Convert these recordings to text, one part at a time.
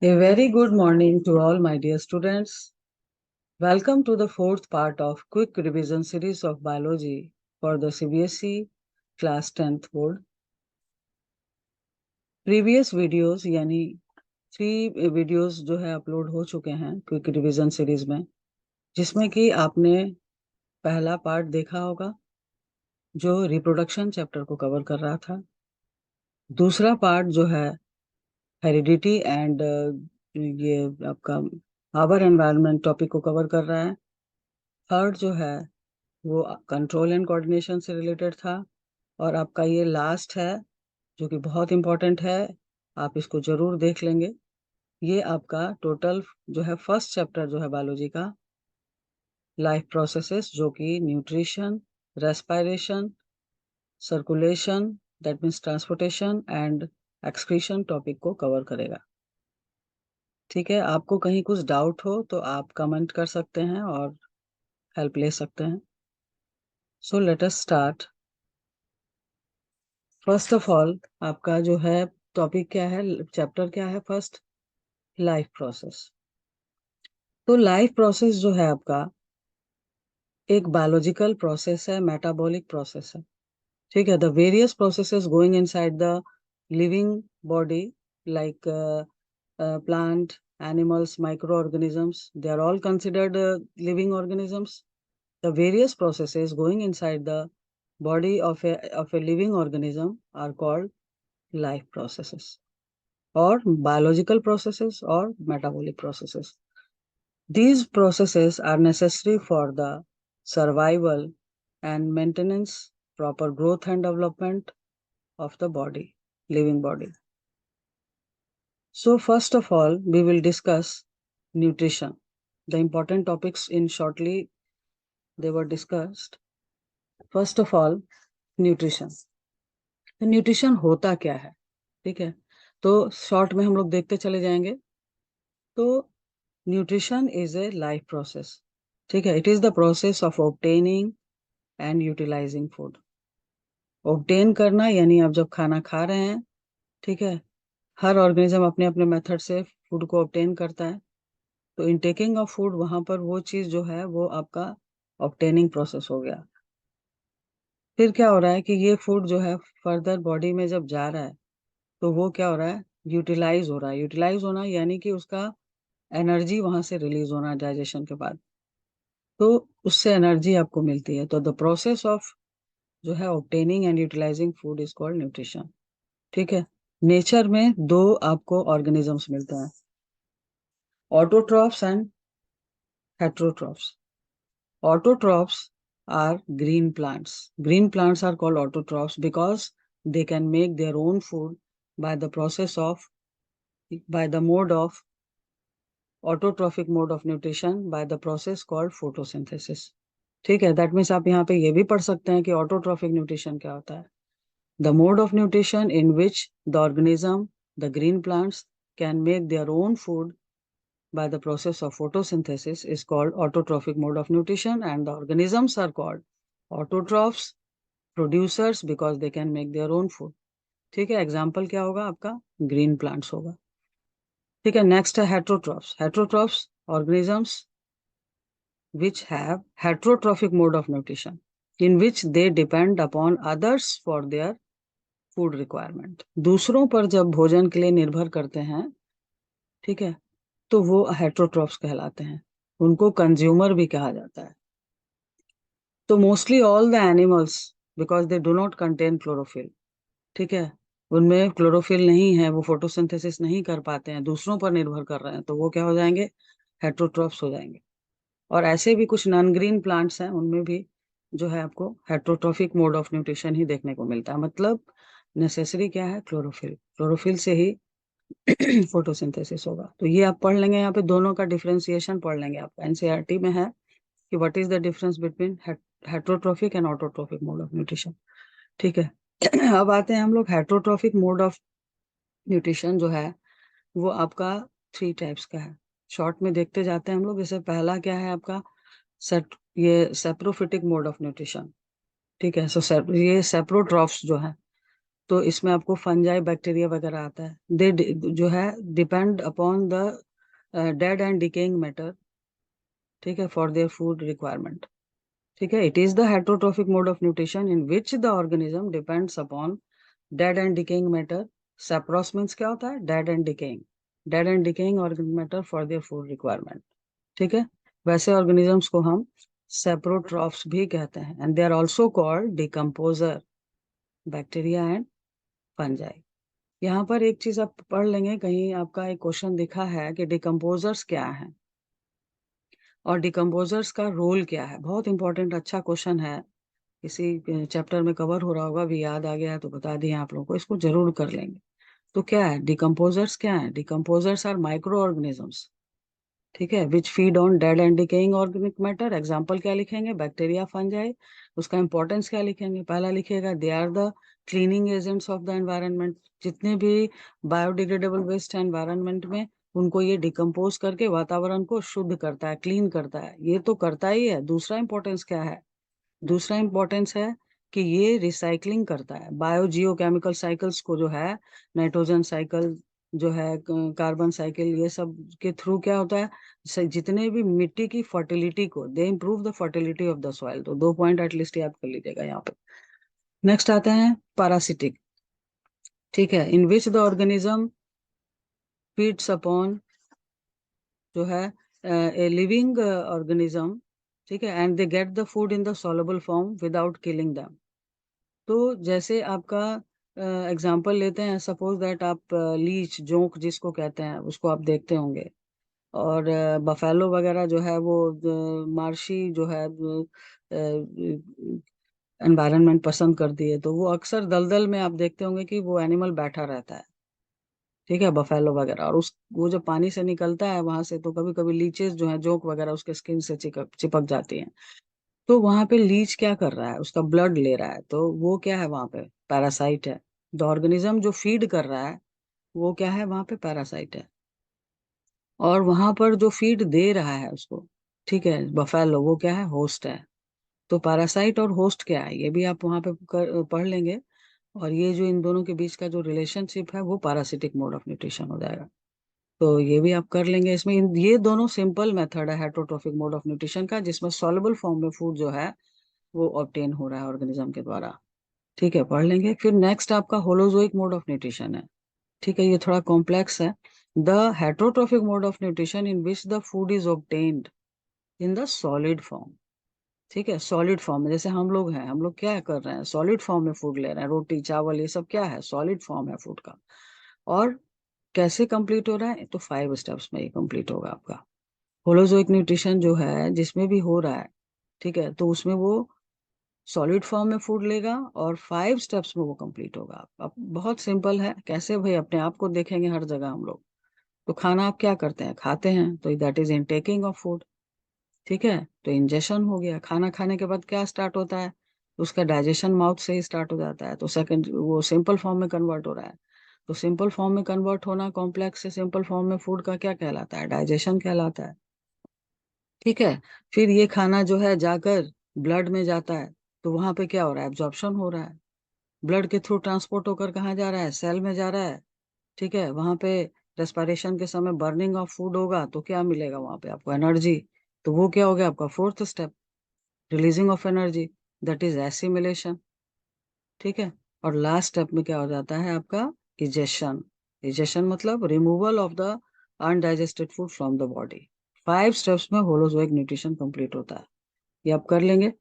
A very good morning to all my dear students. Welcome to the fourth part of quick revision series of biology for the CBSE class 10th board. Previous videos यानी 3 videos जो है upload हो चुके हैं quick revision series में, जिसमें कि आपने पहला पार्ट देखा होगा जो रिप्रोडक्शन चैप्टर को कवर कर रहा था। दूसरा पार्ट जो है हेरिडिटी एंड ये आपका आवर एनवायरनमेंट टॉपिक को कवर कर रहा है। थर्ड जो है वो कंट्रोल एंड कोऑर्डिनेशन से रिलेटेड था। और आपका ये लास्ट है जो कि बहुत इंपॉर्टेंट है, आप इसको जरूर देख लेंगे। ये आपका टोटल जो है फर्स्ट चैप्टर जो है बायोलॉजी का लाइफ प्रोसेसेस, जो कि nutrition, respiration, circulation that means transportation and excretion topic को कवर करेगा। ठीक है, आपको कहीं कुछ डाउट हो तो आप कमेंट कर सकते हैं और हेल्प ले सकते हैं। So let us start. First of all आपका जो है टॉपिक क्या है, चैप्टर क्या है फर्स्ट, लाइफ प्रोसेस। तो लाइफ प्रोसेस जो है आपका एक बायोलॉजिकल प्रोसेस है, मेटाबॉलिक प्रोसेस है। ठीक है, the various processes going inside the living body like plant, animals, microorganisms, they are all considered living organisms. The various processes going inside the body of a living organism are called life processes or biological processes or metabolic processes. These processes are necessary for the survival and maintenance, proper growth and development of the body, living body. So first of all, we will discuss nutrition. The important topics in shortly they were discussed. First of all, nutrition. तो nutrition होता क्या है, ठीक है, तो short में हम लोग देखते चले जाएंगे। तो nutrition is a life process. ठीक है, it is the process of obtaining and utilising food. Obtain करना यानी आप जब खाना खा रहे हैं, ठीक है, हर ऑर्गेनिज्म अपने अपने मेथड से फूड को ऑब्टेन करता है। तो इन टेकिंग ऑफ फूड वहां पर वो चीज जो है वो आपका ऑब्टेनिंग प्रोसेस हो गया। फिर क्या हो रहा है कि ये फूड जो है फर्दर बॉडी में जब जा रहा है तो वो क्या हो रहा है, यूटिलाइज हो रहा है। यूटिलाइज होना यानी कि उसका एनर्जी वहां से रिलीज होना डाइजेशन के बाद, तो उससे एनर्जी आपको मिलती है। तो द प्रोसेस ऑफ जो है obtaining and utilising food is called nutrition. ठीक है, नेचर में दो आपको ऑर्गेनिजम्स मिलते हैं, autotrophs and heterotrophs. Autotrophs are green plants. Green plants are called autotrophs because they can make their own food by the process of, by the mode of autotrophic mode of nutrition, by the process called photosynthesis. ठीक है, that means आप यहाँ पे ये भी पढ़ सकते हैं कि ऑटोट्रॉफिक न्यूट्रिशन क्या होता है। The mode of nutrition in which the organism, the green plants, can make their own food by the process of photosynthesis is called autotrophic mode of nutrition, and the organisms are called autotrophs, producers, because they can make their own food. ठीक है, example क्या होगा आपका, green plants होगा। ठीक है, next है heterotrophs. Heterotrophs organisms which have heterotrophic mode of nutrition in which they depend upon others for their food requirement. दूसरों पर जब भोजन के लिए निर्भर करते हैं, ठीक है, तो वो हेट्रोट्रॉफ्स कहलाते हैं। उनको कंज्यूमर भी कहा जाता है। तो mostly all the animals, because they do not contain chlorophyll, ठीक है, उनमें क्लोरोफिल नहीं है, वो फोटोसिंथेसिस नहीं कर पाते हैं, दूसरों पर निर्भर कर रहे हैं, तो वो क्या हो जाएंगे, हेट्रोट्रॉफ्स हो जाएंगे। और ऐसे भी कुछ नॉन ग्रीन प्लांट्स हैं, उनमें भी जो है आपको हेट्रोट्रॉफिक मोड ऑफ न्यूट्रिशन ही देखने को मिलता है। मतलब नेसेसरी क्या है, क्लोरोफिल, क्लोरोफिल से ही फोटोसिंथेसिस होगा। तो ये आप पढ़ लेंगे, यहाँ पे दोनों का डिफरेंशिएशन पढ़ लेंगे। आपका एनसीईआरटी में है कि what is the difference between heterotrophic and autotrophic mode of nutrition. ठीक है, अब आते हैं हम लोग हेट्रोट्रॉफिक मोड ऑफ न्यूट्रिशन जो है वो आपका 3 टाइप्स का है। शॉर्ट में देखते जाते हैं हम लोग। जैसे पहला क्या है आपका, ये सेप्रोफिटिक मोड ऑफ न्यूट्रिशन। ठीक है, सो ये सेप्रोट्रॉफ्स जो है, तो इसमें आपको फंजाई बैक्टीरिया वगैरह आता है। दे जो है depend upon the dead and decaying matter, ठीक है, फॉर देयर फूड रिक्वायरमेंट। ठीक है, it is the heterotrophic mode of nutrition in which the organism depends upon dead and decaying matter. Sapros means क्या होता है? Dead and decaying organic matter for their food requirement. ठीक है, वैसे organisms को हम सेप्रोट्रॉफ्स भी कहते हैं, and they are also called decomposer, bacteria and fungi. यहाँ पर एक चीज आप पढ़ लेंगे, कहीं आपका एक क्वेश्चन दिखा है कि डिकम्पोजर्स क्या है और डिकम्पोजर्स का रोल क्या है। बहुत इंपॉर्टेंट, अच्छा क्वेश्चन है, इसी चैप्टर में कवर हो रहा होगा, अभी याद आ गया है तो बता दिए आप लोगों को, इसको जरूर कर लेंगे। तो क्या है डिकम्पोजर्स? क्या है डिकम्पोजर्स? आर माइक्रो ऑर्गेनिजम्स, ठीक है, which feed on dead and decaying organic matter. Example क्या लिखेंगे? Bacteria, fungi. उसका इंपॉर्टेंस क्या लिखेंगे? पहला लिखिएगा they are the cleaning agents of the environment. जितने भी बायोडिग्रेडेबल वेस्ट है एनवायरनमेंट में, उनको ये डिकम्पोज करके वातावरण को शुद्ध करता है, क्लीन करता है। ये तो करता ही है, दूसरा इंपॉर्टेंस क्या है? दूसरा इंपॉर्टेंस है कि ये रिसाइकलिंग करता है। बायो जियो केमिकल साइकिल्स को जो है, नाइट्रोजन साइकिल जो है, कार्बन साइकिल, ये सब के थ्रू क्या होता है, जितने भी मिट्टी की फर्टिलिटी को, दे improve the fertility of the soil. तो 2 पॉइंट एटलीस्ट याद कर लीजिएगा यहाँ पे। नेक्स्ट आते हैं पैरासिटिक। ठीक है, in which the organism feeds upon, जो है ए लिविंग ऑर्गेनिज्म, ठीक है, and they get the food in the soluble form without killing them. तो जैसे आपका एग्जाम्पल लेते हैं, सपोज दैट आप लीच, जोंक जिसको कहते हैं, उसको आप देखते होंगे। और बफेलो वगैरह जो है वो मार्शी जो है एनवायरनमेंट पसंद करती है, तो वो अक्सर दलदल में आप देखते होंगे कि वो एनिमल बैठा रहता है। ठीक है, बफेलो वगैरह, और उस वो जो पानी से निकलता है वहां से, तो कभी कभी लीचेस जो है, जोंक वगैरह, उसके स्किन से चिपक चिपक जाती हैं। तो वहां पे लीच क्या कर रहा है? उसका ब्लड ले रहा है, तो वो क्या है वहां पे? पैरासाइट है। द ऑर्गेनिज्म जो फीड कर रहा है वो क्या है वहां पे? पैरासाइट है। और वहां पर जो फीड दे रहा है उसको, ठीक है, बफेलो, वो क्या है? होस्ट है। तो पैरासाइट और होस्ट क्या है, ये भी आप वहां पे पढ़ लेंगे। और ये जो इन दोनों के बीच का जो रिलेशनशिप है वो पैरासिटिक मोड ऑफ न्यूट्रिशन हो जाएगा। तो ये भी आप कर लेंगे। इसमें ये दोनों सिंपल मेथड है हेटरोट्रोफिक मोड ऑफ न्यूट्रिशन का, जिसमें सॉल्युबल फॉर्म में फूड जो है वो ऑब्टेन हो रहा है ऑर्गेनिज्म के द्वारा। ठीक है, पढ़ लेंगे। फिर नेक्स्ट आपका होलोजोइक मोड ऑफ न्यूट्रिशन है। ठीक है, ये थोड़ा कॉम्प्लेक्स है। The heterotrophic mode of nutrition in which the food is obtained in the solid form. ठीक है, सॉलिड फॉर्म में, जैसे हम लोग हैं, हम लोग क्या कर रहे हैं? सॉलिड फॉर्म में फूड ले रहे हैं, रोटी चावल ये सब क्या है? सॉलिड फॉर्म है फूड का। और कैसे कंप्लीट हो रहा है? तो 5 स्टेप्स में ये कंप्लीट होगा आपका होलोजोइक न्यूट्रिशन जो है, जिसमें भी हो रहा है। ठीक है, तो उसमें वो सॉलिड फॉर्म में फूड लेगा और 5 स्टेप्स में वो कंप्लीट होगा। अब बहुत सिंपल है, कैसे भाई? अपने आप को देखेंगे हर जगह हम लोग। तो खाना आप क्या करते हैं? खाते हैं, तो दैट इज इनटेकिंग ऑफ फूड। ठीक है, तो इंजेशन हो गया। खाना खाने के बाद क्या स्टार्ट होता है? उसका डाइजेशन माउथ से ही स्टार्ट हो जाता है, तो सेकंड वो सिंपल फॉर्म में कन्वर्ट हो रहा है। तो सिंपल फॉर्म में कन्वर्ट होना कॉम्प्लेक्स से सिंपल फॉर्म में फूड का क्या कहलाता है? डाइजेशन कहलाता है। ठीक है, फिर ये खाना जो है जाकर ब्लड में जाता है, तो वहां पे क्या हो रहा है? एब्जॉर्प्शन हो रहा है। ब्लड के थ्रू ट्रांसपोर्ट होकर कहाँ जा रहा है? सेल में जा रहा है। ठीक है, वहां पे रेस्पिरेशन के समय बर्निंग ऑफ फूड होगा, तो क्या मिलेगा वहां पे? आपको एनर्जी। तो वो क्या हो गया आपका fourth step, releasing of energy, that is assimilation. ठीक है, और लास्ट स्टेप में क्या हो जाता है आपका? इजेशन। इजेशन मतलब removal of the undigested food from the body. 5 steps में होलोजोइक न्यूट्रिशन कंप्लीट होता है, ये आप कर लेंगे।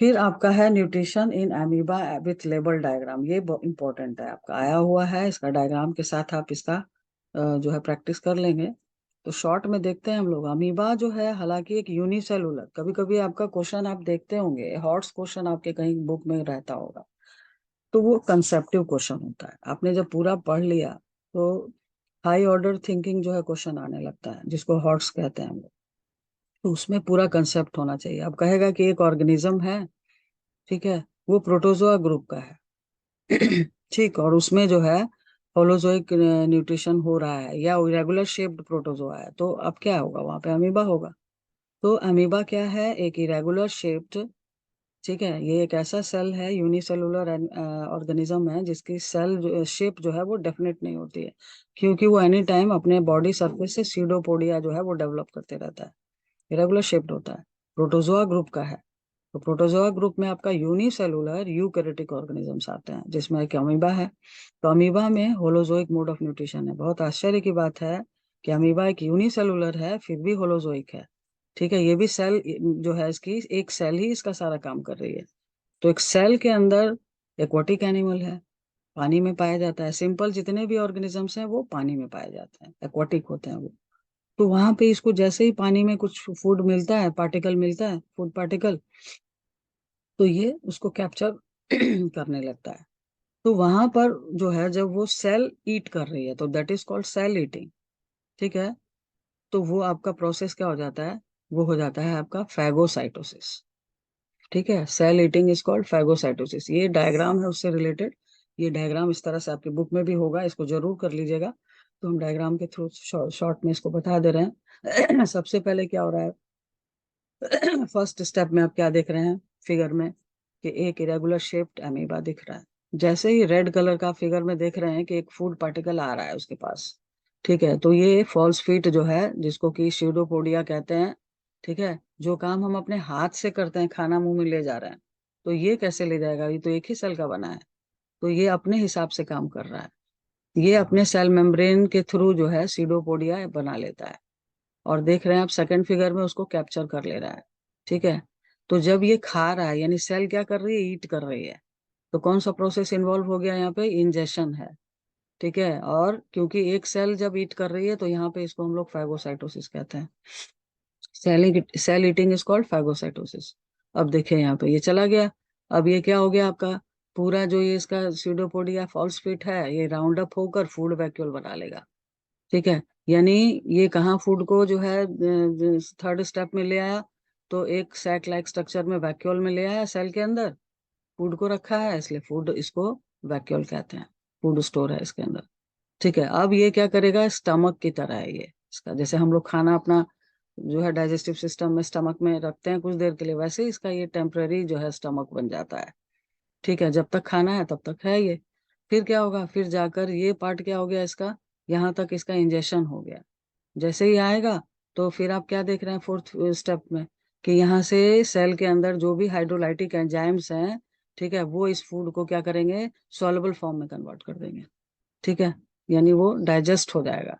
फिर आपका है nutrition in amoeba with label diagram. ये इंपॉर्टेंट है, आपका आया हुआ है, इसका डायग्राम के साथ आप इसका जो है प्रैक्टिस कर लेंगे। तो शॉर्ट में देखते हैं हम लोग, अमीबा जो है हालांकि एक यूनिसेलुलर, कभी कभी आपका क्वेश्चन आप देखते होंगे, हॉट्स क्वेश्चन आपके कहीं बुक में रहता होगा, तो वो कंसेप्टिव क्वेश्चन होता है। आपने जब पूरा पढ़ लिया तो हाई ऑर्डर थिंकिंग जो है क्वेश्चन आने लगता है, जिसको हॉट्स कहते हैं हम लोग। तो उसमें पूरा कंसेप्ट होना चाहिए। अब कहेगा कि एक ऑर्गेनिज्म है, ठीक है, वो प्रोटोजोआ ग्रुप का है। ठीक, और उसमें जो है होलोजोइक न्यूट्रिशन हो रहा है, या इरेगुलर शेप्ड प्रोटोजोआ है, तो अब क्या होगा? वहां पे अमीबा होगा। तो अमीबा क्या है? एक इरेगुलर शेप्ड ठीक है, ये एक ऐसा सेल है, यूनिसेलुलर ऑर्गेनिज्म है, जिसकी सेल शेप जो है वो डेफिनेट नहीं होती है, क्योंकि वो एनी टाइम अपने बॉडी सरफेस से सीडोपोडिया जो है वो डेवलप करते रहता है, इरेगुलर शेप्ड होता है, प्रोटोजोआ ग्रुप का है। तो प्रोटोजोआ ग्रुप में आपका यूनिसेलुलर यूकैरियोटिक ऑर्गेनिजम्स आते हैं, जिसमें एक अमीबा है। तो अमीबा में होलोजोइक मोड ऑफ न्यूट्रिशन है। बहुत आश्चर्य की बात है कि अमीबा एक यूनिसेलुलर है फिर भी होलोजोइक है। ठीक है, ये भी सेल जो है इसकी एक सेल ही इसका सारा काम कर रही है। तो एक सेल के अंदर एक्वाटिक एनिमल है, पानी में पाया जाता है। सिंपल जितने भी ऑर्गेनिजम्स हैं वो पानी में पाए जाते हैं, एक्वाटिक होते हैं वो। तो वहां पे इसको जैसे ही पानी में कुछ फूड मिलता है, पार्टिकल मिलता है, फूड पार्टिकल, तो ये उसको कैप्चर करने लगता है। तो वहां पर जो है जब वो सेल ईट कर रही है तो that is called cell eating. ठीक है, तो वो आपका प्रोसेस क्या हो जाता है, वो हो जाता है आपका फैगोसाइटोसिस। ठीक है, cell eating is called phagocytosis. ये डायग्राम है उससे रिलेटेड। ये डायग्राम इस तरह से आपकी बुक में भी होगा, इसको जरूर कर लीजिएगा। तो हम डायग्राम के थ्रू शॉर्ट में इसको बता दे रहे हैं। सबसे पहले क्या हो रहा है, फर्स्ट स्टेप में आप क्या देख रहे हैं फिगर में, कि एक इरेगुलर शेप्ड अमीबा दिख रहा है। जैसे ही रेड कलर का फिगर में देख रहे हैं कि एक फूड पार्टिकल आ रहा है उसके पास। ठीक है, तो ये फॉल्स फीट जो है, जिसको कि स्यूडोपोडिया कहते हैं। ठीक है, जो काम हम अपने हाथ से करते हैं, खाना मुंह में ले जा रहे हैं, तो ये कैसे ले जाएगा, ये तो एक ही सेल का बना है। तो ये अपने हिसाब से काम कर रहा है। ये अपने सेल मेम्ब्रेन के थ्रू जो है सीडोपोडिया बना लेता है। और देख रहे हैं आप सेकंड फिगर में उसको कैप्चर कर ले रहा है। ठीक है, तो जब ये खा रहा है यानी सेल क्या कर रही है, ईट कर रही है। तो कौन सा प्रोसेस इन्वॉल्व हो गया यहाँ पे, इंजेशन है। ठीक है, और क्योंकि एक सेल जब ईट कर रही है तो यहाँ पे इसको हम लोग फैगोसाइटोसिस कहते हैं। Cell eating is called phagocytosis. अब देखिए यहाँ पे ये चला गया। अब ये क्या हो गया आपका, पूरा जो ये इसका स्यूडोपोडिया फॉल्स फिट है, ये राउंड अप होकर फूड वैक्यूल बना लेगा। ठीक है, यानी ये कहाँ फूड को जो है थर्ड स्टेप में ले आया, तो एक सैक लाइक स्ट्रक्चर में वैक्यूल में ले आया, सेल के अंदर फूड को रखा है, इसलिए फूड इसको वैक्यूल कहते हैं। फूड स्टोर है इसके अंदर। ठीक है, अब ये क्या करेगा, स्टमक की तरह है ये इसका, जैसे हम लोग खाना अपना जो है डाइजेस्टिव सिस्टम में स्टमक में रखते हैं कुछ देर के लिए, वैसे ही इसका ये टेम्पररी जो है स्टमक बन जाता है। ठीक है, जब तक खाना है तब तक है ये। फिर क्या होगा, फिर जाकर ये पार्ट क्या हो गया इसका, यहाँ तक इसका इंजेक्शन हो गया। जैसे ही आएगा तो फिर आप क्या देख रहे हैं फोर्थ स्टेप में, कि यहाँ से सेल के अंदर जो भी हाइड्रोलाइटिक एंजाइम्स हैं, ठीक है, वो इस फूड को क्या करेंगे, सॉल्युबल फॉर्म में कन्वर्ट कर देंगे। ठीक है, यानी वो डाइजेस्ट हो जाएगा।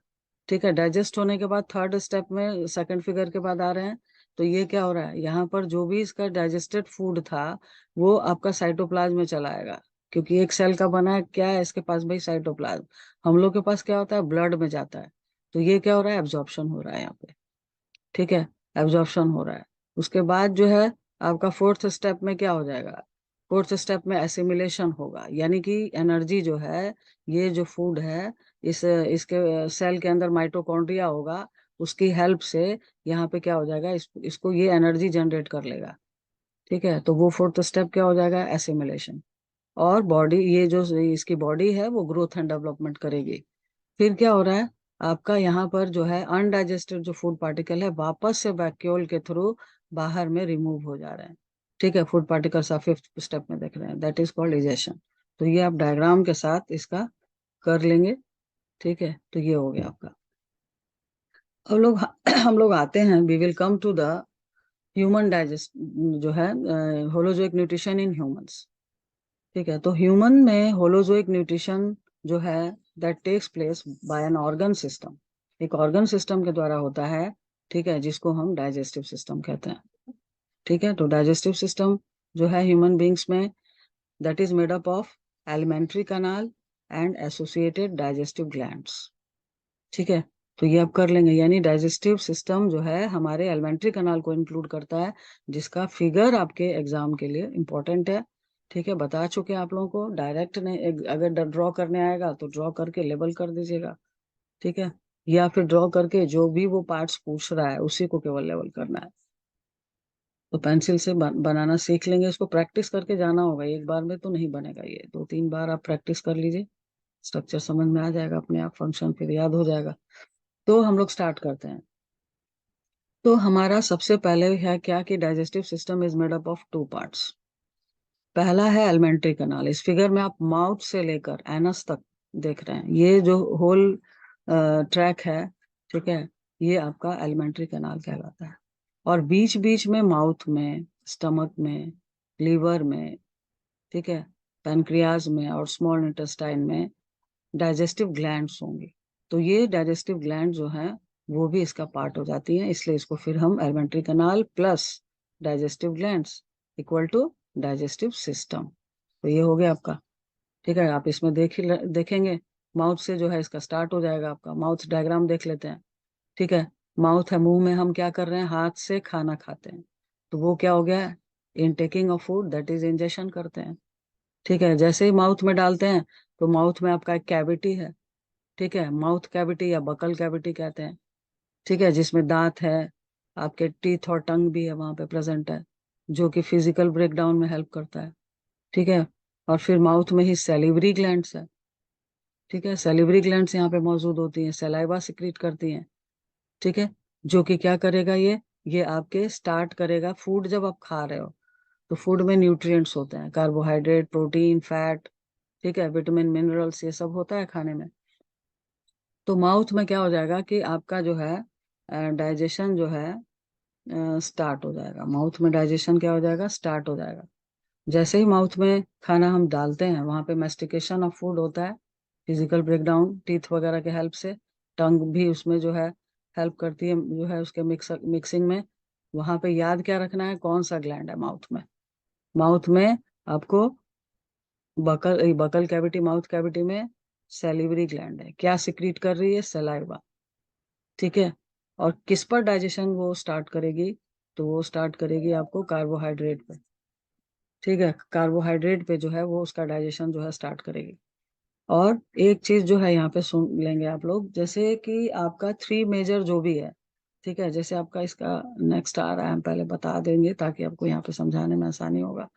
ठीक है, डाइजेस्ट होने के बाद थर्ड स्टेप में सेकंड फिगर के बाद आ रहे हैं। तो ये क्या हो रहा है, यहाँ पर जो भी इसका डाइजेस्टेड फूड था वो आपका साइटोप्लाज्म में चला आएगा। क्योंकि एक सेल का बना है क्या है इसके पास भाई, साइटोप्लाज्म। हम लोग के पास क्या होता है, ब्लड में जाता है। तो ये क्या हो रहा है, एब्जॉर्प्शन हो रहा है यहाँ पे। ठीक है, एब्जॉर्प्शन हो रहा है। उसके बाद जो है आपका फोर्थ स्टेप में क्या हो जाएगा, फोर्थ स्टेप में एसिमिलेशन होगा, यानी कि एनर्जी जो है, ये जो फूड है, इसके सेल के अंदर माइटोकॉन्ड्रिया होगा, उसकी हेल्प से यहाँ पे क्या हो जाएगा, इसको ये एनर्जी जनरेट कर लेगा। ठीक है, तो वो फोर्थ स्टेप क्या हो जाएगा, एसिमिलेशन। और बॉडी, ये जो इसकी बॉडी है वो ग्रोथ एंड डेवलपमेंट करेगी। फिर क्या हो रहा है, आपका यहाँ पर जो है अनडाइजेस्टेड जो फूड पार्टिकल है वापस से वैक्यूल के थ्रू बाहर में रिमूव हो जा रहे हैं। ठीक है, फूड पार्टिकल्स आप फिफ्थ स्टेप में देख रहे हैं, दैट इज कॉल्ड डाइजेशन। तो ये आप डायग्राम के साथ इसका कर लेंगे। ठीक है, तो ये हो गया आपका। अब लोग हम लोग आते हैं, we will come to the human digest जो है, होलोजोइक न्यूट्रिशन इन ह्यूमंस। ठीक है, तो ह्यूमन में होलोजोइक न्यूट्रिशन जो है, that takes place by an organ system. एक ऑर्गन सिस्टम के द्वारा होता है। ठीक है, जिसको हम डाइजेस्टिव सिस्टम कहते हैं। ठीक है, तो डाइजेस्टिव सिस्टम जो है ह्यूमन बींग्स में, that is made up of elementary kanal and associated digestive glands. ठीक है, तो ये आप कर लेंगे, यानी डाइजेस्टिव सिस्टम जो है हमारे एलिमेंट्री कनाल को इंक्लूड करता है, जिसका फिगर आपके एग्जाम के लिए इम्पोर्टेंट है। ठीक है, बता चुके हैं आप लोगों को, डायरेक्ट नहीं, अगर ड्रॉ करने आएगा तो ड्रॉ करके लेबल कर दीजिएगा। ठीक है, या फिर ड्रॉ करके जो भी वो पार्ट्स पूछ रहा है उसी को केवल लेबल करना है। तो पेंसिल से बनाना सीख लेंगे, इसको प्रैक्टिस करके जाना होगा, एक बार में तो नहीं बनेगा, ये दो तीन बार आप प्रैक्टिस कर लीजिए, स्ट्रक्चर समझ में आ जाएगा अपने आप, फंक्शन फिर याद हो जाएगा। तो हम लोग स्टार्ट करते हैं। तो हमारा सबसे पहले है क्या, कि digestive system is made up of two parts. पहला है एलिमेंट्री कनाल। इस फिगर में आप माउथ से लेकर एनस तक देख रहे हैं, ये जो होल ट्रैक है, ठीक है, ये आपका एलिमेंट्री कनाल कहलाता है। और बीच बीच में माउथ में, स्टमक में, लीवर में, ठीक है, पैनक्रियाज में और स्मॉल इंटेस्टाइन में डाइजेस्टिव ग्लैंड्स होंगी। तो ये डाइजेस्टिव ग्लैंड जो है वो भी इसका पार्ट हो जाती हैं, इसलिए इसको फिर हम alimentary canal plus digestive glands equal to digestive system. तो ये हो गया आपका। ठीक है, आप इसमें देखेंगे माउथ से जो है इसका स्टार्ट हो जाएगा आपका। माउथ डायग्राम देख लेते हैं। ठीक है, माउथ है, मुंह में हम क्या कर रहे हैं, हाथ से खाना खाते हैं, तो वो क्या हो गया, in taking of food that is ingestion करते हैं। ठीक है, जैसे ही माउथ में डालते हैं तो माउथ में आपका एक कैविटी है, ठीक है, माउथ कैविटी या बकल कैविटी कहते हैं, ठीक है, जिसमें दांत है, आपके टीथ और टंग भी है वहां पे प्रेजेंट है, जो कि फिजिकल ब्रेकडाउन में हेल्प करता है। ठीक है, और फिर माउथ में ही सैलिवरी ग्लैंड्स है। ठीक है, सैलिवरी ग्लैंड्स यहाँ पे मौजूद होती हैं, सलाइवा सिक्रीट करती हैं। ठीक है, जो कि क्या करेगा, ये आपके स्टार्ट करेगा फूड। जब आप खा रहे हो तो फूड में न्यूट्रिएंट्स होते हैं, कार्बोहाइड्रेट, प्रोटीन, फैट, ठीक है, विटामिन, मिनरल्स, ये सब होता है खाने में। तो माउथ में क्या हो जाएगा कि आपका जो है डाइजेशन जो है स्टार्ट हो जाएगा। माउथ में डाइजेशन क्या हो जाएगा, स्टार्ट हो जाएगा। जैसे ही माउथ में खाना हम डालते हैं वहां पे मेस्टिकेशन ऑफ फूड होता है, फिजिकल ब्रेकडाउन टीथ वगैरह के हेल्प से। टंग भी उसमें जो है हेल्प करती है, जो है उसके मिक्सिंग में। वहां पे याद क्या रखना है, कौन सा ग्लैंड है माउथ में। माउथ में आपको buccal buccal cavity, mouth cavity में सैलिवरी ग्लैंड है, क्या सिक्रीट कर रही है, सलाइवा। ठीक है, और किस पर डाइजेशन वो स्टार्ट करेगी, तो वो स्टार्ट करेगी आपको कार्बोहाइड्रेट पे। ठीक है, कार्बोहाइड्रेट पे जो है वो उसका डाइजेशन जो है स्टार्ट करेगी। और एक चीज जो है यहाँ पे सुन लेंगे आप लोग, जैसे कि आपका थ्री मेजर जो भी है, ठीक है, जैसे आपका इसका नेक्स्ट आ रहा है, हम पहले बता देंगे ताकि आपको यहाँ पे समझाने में आसानी होगा।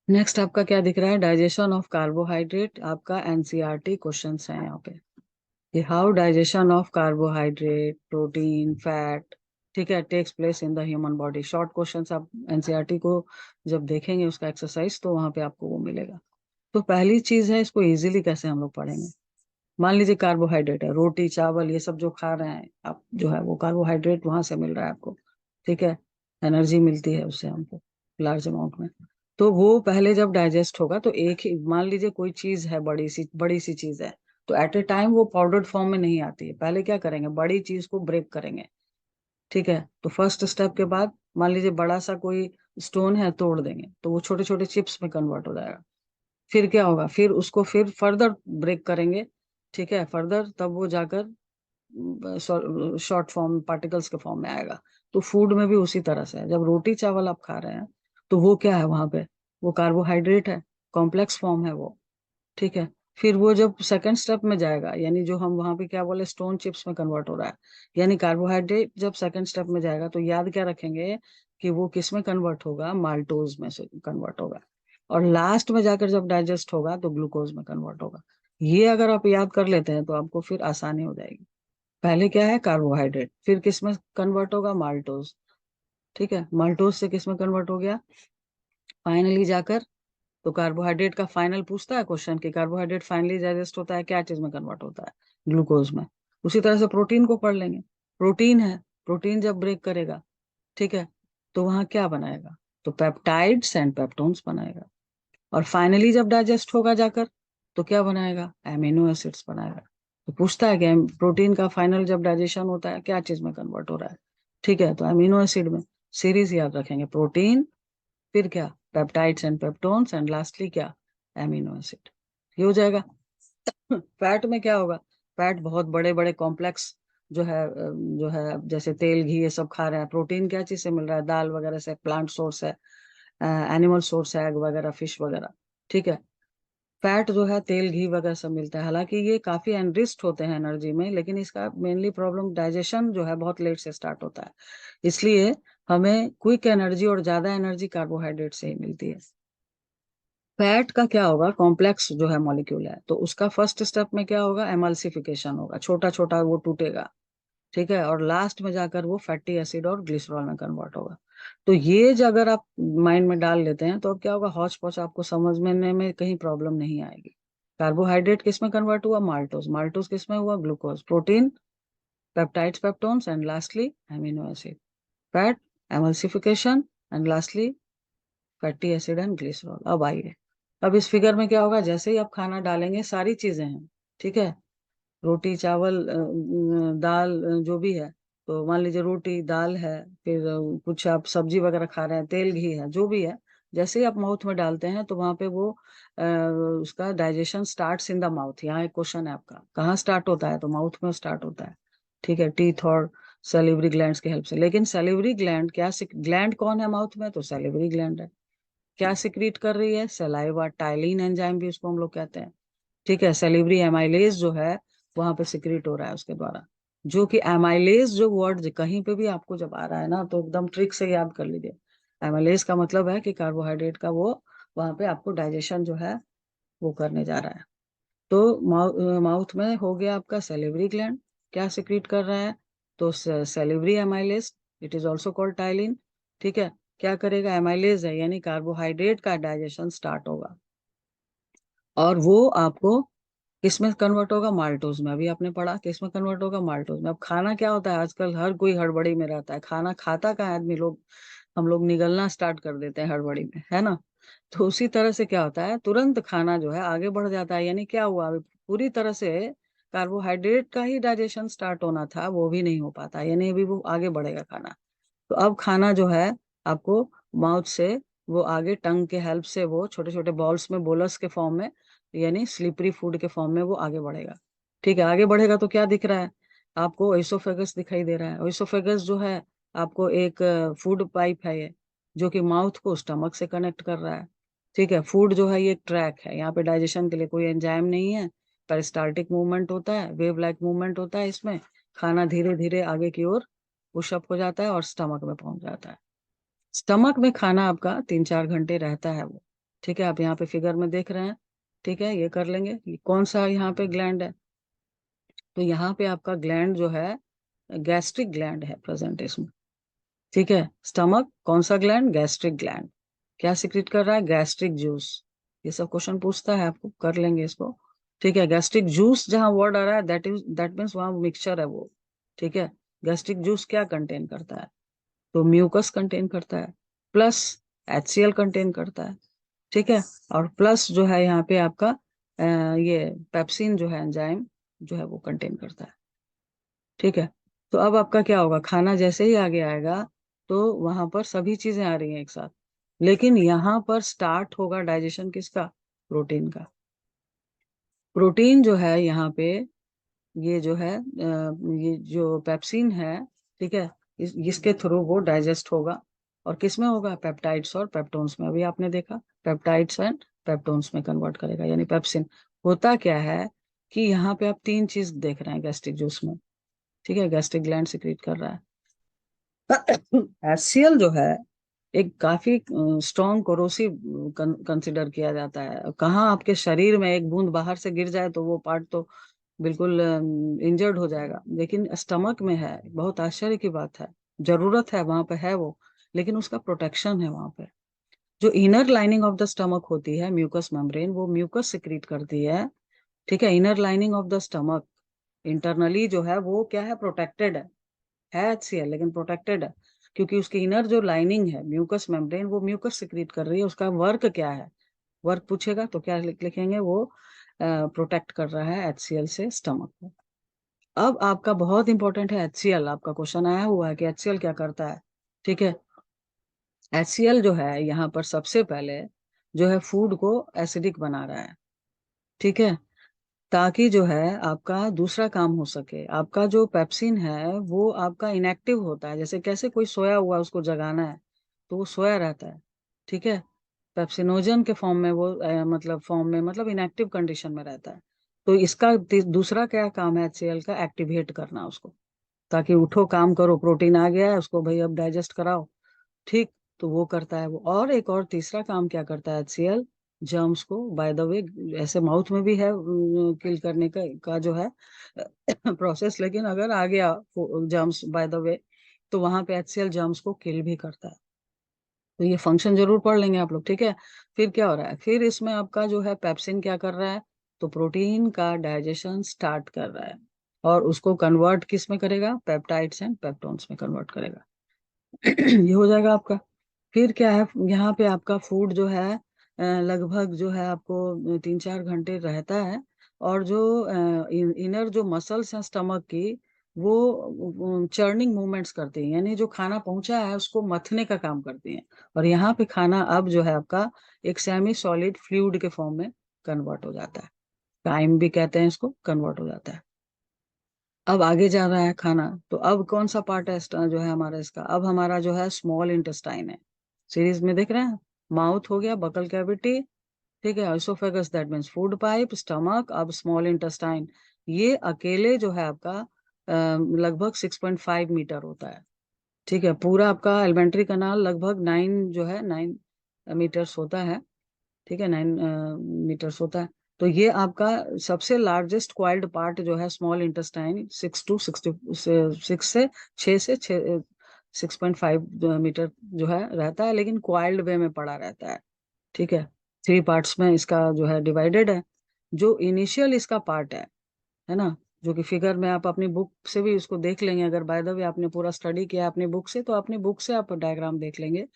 नेक्स्ट आपका क्या दिख रहा है, डाइजेशन ऑफ कार्बोहाइड्रेट, आपका एनसीईआरटी क्वेश्चन है यहाँ पे कि how digestion of carbohydrate, protein, fat, ठीक है, takes place in the human body. Short questions आप एनसीईआरटी को जब देखेंगे उसका एक्सरसाइज, तो वहां पे आपको वो मिलेगा। तो पहली चीज है, इसको इजीली कैसे हम लोग पढ़ेंगे। मान लीजिए कार्बोहाइड्रेट है, रोटी चावल ये सब जो खा रहे हैं आप, जो है वो कार्बोहाइड्रेट वहां से मिल रहा है आपको। ठीक है, एनर्जी मिलती है उससे हमको लार्ज अमाउंट में। तो वो पहले जब डाइजेस्ट होगा तो एक ही, मान लीजिए कोई चीज है, बड़ी सी चीज है, तो एट ए टाइम वो पाउडर्ड फॉर्म में नहीं आती है। पहले क्या करेंगे, बड़ी चीज को ब्रेक करेंगे। ठीक है, तो फर्स्ट स्टेप के बाद मान लीजिए बड़ा सा कोई स्टोन है, तोड़ देंगे तो वो छोटे छोटे चिप्स में कन्वर्ट हो जाएगा। फिर क्या होगा, फिर उसको फिर फर्दर ब्रेक करेंगे। ठीक है, फर्दर तब वो जाकर शॉर्ट फॉर्म पार्टिकल्स के फॉर्म में आएगा। तो फूड में भी उसी तरह से है, जब रोटी चावल आप खा रहे हैं तो वो क्या है वहां पे, वो कार्बोहाइड्रेट है, कॉम्प्लेक्स फॉर्म है वो। ठीक है, फिर वो जब सेकंड स्टेप में जाएगा, यानी जो हम वहां पे क्या बोले, स्टोन चिप्स में कन्वर्ट हो रहा है, यानी कार्बोहाइड्रेट जब सेकंड स्टेप में जाएगा तो याद क्या रखेंगे कि वो किस में कन्वर्ट होगा, माल्टोज में से कन्वर्ट होगा। और लास्ट में जाकर जब डाइजेस्ट होगा तो ग्लूकोज में कन्वर्ट होगा। ये अगर आप याद कर लेते हैं तो आपको फिर आसानी हो जाएगी। पहले क्या है, कार्बोहाइड्रेट, फिर किस में कन्वर्ट होगा, माल्टोज। ठीक है, माल्टोज से किस में कन्वर्ट हो गया, फाइनली जाकर, तो कार्बोहाइड्रेट का फाइनल पूछता है क्वेश्चन कि कार्बोहाइड्रेट फाइनली डाइजेस्ट होता है क्या चीज में कन्वर्ट होता है, ग्लूकोज में। उसी तरह से प्रोटीन को पढ़ लेंगे। प्रोटीन है, प्रोटीन जब ब्रेक करेगा, ठीक है, तो वहां क्या बनाएगा, तो पेप्टाइड्स एंड पेप्टोन्स बनाएगा। और फाइनली जब डाइजेस्ट होगा जाकर, तो क्या बनाएगा, एमिनो एसिड्स बनाएगा। तो पूछता है कि प्रोटीन का फाइनल जब डाइजेशन होता है क्या चीज में कन्वर्ट हो रहा है, ठीक है, तो एमिनो एसिड में। सीरीज याद रखेंगे, प्रोटीन, फिर क्या, peptides and peptones, and lastly क्या, एमिनो एसिड। ये हो जाएगा। फैट में क्या होगा, फैट बहुत बड़े बड़े कॉम्प्लेक्स जो है जैसे तेल घी ये सब खा रहे हैं। प्रोटीन क्या चीज से मिल रहा है, दाल वगैरह से, प्लांट सोर्स है, एनिमल सोर्स है, एग वगैरह, फिश वगैरह। ठीक है, फैट जो है तेल घी वगैरह सब मिलता है। हालांकि ये काफी एनरिच्ड होते हैं एनर्जी में, लेकिन इसका मेनली प्रॉब्लम डाइजेशन जो है बहुत लेट से स्टार्ट होता है। इसलिए हमें क्विक एनर्जी और ज्यादा एनर्जी कार्बोहाइड्रेट से ही मिलती है। फैट का क्या होगा, कॉम्प्लेक्स जो है मॉलिक्यूल है, तो उसका फर्स्ट स्टेप में क्या होगा, एमल्सिफिकेशन होगा, छोटा छोटा वो टूटेगा। ठीक है, और लास्ट में जाकर वो फैटी एसिड और ग्लिसरॉल में कन्वर्ट होगा। तो ये जो अगर आप माइंड में डाल लेते हैं तो अब क्या होगा, हौच पौच आपको समझने में कहीं प्रॉब्लम नहीं आएगी। कार्बोहाइड्रेट किस में कन्वर्ट हुआ, माल्टोज, माल्टोज किस में हुआ, glucose, protein peptides peptones, and lastly amino acid, fat emulsification, and lastly fatty acid and glycerol. अब आइए, अब इस फिगर में क्या होगा, जैसे ही आप खाना डालेंगे सारी चीजें हैं, ठीक है, रोटी चावल दाल जो भी है, तो मान लीजिए रोटी दाल है, फिर कुछ आप सब्जी वगैरह खा रहे हैं, तेल घी है, जो भी है, जैसे ही आप माउथ में डालते हैं तो वहां पे वो अ, उसका digestion starts in the mouth. यहाँ एक क्वेश्चन है आपका, कहाँ स्टार्ट होता है, तो माउथ में स्टार्ट होता है, ठीक है, टीथ और सैलिवरी ग्लैंड्स की हेल्प से। लेकिन सैलिवरी ग्लैंड क्या, ग्लैंड कौन है माउथ में, तो सैलिवरी ग्लैंड है। क्या सिक्रीट कर रही है, सलाइवा, टाइलिन एंजाइम भी उसको हम लोग कहते हैं, ठीक है, सेलिब्री एमाइलेज जो है वहां पे सिक्रीट हो रहा है उसके द्वारा। जो कि एमाइलेज जो वर्ड कहीं पे भी आपको जब आ रहा है ना, तो एकदम ट्रिक से याद कर लीजिए। एमाइलेज का मतलब है कि कार्बोहाइड्रेट का वो वहां पे आपको डाइजेशन जो है वो करने जा रहा है। तो माउथ में हो गया आपका सेलिब्री ग्लैंड, क्या सिक्रीट कर रहा है, तो salivary amylase, it is also called ptyalin, ठीक है। क्या करेगा, एमाइलेज है यानी कार्बोहाइड्रेट का डाइजेशन स्टार्ट होगा, और वो आपको किस में कन्वर्ट होगा, माल्टोज में। अभी आपने पढ़ा किस में कन्वर्ट होगा, माल्टोज में। अब खाना क्या होता है, आजकल हर कोई हड़बड़ी में रहता है, खाना खाता का आदमी लोग, हम लोग निगलना स्टार्ट कर देते हैं हड़बड़ी में, है ना। तो उसी तरह से क्या होता है, तुरंत खाना जो है आगे बढ़ जाता है, यानी क्या हुआ, अभी पूरी तरह से कार्बोहाइड्रेट का ही डाइजेशन स्टार्ट होना था, वो भी नहीं हो पाता, यानी अभी वो आगे बढ़ेगा खाना। तो अब खाना जो है आपको माउथ से वो आगे टंग के हेल्प से वो छोटे छोटे बॉल्स में, बोलस के फॉर्म में, यानी स्लिपरी फूड के फॉर्म में वो आगे बढ़ेगा, ठीक है। आगे बढ़ेगा तो क्या दिख रहा है आपको, ओइसोफेगस दिखाई दे रहा है। ओइसोफेगस जो है आपको एक फूड पाइप है ये, जो कि माउथ को स्टमक से कनेक्ट कर रहा है, ठीक है। फूड जो है ये एक ट्रैक है, यहाँ पे डाइजेशन के लिए कोई एंजाइम नहीं है, पेरिस्टाल्टिक मूवमेंट होता है, वेव लाइक मूवमेंट होता है इसमें, खाना धीरे धीरे आगे की ओर पुशअप हो जाता है और स्टमक में पहुंच जाता है। स्टमक में खाना आपका 3-4 घंटे रहता है वो, ठीक है, आप यहाँ पे फिगर में देख रहे हैं, ठीक है। ये कर लेंगे, ये कौन सा यहाँ पे ग्लैंड है, तो यहाँ पे आपका ग्लैंड जो है गैस्ट्रिक ग्लैंड है प्रेजेंट इसमें, ठीक है। स्टमक कौन सा ग्लैंड, गैस्ट्रिक ग्लैंड, क्या सिक्रीट कर रहा है, गैस्ट्रिक जूस। ये सब क्वेश्चन पूछता है आपको, कर लेंगे इसको, ठीक है। गैस्ट्रिक जूस जहाँ वर्ड आ रहा है, दैट मीन्स वहाँ मिक्सचर है वो, ठीक है। गैस्ट्रिक जूस क्या कंटेन करता है, तो म्यूकस कंटेन करता है, प्लस HCl कंटेन करता है, ठीक है। और प्लस जो है यहाँ पे आपका ये पेप्सिन जो है एंजाइम जो है वो कंटेन करता है, ठीक है। तो अब आपका क्या होगा, खाना जैसे ही आगे आएगा तो वहां पर सभी चीजें आ रही हैं एक साथ, लेकिन यहाँ पर स्टार्ट होगा डाइजेशन किसका, प्रोटीन का। प्रोटीन जो है यहाँ पे, ये जो है ये जो पेप्सिन है, ठीक है, इसके थ्रू वो डाइजेस्ट होगा, और किस में होगा, पेप्टाइड्स और पेप्टोन्स में। अभी आपने देखा, पेप्टाइड्स एंड पेप्टोन्स में कन्वर्ट करेगा, यानी पेप्सिन। होता क्या है कि यहाँ पे आप तीन चीज देख रहे हैं गैस्ट्रिक जूस में, ठीक है, गैस्ट्रिक ग्लैंड सिक्रीट कर रहा है। HCl जो है एक काफी स्ट्रॉन्ग कोरोसिव कंसिडर किया जाता है। कहाँ आपके शरीर में एक बूंद बाहर से गिर जाए तो वो पार्ट तो बिल्कुल इंजर्ड हो जाएगा, लेकिन स्टमक में है, बहुत आश्चर्य की बात है, जरूरत है वहां पे है वो, लेकिन उसका प्रोटेक्शन है वहां पे। जो inner lining of the stomach होती है, म्यूकस मेम्ब्रेन, वो म्यूकस सिक्रीट करती है, ठीक है। Inner lining of the stomach internally जो है वो क्या है, प्रोटेक्टेड है HCl, लेकिन प्रोटेक्टेड है, क्योंकि उसकी इनर जो लाइनिंग है म्यूकस मेम्ब्रेन, वो म्यूकस सिक्रीट कर रही है। उसका वर्क क्या है, वर्क पूछेगा तो क्या लिखेंगे, वो प्रोटेक्ट कर रहा है HCl से स्टमक को। अब आपका बहुत इंपॉर्टेंट है HCl, आपका क्वेश्चन आया हुआ है कि HCl क्या करता है, ठीक है। HCl जो है यहाँ पर सबसे पहले जो है फूड को एसिडिक बना रहा है, ठीक है, ताकि जो है आपका दूसरा काम हो सके। आपका जो पेप्सिन है वो आपका इनएक्टिव होता है, जैसे कैसे कोई सोया हुआ है, उसको जगाना है तो वो सोया रहता है, ठीक है। पेप्सिनोजन के फॉर्म में वो मतलब फॉर्म में, मतलब इनएक्टिव कंडीशन में रहता है। तो इसका दूसरा क्या काम है HCl का, एक्टिवेट करना उसको, ताकि उठो काम करो, प्रोटीन आ गया है उसको भाई अब डाइजेस्ट कराओ, ठीक। तो वो करता है वो। और एक और तीसरा काम क्या करता है HCl, जर्म्स को, बाय द वे, ऐसे माउथ में भी है किल करने का जो है प्रोसेस, लेकिन अगर आ गया जर्म्स बाय द वे, तो वहां पे HCl जर्म्स को किल भी करता है, तो ये फंक्शन जरूर पढ़ लेंगे आप लोग, ठीक है। फिर क्या हो रहा है, फिर इसमें आपका जो है पेप्सिन क्या कर रहा है, तो प्रोटीन का डाइजेशन स्टार्ट कर रहा है, और उसको कन्वर्ट किस में करेगा, पेप्टाइड्स एंड पेप्टोन्स में कन्वर्ट करेगा। ये हो जाएगा आपका। फिर क्या है, यहाँ पे आपका फूड जो है लगभग जो है आपको 3-4 घंटे रहता है, और जो इनर जो मसल्स हैं स्टमक की, वो चर्निंग मूवमेंट्स करती हैं, यानी जो खाना पहुंचा है उसको मथने का काम करती हैं। और यहाँ पे खाना अब जो है आपका एक सेमी सॉलिड फ्लूइड के फॉर्म में कन्वर्ट हो जाता है, टाइम भी कहते हैं इसको, कन्वर्ट हो जाता है। अब आगे जा रहा है खाना, तो अब कौन सा पार्ट है जो है हमारा इसका, अब हमारा जो है स्मॉल इंटेस्टाइन है। सीरीज में देख रहे हैं, माउथ हो गया, बकल कैविटी, ठीक है, oesophagus that means food pipe, stomach, अब स्मॉल इंटेस्टाइन। ये अकेले जो है आपका लगभग 6.5 मीटर होता है, ठीक है। पूरा आपका एलिमेंट्री कनाल लगभग 9 मीटर्स होता है, ठीक है, 9 मीटर्स होता है। तो ये आपका सबसे लार्जेस्ट क्वाइल्ड पार्ट जो है स्मॉल इंटेस्टाइन, 6 से 6.5 मीटर जो है रहता है, लेकिन क्वाइल्ड वे में पड़ा रहता है, ठीक है। 3 पार्ट्स में इसका जो है डिवाइडेड है। जो इनिशियल इसका पार्ट है ना, जो कि फिगर में आप अपनी बुक से भी इसको देख लेंगे, अगर बाय द वे आपने पूरा स्टडी किया अपनी बुक से, तो अपनी बुक से आप डायग्राम देख लेंगे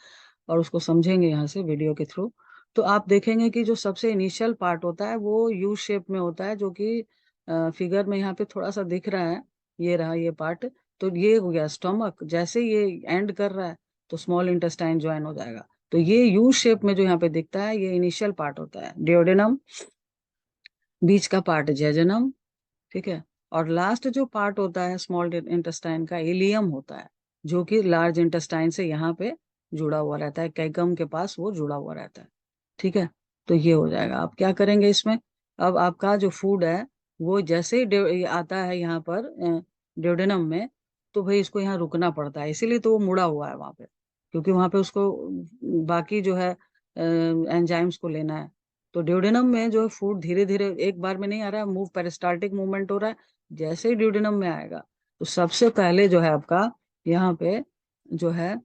और उसको समझेंगे यहाँ से वीडियो के थ्रू। तो आप देखेंगे कि जो सबसे इनिशियल पार्ट होता है वो यू शेप में होता है, जो कि फिगर में यहाँ पे थोड़ा सा दिख रहा है, ये रहा ये पार्ट। तो ये हो गया स्टमक, जैसे ये एंड कर रहा है तो स्मॉल इंटेस्टाइन ज्वाइन हो जाएगा। तो ये यू शेप में जो यहाँ पे दिखता है ये इनिशियल पार्ट होता है डिओडेनम, बीच का पार्ट जेजनम, ठीक है। और लास्ट जो पार्ट होता है स्मॉल इंटेस्टाइन का, इलियम होता है, जो कि लार्ज इंटेस्टाइन से यहाँ पे जुड़ा हुआ रहता है, कैकम के पास वो जुड़ा हुआ रहता है, ठीक है। तो ये हो जाएगा। आप क्या करेंगे इसमें, अब आपका जो फूड है वो जैसे ही ये आता है यहाँ पर ड्यूडेनम में, तो भाई इसको यहाँ रुकना पड़ता है, इसीलिए तो वो मुड़ा हुआ है वहां पे, क्योंकि वहां पे उसको बाकी जो है एंजाइम्स को लेना है। तो ड्यूडेनम में जो है फूड धीरे धीरे एक बार में नहीं आ रहा है, मूव पेरिस्टाल्टिक मूवमेंट हो रहा है। जैसे ही ड्यूडेनम में आएगा तो सबसे पहले जो है आपका यहाँ पे जो है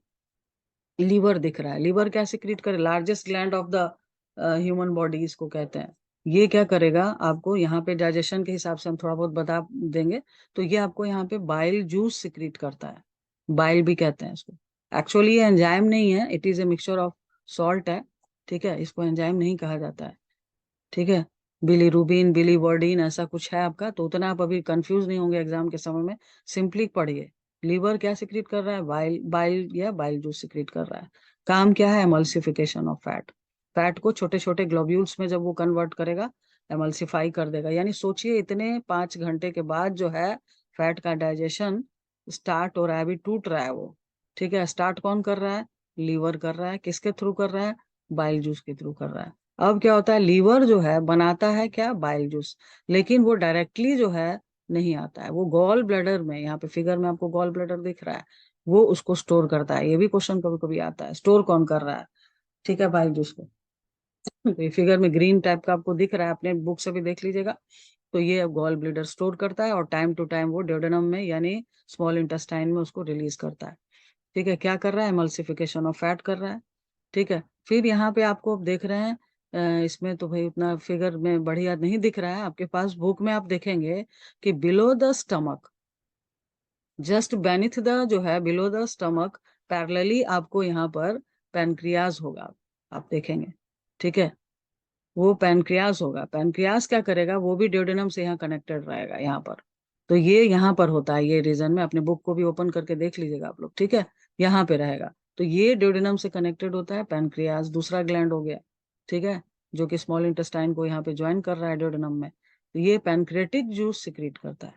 लीवर दिख रहा है। लीवर क्या सिक्रीट करे, largest gland of the human body इसको कहते हैं। ये क्या करेगा आपको यहाँ पे, डाइजेशन के हिसाब से हम थोड़ा बहुत बता देंगे, तो ये आपको यहाँ पे बाइल जूस सिक्रीट करता है, बाइल भी कहते हैं इसको। एक्चुअली ये एंजाइम नहीं है, it is a mixture of salt है, ठीक है, इसको एंजाइम नहीं कहा जाता है, ठीक है। बिलीरुबिन, बिलीवर्डिन ऐसा कुछ है आपका, तो उतना आप अभी कंफ्यूज नहीं होंगे एग्जाम के समय में, सिंपली पढ़िए। लीवर क्या सिक्रीट कर रहा है, बाइल, बाइल या बाइल जूस सिक्रीट कर रहा है। काम क्या है, एमल्सिफिकेशन ऑफ फैट, फैट को छोटे छोटे ग्लोब्यूल्स में जब वो कन्वर्ट करेगा, एमल्सिफाई कर देगा। यानी सोचिए इतने 5 घंटे के बाद जो है फैट का डाइजेशन स्टार्ट हो रहा है, अभी टूट रहा है वो, ठीक है। स्टार्ट कौन कर रहा है, लीवर कर रहा है, किसके थ्रू कर रहा है, बाइल जूस के थ्रू कर रहा है। अब क्या होता है, लीवर जो है बनाता है क्या, बाइल जूस, लेकिन वो डायरेक्टली जो है नहीं आता है, वो गॉल ब्लैडर में, यहाँ पे फिगर में आपको गॉल ब्लैडर दिख रहा है, वो उसको स्टोर करता है। ये भी क्वेश्चन कभी कभी आता है, स्टोर कौन कर रहा है, ठीक है, बाइल जूस को। तो ये फिगर में ग्रीन टाइप का आपको दिख रहा है, अपने बुक से भी देख लीजिएगा। तो ये गॉल ब्लैडर स्टोर करता है, और टाइम टू टाइम वो ड्यूडेनम में यानी स्मॉल इंटेस्टाइन में उसको रिलीज करता है, ठीक है। क्या कर रहा है, एमल्सिफिकेशन ऑफ फैट कर रहा है, ठीक है। फिर यहाँ पे आपको देख रहे हैं इसमें तो भाई उतना फिगर में बढ़िया नहीं दिख रहा है आपके पास, बुक में आप देखेंगे कि below the stomach, just beneath the जो है, बिलो द स्टमक पैरेलली आपको यहाँ पर पैनक्रियाज होगा, आप देखेंगे, ठीक है। वो पैनक्रियास होगा, पैनक्रियास क्या करेगा, वो भी ड्यूडेनम से यहाँ कनेक्टेड रहेगा यहाँ पर। तो ये यहाँ पर होता है, ये रीजन में, अपने बुक को भी ओपन करके देख लीजिएगा आप लोग, ठीक है, यहाँ पे रहेगा। तो ये ड्यूडेनम से कनेक्टेड होता है, पैनक्रियास दूसरा ग्लैंड हो गया, ठीक है, जो कि स्मॉल इंटेस्टाइन को यहाँ पे ज्वाइन कर रहा है ड्यूडेनम में। तो ये पैनक्रेटिक जूस सिक्रीट करता है,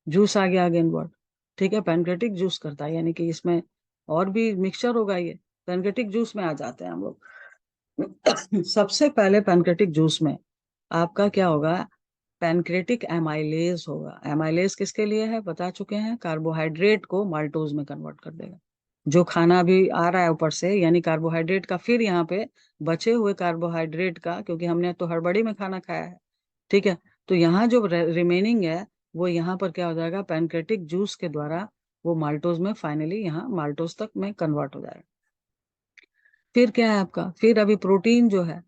जूस आ गया अगेन वर्ड, ठीक है, पैनक्रेटिक जूस करता है, यानी कि इसमें और भी मिक्सचर होगा, ये पैनक्रेटिक जूस में आ जाते हैं हम लोग। सबसे पहले पैनक्रेटिक जूस में आपका क्या होगा, पैनक्रेटिक एमाइलेज होगा। एमाइलेज किसके लिए है बता चुके हैं, कार्बोहाइड्रेट को माल्टोज में कन्वर्ट कर देगा। जो खाना भी आ रहा है ऊपर से, यानी कार्बोहाइड्रेट का, फिर यहाँ पे बचे हुए कार्बोहाइड्रेट का, क्योंकि हमने तो हड़बड़ी में खाना खाया है, ठीक है, तो यहाँ जो रिमेनिंग है वो यहाँ पर क्या हो जाएगा, पैनक्रेटिक जूस के द्वारा वो माल्टोज में फाइनली यहाँ माल्टोज तक में कन्वर्ट हो जाएगा। फिर क्या है आपका, फिर अभी प्रोटीन जो है,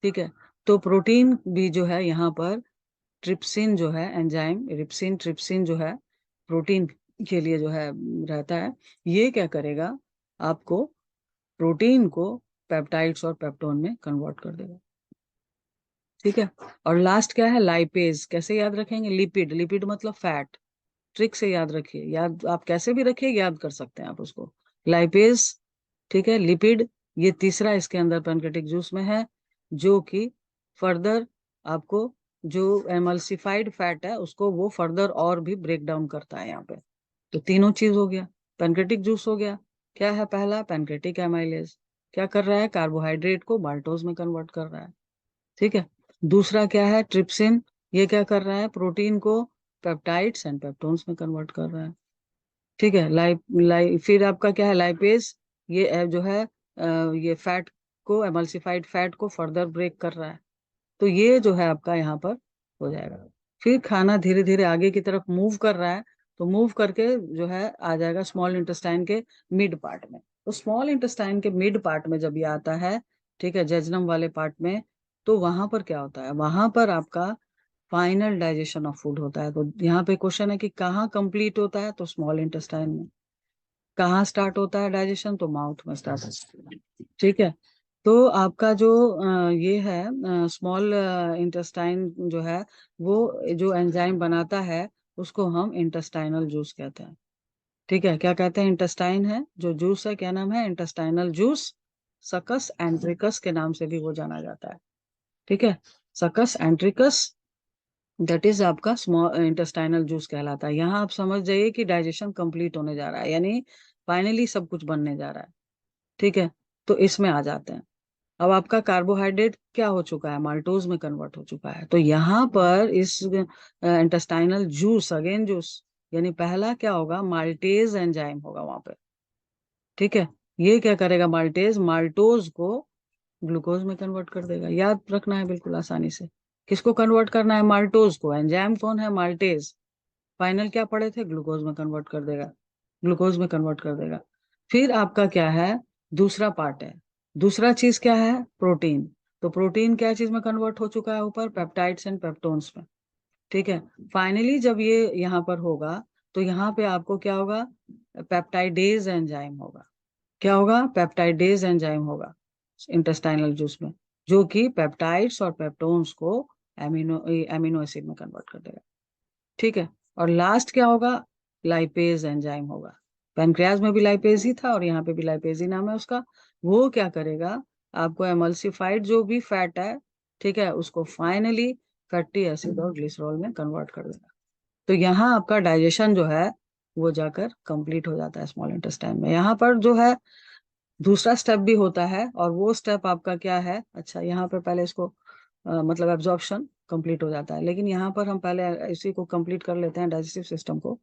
ठीक है, तो प्रोटीन भी जो है यहाँ पर ट्रिप्सिन जो है एंजाइम, रिप्सिन ट्रिप्सिन जो है प्रोटीन के लिए जो है रहता है, ये क्या करेगा, आपको प्रोटीन को पेप्टाइड्स और पेप्टोन में कन्वर्ट कर देगा। ठीक है। और लास्ट क्या है, लाइपेज। कैसे याद रखेंगे, लिपिड, लिपिड मतलब फैट। ट्रिक से याद रखिए, याद आप कैसे भी रखिए, याद कर सकते हैं आप उसको, लाइपेज। ठीक है, लिपिड, ये तीसरा इसके अंदर पैनक्रेटिक जूस में है, जो कि फर्दर आपको जो एमल्सिफाइड फैट है उसको वो फर्दर और भी ब्रेक डाउन करता है यहाँ पे। तो तीनों चीज हो गया, पैनक्रेटिक जूस हो गया। क्या है पहला, पैनक्रेटिक एमाइलेज, क्या कर रहा है, कार्बोहाइड्रेट को माल्टोज में कन्वर्ट कर रहा है। ठीक है। दूसरा क्या है, ट्रिप्सिन, ये क्या कर रहा है, प्रोटीन को पेप्टाइड्स एंड पेप्टोन्स में कन्वर्ट कर रहा है। ठीक है। फिर आपका क्या है, लाइपेज, ये जो है ये फैट को, एमल्सिफाइड फैट को फर्दर ब्रेक कर रहा है। तो ये जो है आपका यहाँ पर हो जाएगा। फिर खाना धीरे धीरे आगे की तरफ मूव कर रहा है, तो मूव करके जो है आ जाएगा स्मॉल इंटेस्टाइन के मिड पार्ट में। तो स्मॉल इंटेस्टाइन के मिड पार्ट में जब ये आता है, ठीक है, जेजनम वाले पार्ट में, तो वहां पर क्या होता है, वहां पर आपका फाइनल डाइजेशन ऑफ फूड होता है। तो यहाँ पे क्वेश्चन है कि कहाँ कंप्लीट होता है, तो स्मॉल इंटेस्टाइन में। कहाँ स्टार्ट होता है डाइजेशन, तो माउथ में स्टार्ट होता है। ठीक है। तो आपका जो ये है स्मॉल इंटेस्टाइन जो है, वो जो एंजाइम बनाता है उसको हम इंटेस्टाइनल जूस कहते हैं। ठीक है, क्या कहते हैं, इंटेस्टाइन है जो जूस है, क्या नाम है, इंटेस्टाइनल जूस। सकस एंट्रिकस के नाम से भी वो जाना जाता है। ठीक है, सकस एंट्रिकस, दैट इज आपका स्मॉल इंटेस्टाइनल जूस कहलाता है। यहाँ आप समझ जाइए कि डाइजेशन कंप्लीट होने जा रहा है, यानी फाइनली सब कुछ बनने जा रहा है। ठीक है। तो इसमें आ जाते हैं। अब आपका कार्बोहाइड्रेट क्या हो चुका है, माल्टोज में कन्वर्ट हो चुका है। तो यहाँ पर इस इंटेस्टाइनल जूस, अगेन जूस, यानी पहला क्या होगा, माल्टेज एंजाइम होगा वहां पे। ठीक है। ये क्या करेगा, माल्टेज माल्टोज को ग्लूकोज में कन्वर्ट कर देगा। याद रखना है बिल्कुल आसानी से, किसको कन्वर्ट करना है, माल्टोज को। एंजाइम कौन है, माल्टेज। फाइनल क्या पढ़े थे, ग्लूकोज में कन्वर्ट कर देगा, ग्लूकोज में कन्वर्ट कर देगा। फिर आपका क्या है, दूसरा पार्ट है, दूसरा चीज क्या है, प्रोटीन। तो प्रोटीन क्या चीज में कन्वर्ट हो चुका है, ऊपर पेप्टाइड्स एंड पेप्टोन्स में। ठीक है। फाइनली जब ये यहाँ पर होगा, तो यहाँ पे आपको क्या होगा, पेप्टाइडेज एंजाइम होगा। क्या होगा, पेप्टाइडेज एंजाइम होगा इंटेस्टाइनल जूस में, जो कि पेप्टाइड्स और पेप्टोन्स को एमिनो एमिनो एसिड में कन्वर्ट कर देगा। ठीक है। और लास्ट क्या होगा, लाइपेज एंजाइम होगा। पैनक्रियाज में भी लाइपेज ही था और यहाँ पे भी लाइपेज ही नाम है उसका। वो क्या करेगा, आपको एमल्सिफाइड जो भी फैट है, ठीक है, उसको फाइनली फैटी एसिड और ग्लिसरॉल में कन्वर्ट कर देगा। तो यहाँ आपका डाइजेशन जो है वो जाकर कंप्लीट हो जाता है स्मॉल इंटेस्टाइन में। यहाँ पर जो है दूसरा स्टेप भी होता है, और वो स्टेप आपका क्या है, अच्छा यहाँ पे पहले इसको मतलब एब्जॉर्प्शन कंप्लीट हो जाता है, लेकिन यहाँ पर हम पहले इसी को कंप्लीट कर लेते हैं, डाइजेस्टिव सिस्टम को।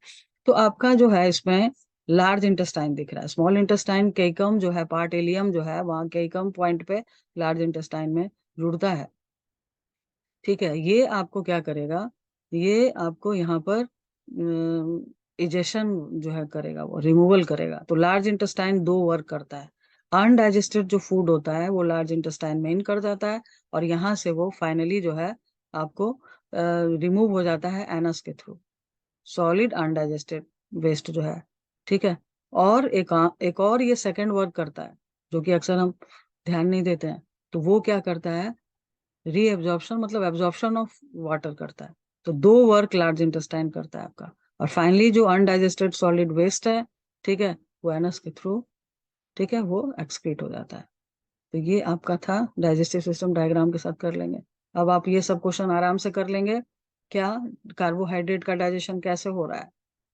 तो आपका जो है इसमें लार्ज इंटेस्टाइन दिख रहा है, स्मॉल इंटेस्टाइन केकम जो है, पार्ट एलियम जो है वहाँ केकम पॉइंट पे लार्ज इंटेस्टाइन में जुड़ता है। ठीक है। ये आपको क्या करेगा, ये आपको यहाँ पर इजेशन जो है करेगा, वो रिमूवल करेगा। तो लार्ज इंटेस्टाइन दो वर्क करता है, अनडाइजेस्टेड जो फूड होता है वो लार्ज इंटेस्टाइन में इन कर जाता है, और यहाँ से वो फाइनली जो है आपको रिमूव हो जाता है एनस के थ्रू, सॉलिड अनडाइजेस्टेड वेस्ट जो है। ठीक है। और एक और ये सेकंड वर्क करता है, जो कि अक्सर हम ध्यान नहीं देते हैं। तो वो क्या करता है, रीएब्जॉर्प्शन, मतलब एब्जॉर्प्शन ऑफ वाटर करता है। तो दो वर्क लार्ज इंटेस्टाइन करता है आपका। और फाइनली जो अनडाइजेस्टेड सॉलिड वेस्ट है, ठीक है, वो एनस के थ्रू, ठीक है, वो एक्सक्रीट हो जाता है। तो ये आपका था, डाइजेस्टिव सिस्टम डायग्राम के साथ कर लेंगे। अब आप ये सब क्वेश्चन आराम से कर लेंगे। क्या, कार्बोहाइड्रेट का डाइजेशन कैसे हो रहा है,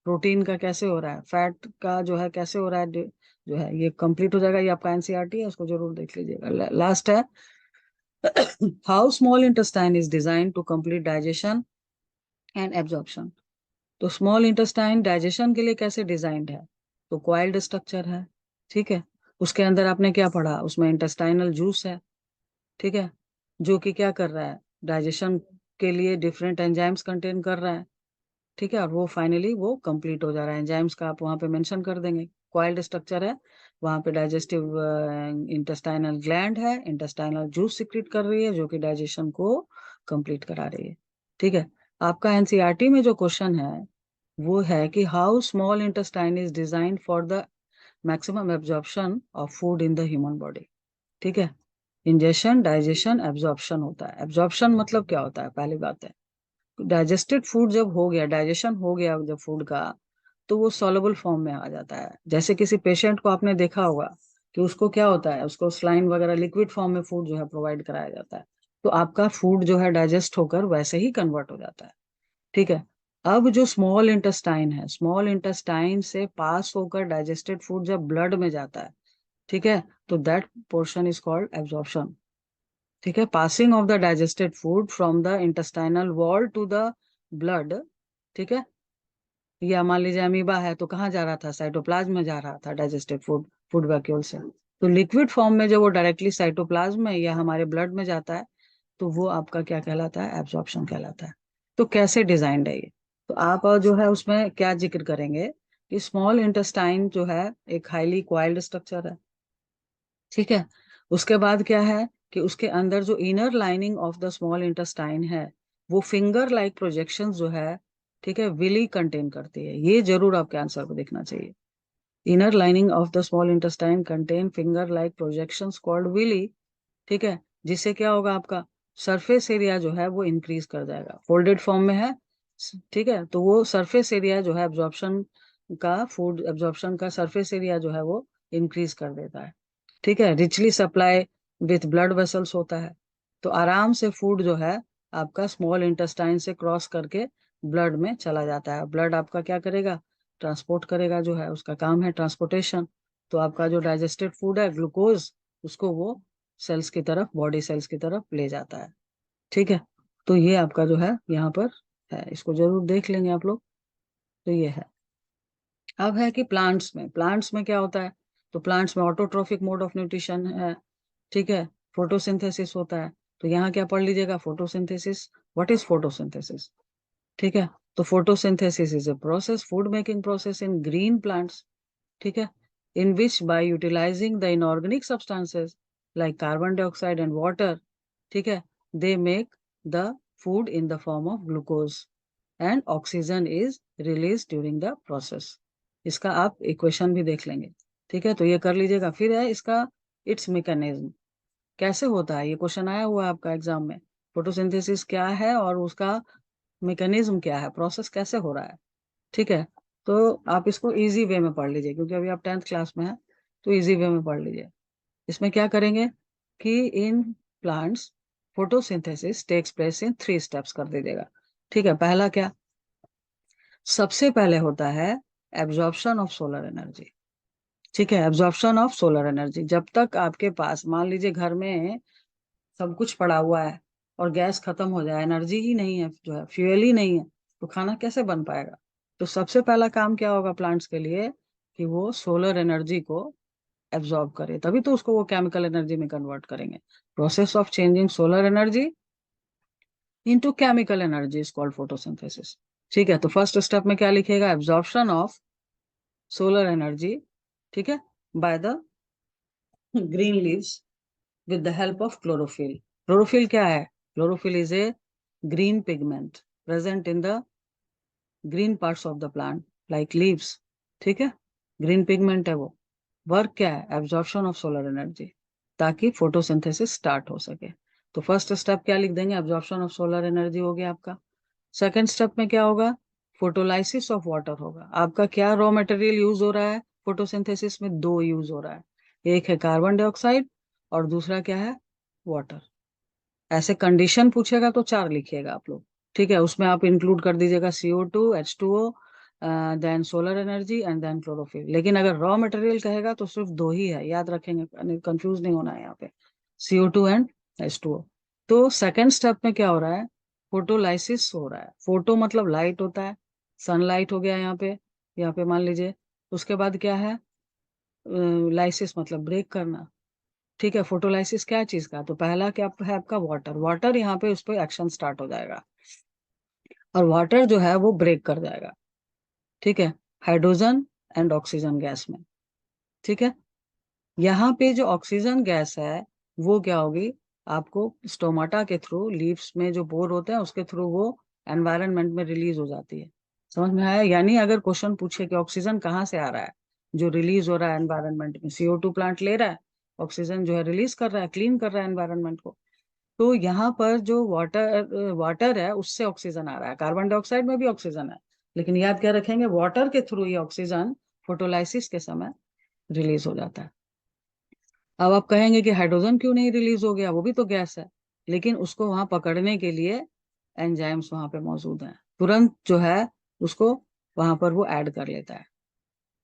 प्रोटीन का कैसे हो रहा है, फैट का जो है कैसे हो रहा है, जो है ये कंप्लीट हो जाएगा। ये आपका एनसीईआरटी है, उसको जरूर देख लीजिएगा। लास्ट है, how small intestine is design to complete digestion and absorption. तो स्मॉल इंटेस्टाइन डाइजेशन के लिए कैसे डिजाइंड है, तो क्वाइल्ड स्ट्रक्चर है। ठीक है। उसके अंदर आपने क्या पढ़ा, उसमें इंटेस्टाइनल जूस है। ठीक है, जो कि क्या कर रहा है, डाइजेशन के लिए डिफरेंट एंजाइम्स कंटेन कर रहा है। ठीक है, और वो फाइनली वो कंप्लीट हो जा रहा है, एंजाइम्स का आप वहां पे मेंशन कर देंगे, क्वाइल्ड स्ट्रक्चर है। वहां पे डाइजेस्टिव इंटेस्टाइनल ग्लैंड है, इंटेस्टाइनल जूस सिक्रीट कर रही है जो कि डाइजेशन को कंप्लीट करा रही है। ठीक है। आपका एनसीईआरटी में जो क्वेश्चन है वो है कि how small intestine is design for the maximum absorption of food in the human body. ठीक है। इंजेशन, डाइजेशन, एब्जॉर्प्शन होता है। एब्जॉर्प्शन मतलब क्या होता है? पहली बात है, डाइजेस्टेड फूड जब हो गया, डाइजेशन हो गया जब फूड का, तो वो सॉलेबल फॉर्म में आ जाता है। जैसे किसी पेशेंट को आपने देखा होगा कि उसको क्या होता है, उसको स्लाइन वगैरह लिक्विड फॉर्म में फूड जो है प्रोवाइड कराया जाता है, तो आपका फूड जो है डाइजेस्ट होकर वैसे ही कन्वर्ट हो जाता है। ठीक है। अब जो स्मॉल इंटेस्टाइन है, स्मॉल इंटेस्टाइन से पास होकर डाइजेस्टेड फूड जब ब्लड में जाता है, ठीक है, तो that portion is called absorption. ठीक है। Passing of the digested food from the intestinal wall to the blood. ठीक है। या मान लीजिए अमीबा है तो कहाँ जा रहा था? साइटोप्लाज्म में जा रहा था डाइजेस्टेड फूड, फूड वैक्यूल से। तो लिक्विड फॉर्म में जब वो डायरेक्टली साइटोप्लाज्म में या हमारे ब्लड में जाता है, तो वो आपका क्या कहलाता है? एब्जॉर्प्शन कहलाता है। तो कैसे डिजाइंड है ये? तो आप जो है उसमें क्या जिक्र करेंगे कि स्मॉल इंटेस्टाइन जो है एक हाईली क्वाइल्ड स्ट्रक्चर है। ठीक है। उसके बाद क्या है कि उसके अंदर जो inner lining of the small intestine है, वो फिंगर लाइक प्रोजेक्शन जो है, ठीक है, विली कंटेन करती है। ये जरूर आपके आंसर को देखना चाहिए। Inner lining of the small intestine contain finger like projections called villi. ठीक है। जिससे क्या होगा, आपका सरफेस एरिया जो है वो इंक्रीज कर जाएगा। फोल्डेड फॉर्म में है, ठीक है, तो वो सरफेस एरिया जो है एब्जॉर्प्शन का, फूड एब्जॉर्प्शन का सरफेस एरिया जो है वो इंक्रीज कर देता है। ठीक है। Richly supply with blood vessels होता है, तो आराम से फूड जो है आपका स्मॉल इंटेस्टाइन से क्रॉस करके ब्लड में चला जाता है। ब्लड आपका क्या करेगा? ट्रांसपोर्ट करेगा, जो है उसका काम है ट्रांसपोर्टेशन। तो आपका जो डाइजेस्टेड फूड है ग्लूकोज, उसको वो सेल्स की तरफ, बॉडी सेल्स की तरफ ले जाता है। ठीक है। तो ये आपका जो है यहाँ पर है, इसको जरूर देख लेंगे आप लोग। तो ये है। अब है कि प्लांट्स में क्या होता है? तो प्लांट्स में ऑटोट्रोफिक मोड ऑफ न्यूट्रिशन है। ठीक है। फोटोसिंथेसिस होता है। तो यहाँ क्या पढ़ लीजिएगा? फोटोसिंथेसिस। What is photosynthesis? ठीक है। तो photosynthesis is a process, food making process in green plants. ठीक है। in which by utilizing the inorganic substances like carbon dioxide and water, ठीक है, they make the food in the form of glucose and oxygen is released during the process। इसका आप equation भी देख लेंगे। ठीक है। तो ये कर लीजिएगा। फिर है इसका इट्स मैकेनिज्म, कैसे होता है? ये क्वेश्चन आया हुआ है आपका एग्जाम में। फोटोसिंथेसिस क्या है और उसका मैकेनिज्म क्या है, प्रोसेस कैसे हो रहा है। ठीक है। तो आप इसको इजी वे में पढ़ लीजिए, क्योंकि अभी आप 10th क्लास में हैं, तो इजी वे में पढ़ लीजिए। इसमें क्या करेंगे कि in plants photosynthesis takes place in 3 steps कर दीजिएगा। ठीक है। पहला क्या? सबसे पहले होता है एब्जॉर्प्शन ऑफ सोलर एनर्जी। ठीक है। एब्जॉर्प्शन ऑफ सोलर एनर्जी, जब तक आपके पास मान लीजिए घर में सब कुछ पड़ा हुआ है और गैस खत्म हो जाए, एनर्जी ही नहीं है, जो है फ्यूल ही नहीं है, तो खाना कैसे बन पाएगा? तो सबसे पहला काम क्या होगा प्लांट्स के लिए कि वो सोलर एनर्जी को एब्जॉर्ब करे, तभी तो उसको वो केमिकल एनर्जी में कन्वर्ट करेंगे। Process of changing solar energy into chemical energy is called photosynthesis. ठीक है। तो फर्स्ट स्टेप में क्या लिखेगा? एब्जॉर्प्शन ऑफ सोलर एनर्जी, ठीक है, by the green leaves with the help of chlorophyll। Chlorophyll क्या है? Chlorophyll is a green pigment present in the green parts of the plant like leaves। ठीक है। Green pigment है वो। Work क्या है? एब्जॉर्प्शन ऑफ सोलर एनर्जी, ताकि photosynthesis start हो सके। तो फर्स्ट स्टेप क्या लिख देंगे? एब्जॉर्प्शन ऑफ सोलर एनर्जी हो गया आपका। सेकेंड स्टेप में क्या होगा? फोटोलाइसिस ऑफ वाटर होगा। आपका क्या रॉ मटेरियल यूज हो रहा है फोटोसिंथेसिस में? 2 यूज हो रहा है, एक है कार्बन डाइऑक्साइड और दूसरा क्या है? वाटर। ऐसे कंडीशन पूछेगा तो 4 लिखिएगा आप लोग। ठीक है। उसमें आप इंक्लूड कर दीजिएगा CO2, H2O, then solar energy and then chlorophyll. लेकिन अगर रॉ मटेरियल कहेगा तो सिर्फ 2 ही है, याद रखेंगे, कंफ्यूज नहीं होना है यहाँ पे। CO2 and H2O। तो सेकेंड स्टेप में क्या हो रहा है? फोटोलाइसिस हो रहा है। फोटो मतलब लाइट होता है, सनलाइट हो गया यहाँ पे, यहाँ पे मान लीजिए। उसके बाद क्या है? लाइसिस मतलब ब्रेक करना। ठीक है। फोटोलाइसिस क्या चीज का? तो पहला क्या है आपका? वाटर। वाटर यहाँ पे उस पर एक्शन स्टार्ट हो जाएगा और वाटर जो है वो ब्रेक कर जाएगा। ठीक है। हाइड्रोजन एंड ऑक्सीजन गैस में। ठीक है। यहाँ पे जो ऑक्सीजन गैस है वो क्या होगी, आपको स्टोमाटा के थ्रू, लीव्स में जो पोर होते हैं उसके थ्रू वो एनवायरनमेंट में रिलीज हो जाती है। समझ में आया? यानी अगर क्वेश्चन पूछे कि ऑक्सीजन कहाँ से आ रहा है, जो रिलीज हो रहा है एनवायरनमेंट में, CO2 प्लांट ले रहा है, ऑक्सीजन जो है रिलीज कर रहा है, क्लीन कर रहा है एनवायरनमेंट को। तो यहाँ पर जो वाटर वाटर है उससे ऑक्सीजन आ रहा है, कार्बन डाइऑक्साइड में भी ऑक्सीजन है, लेकिन याद क्या रखेंगे, वाटर के थ्रू ये ऑक्सीजन फोटोलाइसिस के समय रिलीज हो जाता है। अब आप कहेंगे कि हाइड्रोजन क्यों नहीं रिलीज हो गया, वो भी तो गैस है। लेकिन उसको वहां पकड़ने के लिए एंजाइम्स वहां पे मौजूद हैं, तुरंत जो है उसको वहां पर वो ऐड कर लेता है।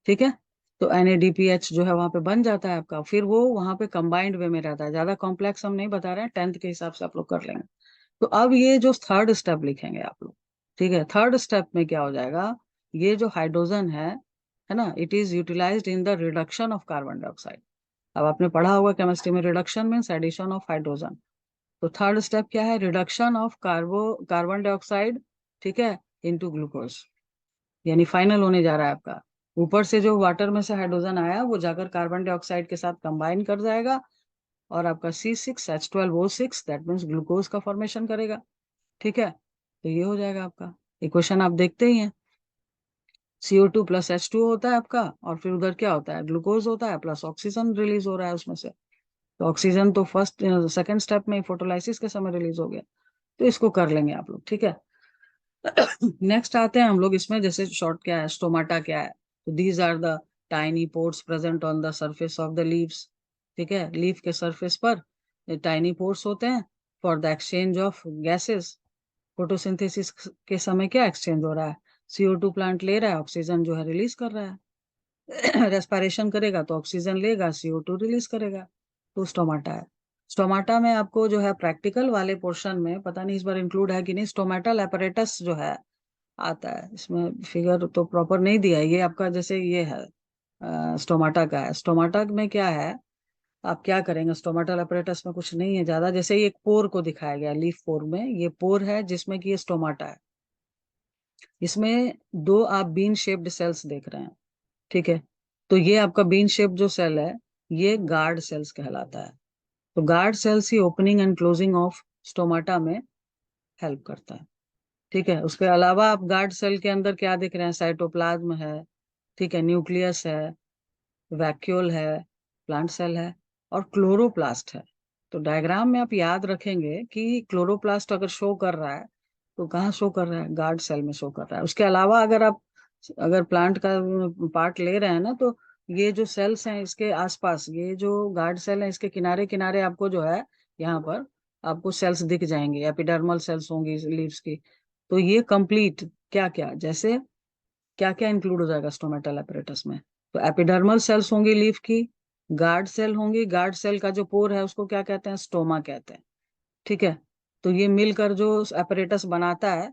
ठीक है, तो NADPH जो है वहां पे बन जाता है आपका, फिर वो वहां पे कंबाइंड वे में रहता है। ज्यादा कॉम्प्लेक्स हम नहीं बता रहे हैं, 10th के हिसाब से आप लोग कर लेंगे। तो अब ये जो थर्ड स्टेप लिखेंगे आप लोग, ठीक है, थर्ड स्टेप में क्या हो जाएगा, ये जो हाइड्रोजन है ना, it is utilised in the reduction of carbon dioxide. अब आपने पढ़ा होगा केमिस्ट्री में, reduction means addition of hydrogen. तो थर्ड स्टेप क्या है, रिडक्शन ऑफ कार्बन डाइऑक्साइड, ठीक है, इनटू ग्लूकोज। यानी फाइनल होने जा रहा है आपका, ऊपर से जो वाटर में से हाइड्रोजन आया वो जाकर कार्बन डाइऑक्साइड के साथ कंबाइन कर जाएगा, और आपका C6H12O6 दैट मीन्स ग्लूकोज का फॉर्मेशन करेगा। ठीक है, तो ये हो जाएगा आपका इक्वेशन, आप देखते ही हैं, CO2 प्लस H2 होता है आपका, और फिर उधर क्या होता है, ग्लूकोज होता है, प्लस ऑक्सीजन रिलीज हो रहा है उसमें से। तो ऑक्सीजन तो फर्स्ट सेकंड स्टेप में फोटोलाइसिस के समय रिलीज हो गया। तो इसको कर लेंगे आप लोग, ठीक है। नेक्स्ट आते हैं हम लोग इसमें, जैसे शॉर्ट क्या है, स्टोमाटा क्या है। तो these are the tiny pores present on the surface of the leaves. ठीक है, लीफ के सरफेस पर टाइनी पोर्स होते हैं for the exchange of gases. Photosynthesis के समय क्या एक्सचेंज हो रहा है, CO2 प्लांट ले रहा है, ऑक्सीजन जो है रिलीज कर रहा है। रेस्पिरेशन करेगा तो ऑक्सीजन लेगा, CO2 रिलीज करेगा। तो स्टोमाटा है। स्टोमाटा में आपको जो है प्रैक्टिकल वाले पोर्शन में, पता नहीं इस बार इंक्लूड है कि नहीं, स्टोमेटल apparatus जो है आता है। इसमें फिगर तो प्रॉपर नहीं दिया है, ये आपका जैसे ये है स्टोमाटा का है। स्टोमाटा में क्या है, आप क्या करेंगे, स्टोमेटल apparatus में कुछ नहीं है ज्यादा, जैसे ये एक पोर को दिखाया गया, लीफ पोर में ये पोर है जिसमें कि ये स्टोमाटा है। इसमें दो आप बीन शेप्ड सेल्स देख रहे हैं, ठीक है। तो ये आपका बीन शेप जो सेल है, ये गार्ड सेल्स कहलाता है। तो guard cells he opening and closing of stomata में हेल्प करता है। ठीक है, उसके अलावा आप गार्ड सेल के अंदर क्या देख रहे हैं, साइटोप्लाज्म है, ठीक है, न्यूक्लियस है, वैक्यूल है, प्लांट सेल है, और क्लोरोप्लास्ट है। तो डायग्राम में आप याद रखेंगे कि क्लोरोप्लास्ट अगर शो कर रहा है तो कहाँ शो कर रहा है, गार्ड सेल में शो कर रहा है। उसके अलावा अगर आप, अगर प्लांट का पार्ट ले रहे हैं ना, तो ये जो सेल्स हैं इसके आसपास, ये जो गार्ड सेल है इसके किनारे किनारे आपको जो है, यहाँ पर आपको सेल्स दिख जाएंगे, एपिडर्मल सेल्स होंगी लीव्स की। तो ये कंप्लीट क्या क्या, जैसे क्या क्या इंक्लूड हो जाएगा स्टोमेटल apparatus में, तो एपिडर्मल सेल्स होंगी लीफ की, गार्ड सेल होंगी, गार्ड सेल का जो पोर है उसको क्या कहते हैं, स्टोमा कहते हैं। ठीक है, तो ये मिलकर जो apparatus बनाता है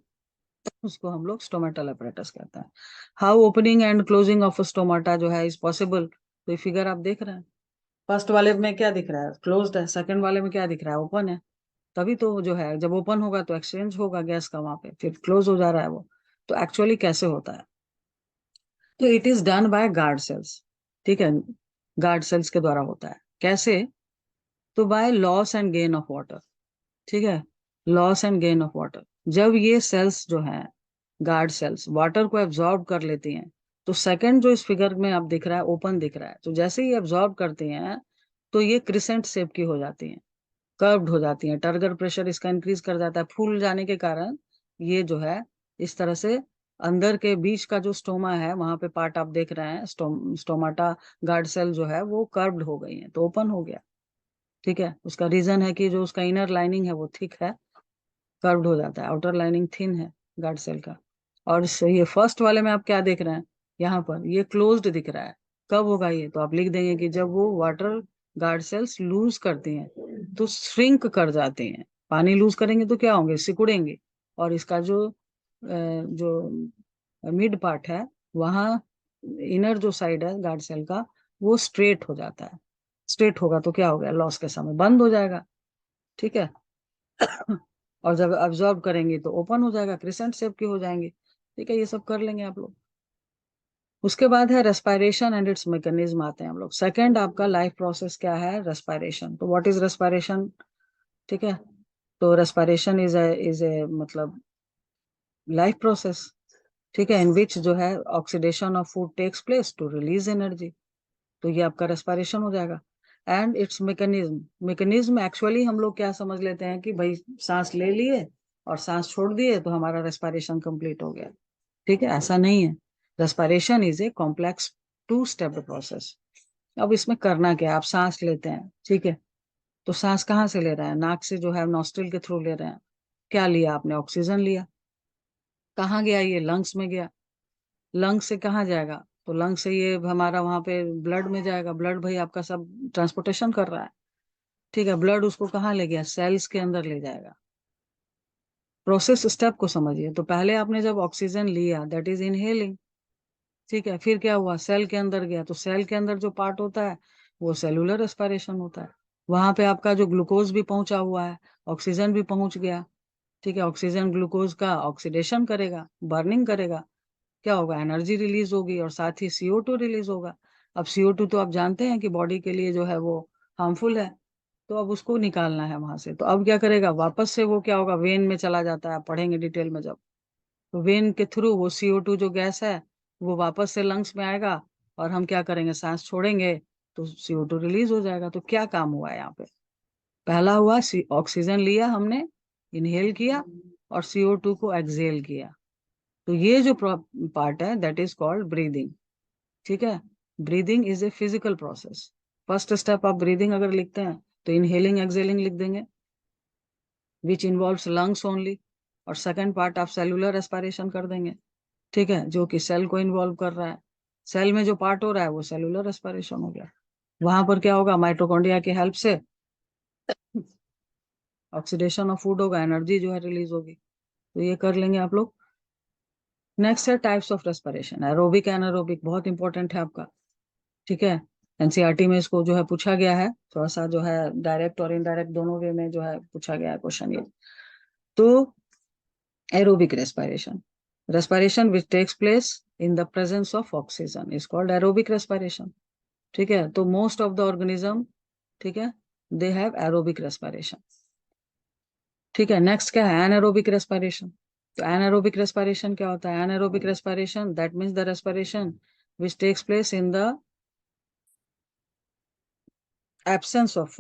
उसको हम लोग स्टोमेटल apparatus कहते हैं। How opening and closing of stomata जो है इज पॉसिबल, तो ये फिगर आप देख रहे हैं, फर्स्ट वाले में क्या दिख रहा है, क्लोज्ड है, सेकंड वाले में क्या दिख रहा है, ओपन है। तभी तो जो है, जब ओपन होगा तो एक्सचेंज होगा गैस का वहां पे, फिर क्लोज हो जा रहा है वो। तो एक्चुअली कैसे होता है, तो it is done by guard cells. ठीक है, गार्ड सेल्स के द्वारा होता है, कैसे, तो by loss and gain of water. ठीक है, loss and gain of water, जब ये सेल्स जो हैं, गार्ड सेल्स वाटर को एब्जॉर्ब कर लेती हैं, तो सेकंड जो इस फिगर में आप दिख रहा है ओपन दिख रहा है, तो जैसे ही एब्जॉर्ब करती हैं तो ये क्रिसेंट शेप की हो जाती हैं, कर्व्ड हो जाती हैं, टर्गर प्रेशर इसका इंक्रीज कर जाता है, फूल जाने के कारण ये जो है इस तरह से अंदर के बीच का जो स्टोमा है वहां पे पार्ट आप देख रहे हैं, स्टोमाटा गार्ड सेल जो है वो कर्व्ड हो गई है, तो ओपन हो गया। ठीक है, उसका रीजन है कि जो उसका इनर लाइनिंग है वो थिक है, कर्व्ड हो जाता है, आउटर लाइनिंग थिन है गार्ड सेल का। और ये फर्स्ट वाले में आप क्या देख रहे हैं, यहाँ पर ये क्लोज्ड दिख रहा है। कब होगा ये, तो आप लिख देंगे कि जब वो वाटर गार्ड सेल्स लूज करती हैं तो श्रिंक कर जाती हैं, पानी लूज करेंगे तो क्या होंगे, सिकुड़ेंगे, और इसका जो मिड पार्ट है वहाँ, इनर जो साइड है गार्ड सेल का, वो स्ट्रेट हो जाता है। स्ट्रेट होगा तो क्या हो गया, लॉस के समय बंद हो जाएगा। ठीक है। और जब अब्जॉर्ब करेंगे तो ओपन हो जाएगा, क्रिसेंट शेप के हो जाएंगे। ठीक है, ये सब कर लेंगे आप लोग। उसके बाद है रेस्पायरेशन एंड इट्स मैकेनिज्म आते हैं हम लोग। सेकंड आपका लाइफ प्रोसेस क्या है? रेस्पायरेशन। तो व्हाट इज रेस्पायरेशन? ठीक है, तो रेस्पायरेशन इज ए मतलब लाइफ प्रोसेस, ठीक है, इन विच जो है oxidation of food takes place to release energy. तो ये आपका रेस्पायरेशन हो जाएगा। And its mechanism. Mechanism actually हम लोग क्या समझ लेते हैं कि भाई सांस ले लिए और सांस छोड़ दिए तो हमारा रेस्पायरेशन कंप्लीट हो गया। ठीक है, ऐसा नहीं है। Respiration is a complex two step process. अब इसमें करना क्या है? आप सांस लेते हैं, ठीक है, तो सांस कहाँ से ले रहे हैं? नाक से जो है नॉस्ट्रिल के थ्रू ले रहे हैं। क्या लिया आपने? ऑक्सीजन लिया। कहाँ गया ये? लंग्स में गया। लंग्स से कहाँ जाएगा? तो लंग्स से ये हमारा वहां पे ब्लड में जाएगा। ब्लड भाई आपका सब ट्रांसपोर्टेशन कर रहा है। ठीक है, ब्लड उसको कहाँ ले गया? सेल्स के अंदर ले जाएगा। प्रोसेस स्टेप को समझिए। तो पहले आपने जब ऑक्सीजन लिया, दैट इज इनहेलिंग, ठीक है, फिर क्या हुआ? सेल के अंदर गया, तो सेल के अंदर जो पार्ट होता है वो सेलुलर रेस्पिरेशन होता है। वहां पे आपका जो ग्लूकोज भी पहुंचा हुआ है, ऑक्सीजन भी पहुंच गया। ठीक है, ऑक्सीजन ग्लूकोज का ऑक्सीडेशन करेगा, बर्निंग करेगा। क्या होगा? एनर्जी रिलीज होगी और साथ ही CO2 रिलीज होगा। अब CO2 तो आप जानते हैं कि बॉडी के लिए जो है वो हार्मफुल है। तो अब उसको निकालना है वहां से। तो अब क्या करेगा? वापस से वो क्या होगा? वेन में चला जाता है, पढ़ेंगे डिटेल में जब। तो वेन के थ्रू वो CO2 जो गैस है वो वापस से लंग्स में आएगा और हम क्या करेंगे? सांस छोड़ेंगे तो CO2 रिलीज हो जाएगा। तो क्या काम हुआ है यहाँ पे? पहला हुआ ऑक्सीजन लिया हमने, इनहेल किया, और CO2 को एक्सहेल किया। तो ये जो पार्ट है दैट इज कॉल्ड ब्रीदिंग। ठीक है, breathing is a physical process. First step आप ब्रीदिंग अगर लिखते हैं तो इनहेलिंग एक्सहेलिंग लिख देंगे, विच इन्वॉल्व्स लंग्स ओनली। और सेकंड पार्ट आप सेलुलर रेस्पिरेशन कर देंगे, ठीक है, जो कि सेल को इन्वॉल्व कर रहा है। सेल में जो पार्ट हो रहा है वो सेलुलर रेस्पिरेशन हो गया। वहां पर क्या होगा? माइटोकॉन्ड्रिया की हेल्प से ऑक्सीडेशन ऑफ फूड होगा, एनर्जी जो है रिलीज होगी। तो ये कर लेंगे आप लोग। नेक्स्ट है types of respiration. Aerobic anaerobic बहुत इंपॉर्टेंट है आपका। ठीक है, एनसीईआरटी में इसको जो है पूछा गया है, थोड़ा सा जो है डायरेक्ट और इनडायरेक्ट दोनों वे में जो है पूछा गया है क्वेश्चन ये। तो aerobic respiration, respiration which takes place in the presence of oxygen is called aerobic respiration. ठीक है, तो मोस्ट ऑफ द ऑर्गेनिज्म, ठीक है, दे हैव एरोबिक रेस्पिरेशन। ठीक है, नेक्स्ट क्या है? Anaerobic respiration. तो एनारोबिक रेस्पिरेशन क्या होता है? Anaerobic respiration that means the respiration which takes place in the absence of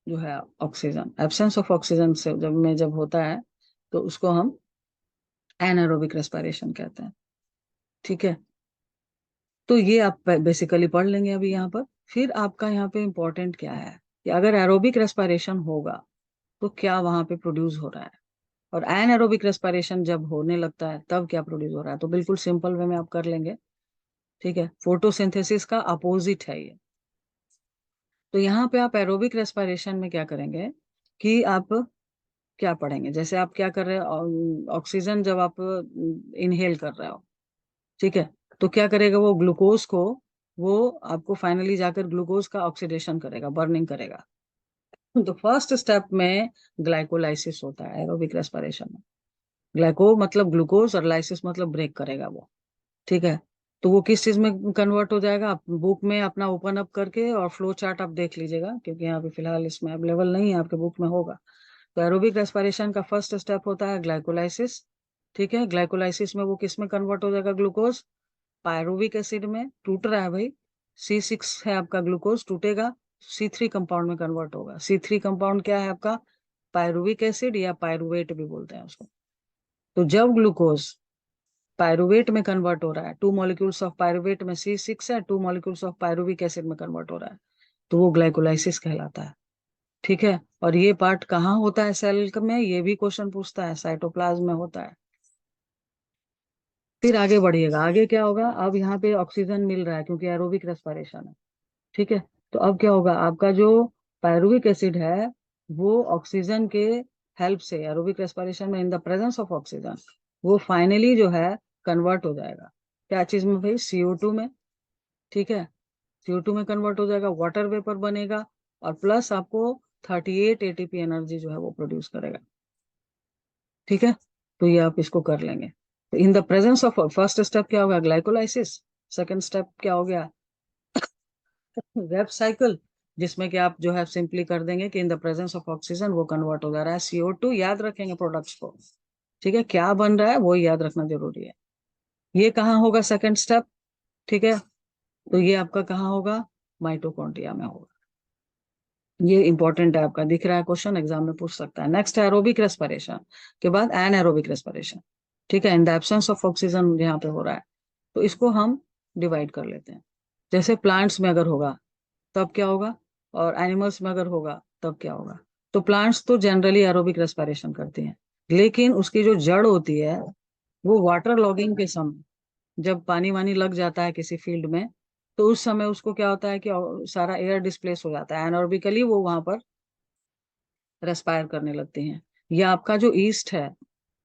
जो है ऑक्सीजन। एब्सेंस ऑफ ऑक्सीजन से जब होता है तो उसको हम एनारोबिक रेस्पिरेशन कहते हैं। ठीक है, तो ये आप बेसिकली पढ़ लेंगे अभी यहाँ पर। फिर आपका यहाँ पे इंपॉर्टेंट क्या है कि अगर एरोबिक रेस्पिरेशन होगा तो क्या वहां पे प्रोड्यूस हो रहा है, और एनारोबिक रेस्पिरेशन जब होने लगता है तब क्या प्रोड्यूस हो रहा है। तो बिल्कुल सिंपल वे में आप कर लेंगे। ठीक है, फोटोसिंथेसिस का अपोजिट है ये। तो यहाँ पे आप एरोबिक रेस्पिरेशन में क्या करेंगे कि आप क्या पढ़ेंगे? जैसे आप क्या कर रहे हो? ऑक्सीजन जब आप इनहेल कर रहे हो, ठीक है, तो क्या करेगा? वो ग्लूकोज को, वो आपको फाइनली जाकर ग्लूकोज का ऑक्सीडेशन करेगा, बर्निंग करेगा। तो फर्स्ट स्टेप में ग्लाइकोलाइसिस होता है एरोबिक रेस्पिरेशन में। ग्लाइको मतलब ग्लूकोज और लाइसिस मतलब ब्रेक करेगा वो। ठीक है, तो वो किस चीज में कन्वर्ट हो जाएगा? आप बुक में अपना ओपन अप करके और फ्लो चार्ट आप देख लीजिएगा, क्योंकि यहाँ पे फिलहाल इसमें अवेलेबल नहीं है, आपके बुक में होगा। तो एरोबिक रेस्पिरेशन का फर्स्ट स्टेप होता है ग्लाइकोलाइसिस। ठीक है, ग्लाइकोलाइसिस में वो किस में कन्वर्ट हो जाएगा? ग्लूकोज पायरुविक एसिड में। टूट रहा है भाई, C6 है आपका, ग्लूकोज टूटेगा, C3 कंपाउंड में कन्वर्ट होगा। C3 कंपाउंड क्या है आपका? पायरुविक एसिड या पायरुवेट भी बोलते हैं उसको। तो जब ग्लूकोज पायरुवेट में कन्वर्ट हो रहा है, 2 मॉलिक्यूल्स ऑफ पायरुवेट में C6 है, 2 मॉलिक्यूल्स ऑफ पायरुविक एसिड में कन्वर्ट हो रहा है, तो वो ग्लाइकोलाइसिस कहलाता है। ठीक है, और ये पार्ट कहाँ होता है सेल में? ये भी क्वेश्चन पूछता है, साइटोप्लाज्म में होता है। फिर आगे बढ़िएगा, आगे क्या होगा? अब यहाँ पे ऑक्सीजन मिल रहा है क्योंकि एरोबिक रेस्पिरेशन है। ठीक है, तो अब क्या होगा? आपका जो पायरुविक एसिड है वो ऑक्सीजन के हेल्प से, एरोबिक रेस्पिरेशन में इन द प्रेजेंस ऑफ ऑक्सीजन, वो फाइनली जो है कन्वर्ट हो जाएगा। क्या चीज में भाई? CO2 में। ठीक है, CO2 में कन्वर्ट हो जाएगा, वाटर वेपर बनेगा, और प्लस आपको 38 ATP एनर्जी जो है वो प्रोड्यूस करेगा। ठीक है, तो ये आप इसको कर लेंगे। तो इन the presence of, first step क्या होगा? ग्लाइकोलाइसिस। सेकंड स्टेप क्या हो गया, वेब साइकिल, जिसमें कि आप जो है सिंपली कर देंगे कि इन द प्रेजेंस ऑफ ऑक्सीजन वो कन्वर्ट हो जा रहा है CO2, याद रखेंगे प्रोडक्ट्स को, ठीक है, क्या बन रहा है वो याद रखना जरूरी है। ये कहाँ होगा सेकंड स्टेप, ठीक है, तो ये आपका कहाँ होगा, माइटोकॉन्ड्रिया में होगा। ये इंपॉर्टेंट है, आपका दिख रहा है, क्वेश्चन एग्जाम में पूछ सकता है। नेक्स्ट एरोबिक रेस्पिरेशन के बाद एनाएरोबिक रेस्पिरेशन, ठीक है, इन द एब्सेंस ऑफ ऑक्सीजन यहाँ पे हो रहा है, तो इसको हम डिवाइड कर लेते हैं। जैसे प्लांट्स में अगर होगा तब क्या होगा, और एनिमल्स में अगर होगा तब क्या होगा। तो प्लांट्स तो जनरली एरोबिक रेस्पिरेशन करती हैं, लेकिन उसकी जो जड़ होती है वो वाटर लॉगिंग के समय, जब पानी वानी लग जाता है किसी फील्ड में, तो उस समय उसको क्या होता है कि सारा एयर डिस्प्लेस हो जाता है, एनऑर्बिकली वो वहां पर रेस्पायर करने लगती हैं। या आपका जो ईस्ट है,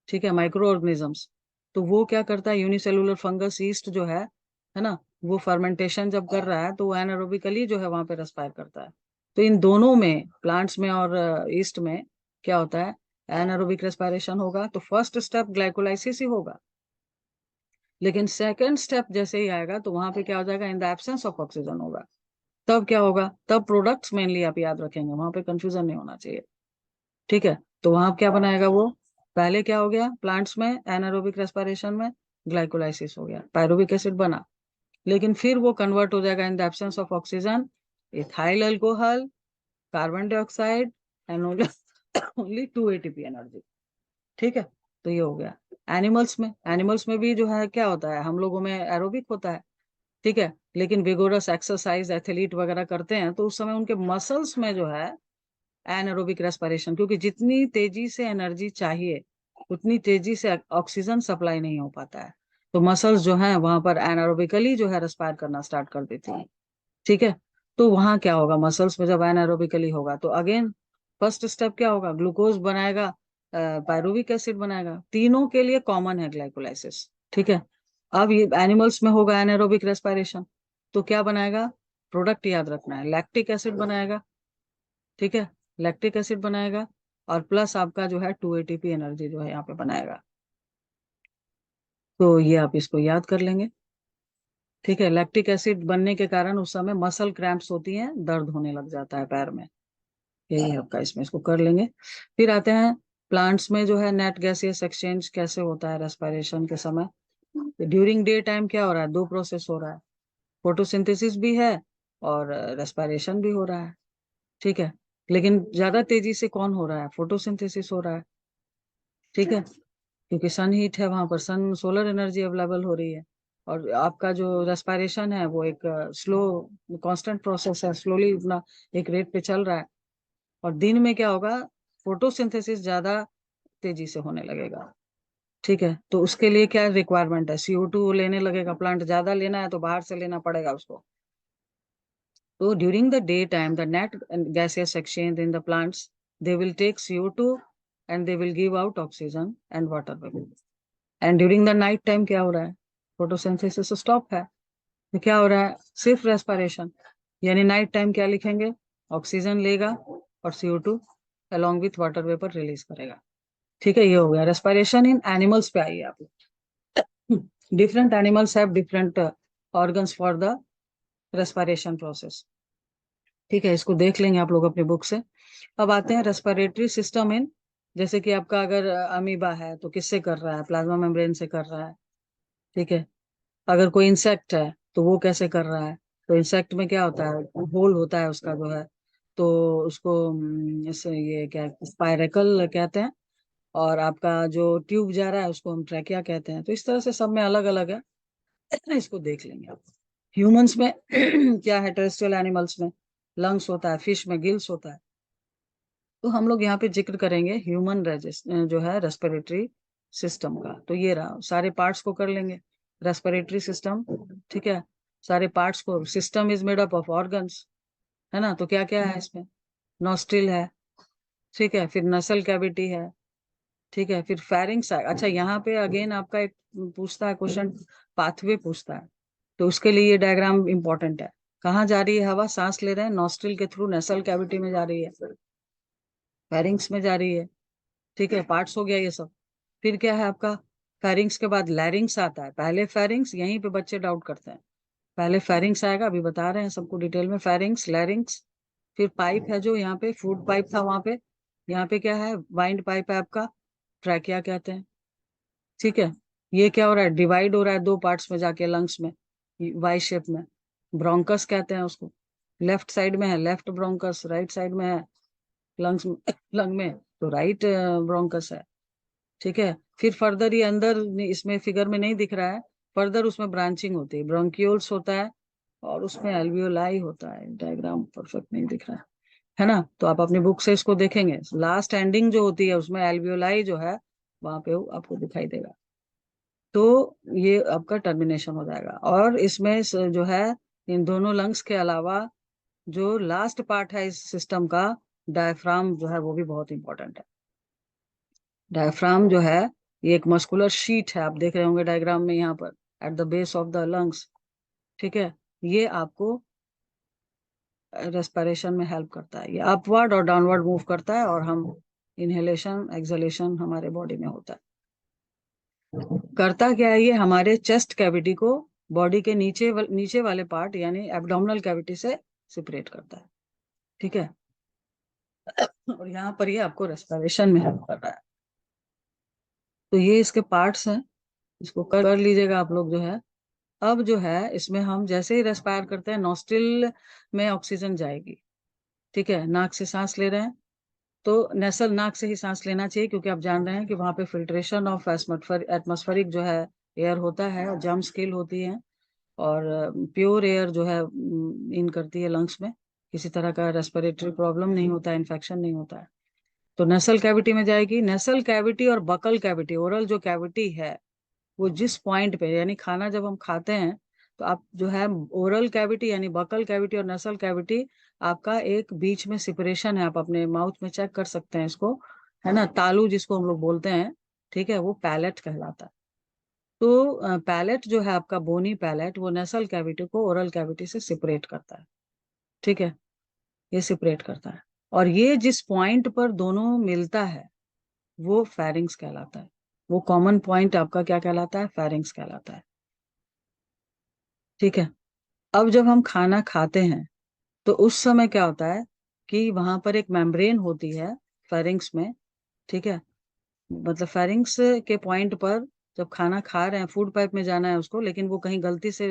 ठीक है, माइक्रो ऑर्गेनिजम्स, तो वो क्या करता है, यूनिसेलुलर फंगस ईस्ट जो है ना, वो फर्मेंटेशन जब कर रहा है तो वो एनारोबिकली जो है वहां पे रेस्पायर करता है। तो इन दोनों में, प्लांट्स में और ईस्ट में क्या होता है, एनारोबिक रेस्पिरेशन होगा। तो फर्स्ट स्टेप ग्लाइकोलाइसिस ही होगा, लेकिन सेकंड स्टेप जैसे ही आएगा तो वहां पे क्या हो जाएगा, इन द एब्सेंस ऑफ ऑक्सीजन होगा। तब क्या होगा, तब प्रोडक्ट्स मेनली आप याद रखेंगे, वहां पे कंफ्यूजन नहीं होना चाहिए, ठीक है। तो वहां क्या बनाएगा वो, पहले क्या हो गया प्लांट्स में एनारोबिक रेस्पिरेशन में, ग्लाइकोलाइसिस हो गया, पायरुविक एसिड बना, लेकिन फिर वो कन्वर्ट हो जाएगा इन the absence of oxygen, ethyl alcohol, carbon dioxide, and only 2 ATP energy, ठीक है। तो ये हो गया। एनिमल्स में भी जो है क्या होता है, हम लोगों में एरोबिक होता है, ठीक है, लेकिन विगोरस एक्सरसाइज एथलीट वगैरह करते हैं तो उस समय उनके मसल्स में जो है एनारोबिक रेस्पिरेशन, क्योंकि जितनी तेजी से एनर्जी चाहिए उतनी तेजी से ऑक्सीजन सप्लाई नहीं हो पाता है, तो मसल्स जो है वहां पर एनारोबिकली जो है रेस्पायर करना स्टार्ट कर देती है, ठीक है। तो वहां क्या होगा, मसल्स में जब एनारोबिकली होगा तो अगेन फर्स्ट स्टेप क्या होगा, ग्लूकोज बनाएगा, पायरुविक एसिड बनाएगा, तीनों के लिए कॉमन है ग्लाइकोलाइसिस, ठीक है। अब ये एनिमल्स में होगा एनारोबिक रेस्पिरेशन, तो क्या बनाएगा, प्रोडक्ट याद रखना है, लैक्टिक एसिड बनाएगा, ठीक है, लैक्टिक एसिड बनाएगा, और प्लस आपका जो है 2 ATP एनर्जी जो है यहाँ पे बनाएगा। तो ये आप इसको याद कर लेंगे, ठीक है। लैक्टिक एसिड बनने के कारण उस समय मसल क्रैम्प्स होती हैं, दर्द होने लग जाता है पैर में, यही है आपका, इसमें इसको कर लेंगे। फिर आते हैं प्लांट्स में जो है नेट गैसियस एक्सचेंज कैसे होता है रेस्पिरेशन के समय। ड्यूरिंग डे टाइम क्या हो रहा है, दो प्रोसेस हो रहा है, फोटोसिंथेसिस भी है और रेस्पिरेशन भी हो रहा है, ठीक है। लेकिन ज्यादा तेजी से कौन हो रहा है, फोटोसिंथेसिस हो रहा है, ठीक है, क्योंकि सन हीट है वहां पर, सन सोलर एनर्जी अवेलेबल हो रही है। और आपका जो रेस्पिरेशन है वो एक स्लो कांस्टेंट प्रोसेस है, स्लोली अपना एक रेट पे चल रहा है। और दिन में क्या होगा, फोटोसिंथेसिस ज्यादा तेजी से होने लगेगा, ठीक है। तो उसके लिए क्या रिक्वायरमेंट है, CO2 लेने लगेगा, प्लांट ज्यादा लेना है तो बाहर से लेना पड़ेगा उसको। तो during the day time the net gaseous exchange in the plants, they will take CO2 and they will give out oxygen and water vapor. And during the night time क्या हो रहा है, फोटोसिंथेसिस स्टॉप है, तो क्या हो रहा है, सिर्फ रेस्पिरेशन। यानी नाइट टाइम क्या लिखेंगे, ऑक्सीजन लेगा और CO2 along with water vapour release करेगा, ठीक है। ये हो गया रेस्पिरेशन इन एनिमल्स पे। आइए आप, different animals have different organs for the respiration process, ठीक है, इसको देख लेंगे आप लोग अपनी बुक से। अब आते हैं रेस्पिरेटरी सिस्टम इन, जैसे कि आपका अगर अमीबा है तो किससे कर रहा है, प्लाज्मा मेम्ब्रेन से कर रहा है, ठीक है। अगर कोई इंसेक्ट है तो वो कैसे कर रहा है, तो इंसेक्ट में क्या होता है, होल होता है उसका जो है, तो उसको इसे ये क्या स्पाइरेकल कहते हैं, और आपका जो ट्यूब जा रहा है उसको हम ट्रैकिया कहते हैं। तो इस तरह से सब में अलग अलग है, इसको देख लेंगे आप। ह्यूमंस में क्या है, टेरेस्ट्रियल एनिमल्स में लंग्स होता है, फिश में गिल्स होता है। तो हम लोग यहाँ पे जिक्र करेंगे ह्यूमन जो है रेस्पिरेटरी सिस्टम का। तो ये रहा, सारे पार्ट्स को कर लेंगे, रेस्पिरेटरी सिस्टम, ठीक है। सारे पार्ट्स को, system is made up of organs, है ना, तो क्या क्या है इसमें, नोस्ट्रिल है, ठीक है, फिर नसल कैविटी है, ठीक है, फिर फेरिंग्स है। अच्छा, यहाँ पे अगेन आपका एक पूछता है क्वेश्चन, पाथवे पूछता है, तो उसके लिए ये डायग्राम इंपॉर्टेंट है। कहाँ जा रही है हवा, सांस ले रहे हैं नोस्ट्रिल के थ्रू, नसल कैविटी में जा रही है, फेरिंग्स में जा रही है, ठीक है, पार्ट्स हो गया ये सब। फिर क्या है आपका, फेरिंग्स के बाद लैरिंग्स आता है, पहले फेरिंग्स, यहीं पे बच्चे डाउट करते हैं, पहले फेरिंग्स आएगा, अभी बता रहे हैं सबको डिटेल में। फेरिंग्स, लैरिंग्स, फिर पाइप है जो यहाँ पे फूड पाइप था वहां पे, यहाँ पे क्या है, वाइंड पाइप है आपका, ट्रैकिया कहते हैं। ठीक है, ये क्या हो रहा है, डिवाइड हो रहा है दो पार्ट्स में जाके लंग्स में, वाई शेप में। ब्रोंकस कहते हैं उसको, लेफ्ट साइड में है लेफ्ट ब्रोंकस, राइट साइड में है लंग्स में, लंग में तो राइट ब्रोंकस है। ठीक है, फिर फर्दर ये अंदर इसमें फिगर में नहीं दिख रहा है, फर्दर उसमें ब्रांचिंग होती है, ब्रोंक्यूल्स होता है और उसमें एल्वियोलाई होता है। डायग्राम परफेक्ट नहीं दिख रहा है ना, तो आप अपनी बुक से इसको देखेंगे, लास्ट एंडिंग जो होती है उसमें एल्वियोलाई जो है वहां पे आपको दिखाई देगा। तो ये आपका टर्मिनेशन हो जाएगा। और इसमें जो है इन दोनों लंग्स के अलावा जो लास्ट पार्ट है इस सिस्टम का, डायफ्राम जो है वो भी बहुत इंपॉर्टेंट है। डायफ्राम जो है ये एक मस्कुलर शीट है, आप देख रहे होंगे डायग्राम में यहाँ पर, at the base of the lungs. ठीक है, ये आपको रेस्पिरेशन में हेल्प करता है, ये अपवर्ड और डाउनवर्ड मूव करता है, और हम इनहेलेशन एक्सहेलेशन हमारे बॉडी में होता है। करता क्या है, ये हमारे चेस्ट कैविटी को बॉडी के नीचे वाले पार्ट यानी एब्डोमिनल कैविटी से सेपरेट करता है। ठीक है, और यहाँ पर ये आपको रेस्पिरेशन में हेल्प कर रहा है। तो ये इसके पार्ट्स हैं, इसको कर लीजिएगा आप लोग जो है। अब जो है इसमें हम जैसे ही रेस्पायर करते हैं नॉस्ट्रिल में ऑक्सीजन जाएगी। ठीक है, नाक से सांस ले रहे हैं तो नेसल नाक से ही सांस लेना चाहिए, क्योंकि आप जान रहे हैं कि वहां पे फिल्ट्रेशन ऑफ एटमॉस्फेरिक जो है एयर होता है, जर्म किल होती है, और प्योर एयर जो है इन करती है लंग्स में, किसी तरह का रेस्पिरेटरी प्रॉब्लम नहीं होता है, इन्फेक्शन नहीं होता है। तो नेसल कैविटी में जाएगी। नेसल कैविटी और बकल कैविटी, ओरल जो कैविटी है वो जिस पॉइंट पे, यानी खाना जब हम खाते हैं तो आप जो है ओरल कैविटी यानी बकल कैविटी और नसल कैविटी, आपका एक बीच में सिपरेशन है, आप अपने माउथ में चेक कर सकते हैं इसको, है ना, तालू जिसको हम लोग बोलते हैं। ठीक है, वो पैलेट कहलाता है। तो पैलेट जो है आपका, बोनी पैलेट, वो नसल कैविटी को ओरल कैविटी से सिपरेट करता है। ठीक है, ये सिपरेट करता है, और ये जिस पॉइंट पर दोनों मिलता है वो फेरिंग्स कहलाता है। वो कॉमन पॉइंट आपका क्या कहलाता है, फेरिंग्स कहलाता है। ठीक है, अब जब हम खाना खाते हैं तो उस समय क्या होता है कि वहां पर एक मेम्ब्रेन होती है फेरिंग्स में। ठीक है, मतलब फेरिंग्स के पॉइंट पर जब खाना खा रहे हैं, फूड पाइप में जाना है उसको, लेकिन वो कहीं गलती से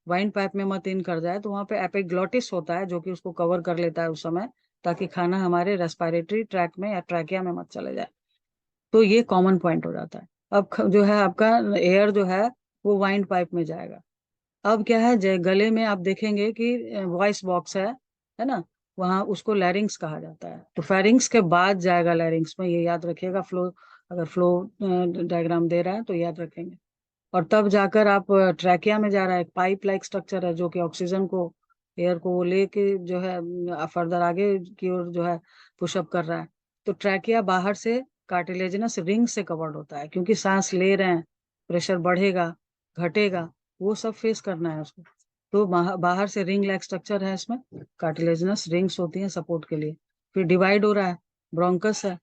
वाइन पाइप में मत इन कर जाए, तो वहां पे एपिग्लॉटिस होता है जो कि उसको कवर कर लेता है उस समय, ताकि खाना हमारे रेस्पिरेटरी ट्रैक में या ट्रैकिया में मत चले जाए। तो ये कॉमन पॉइंट हो जाता है। अब जो है आपका एयर जो है वो वाइन पाइप में जाएगा। अब क्या है, गले में आप देखेंगे कि वॉइस बॉक्स है ना, वहाँ उसको लैरिंग्स कहा जाता है। तो फेरिंग्स के बाद जाएगा लैरिंग्स में, ये याद रखिएगा। फ्लो, अगर फ्लो डायग्राम दे रहा है तो याद रखेंगे। और तब जाकर आप ट्रैकिया में जा रहा है, एक पाइप लाइक स्ट्रक्चर है जो कि ऑक्सीजन को, एयर को वो लेके जो है फर्दर आगे की ओर जो है पुशअप कर रहा है। तो ट्रैकिया बाहर से कार्टिलेजिनस रिंग से कवर्ड होता है, क्योंकि सांस ले रहे हैं, प्रेशर बढ़ेगा घटेगा, वो सब फेस करना है उसको। तो बाहर से रिंग लाइक स्ट्रक्चर है इसमें, कार्टिलेजिनस रिंग्स होती हैं सपोर्ट के लिए। फिर डिवाइड हो रहा है, ब्रोंकस है,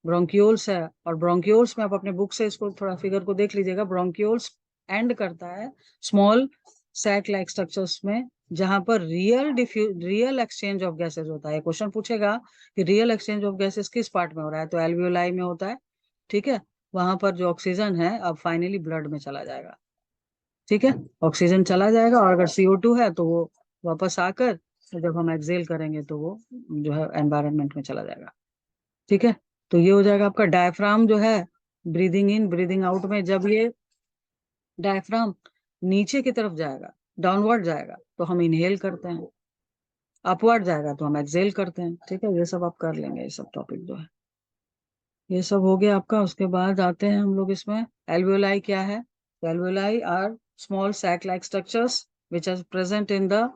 ब्रोंक्यूल्स है, और ब्रोंक्यूल्स में आप अपने बुक से इसको थोड़ा फिगर को देख लीजिएगा। ब्रोंक्यूल्स एंड करता है स्मॉल सैक लाइक स्ट्रक्चर्स में, जहां पर रियल एक्सचेंज ऑफ गैसेस होता है। क्वेश्चन पूछेगा कि रियल एक्सचेंज ऑफ गैसेस किस पार्ट में हो रहा है, तो एल्वियोलाई में होता है। ठीक है, वहां पर जो ऑक्सीजन है अब फाइनली ब्लड में चला जाएगा। ठीक है, ऑक्सीजन चला जाएगा, और अगर CO2 है तो वो वापस आकर जब हम एक्सेल करेंगे तो वो जो है एनवायरनमेंट में चला जाएगा। ठीक है, तो ये हो जाएगा आपका डायफ्राम जो है, ब्रीदिंग इन ब्रीदिंग आउट में जब ये डायफ्राम नीचे की तरफ जाएगा, डाउनवर्ड जाएगा तो हम इनहेल करते हैं, अपवर्ड जाएगा तो हम एक्सेल करते हैं। ठीक है, ये सब आप कर लेंगे, ये सब टॉपिक जो है ये सब हो गया आपका। उसके बाद आते हैं हम लोग इसमें, एल्वियोलाई क्या है। Alveoli are small sac like structures which are present in the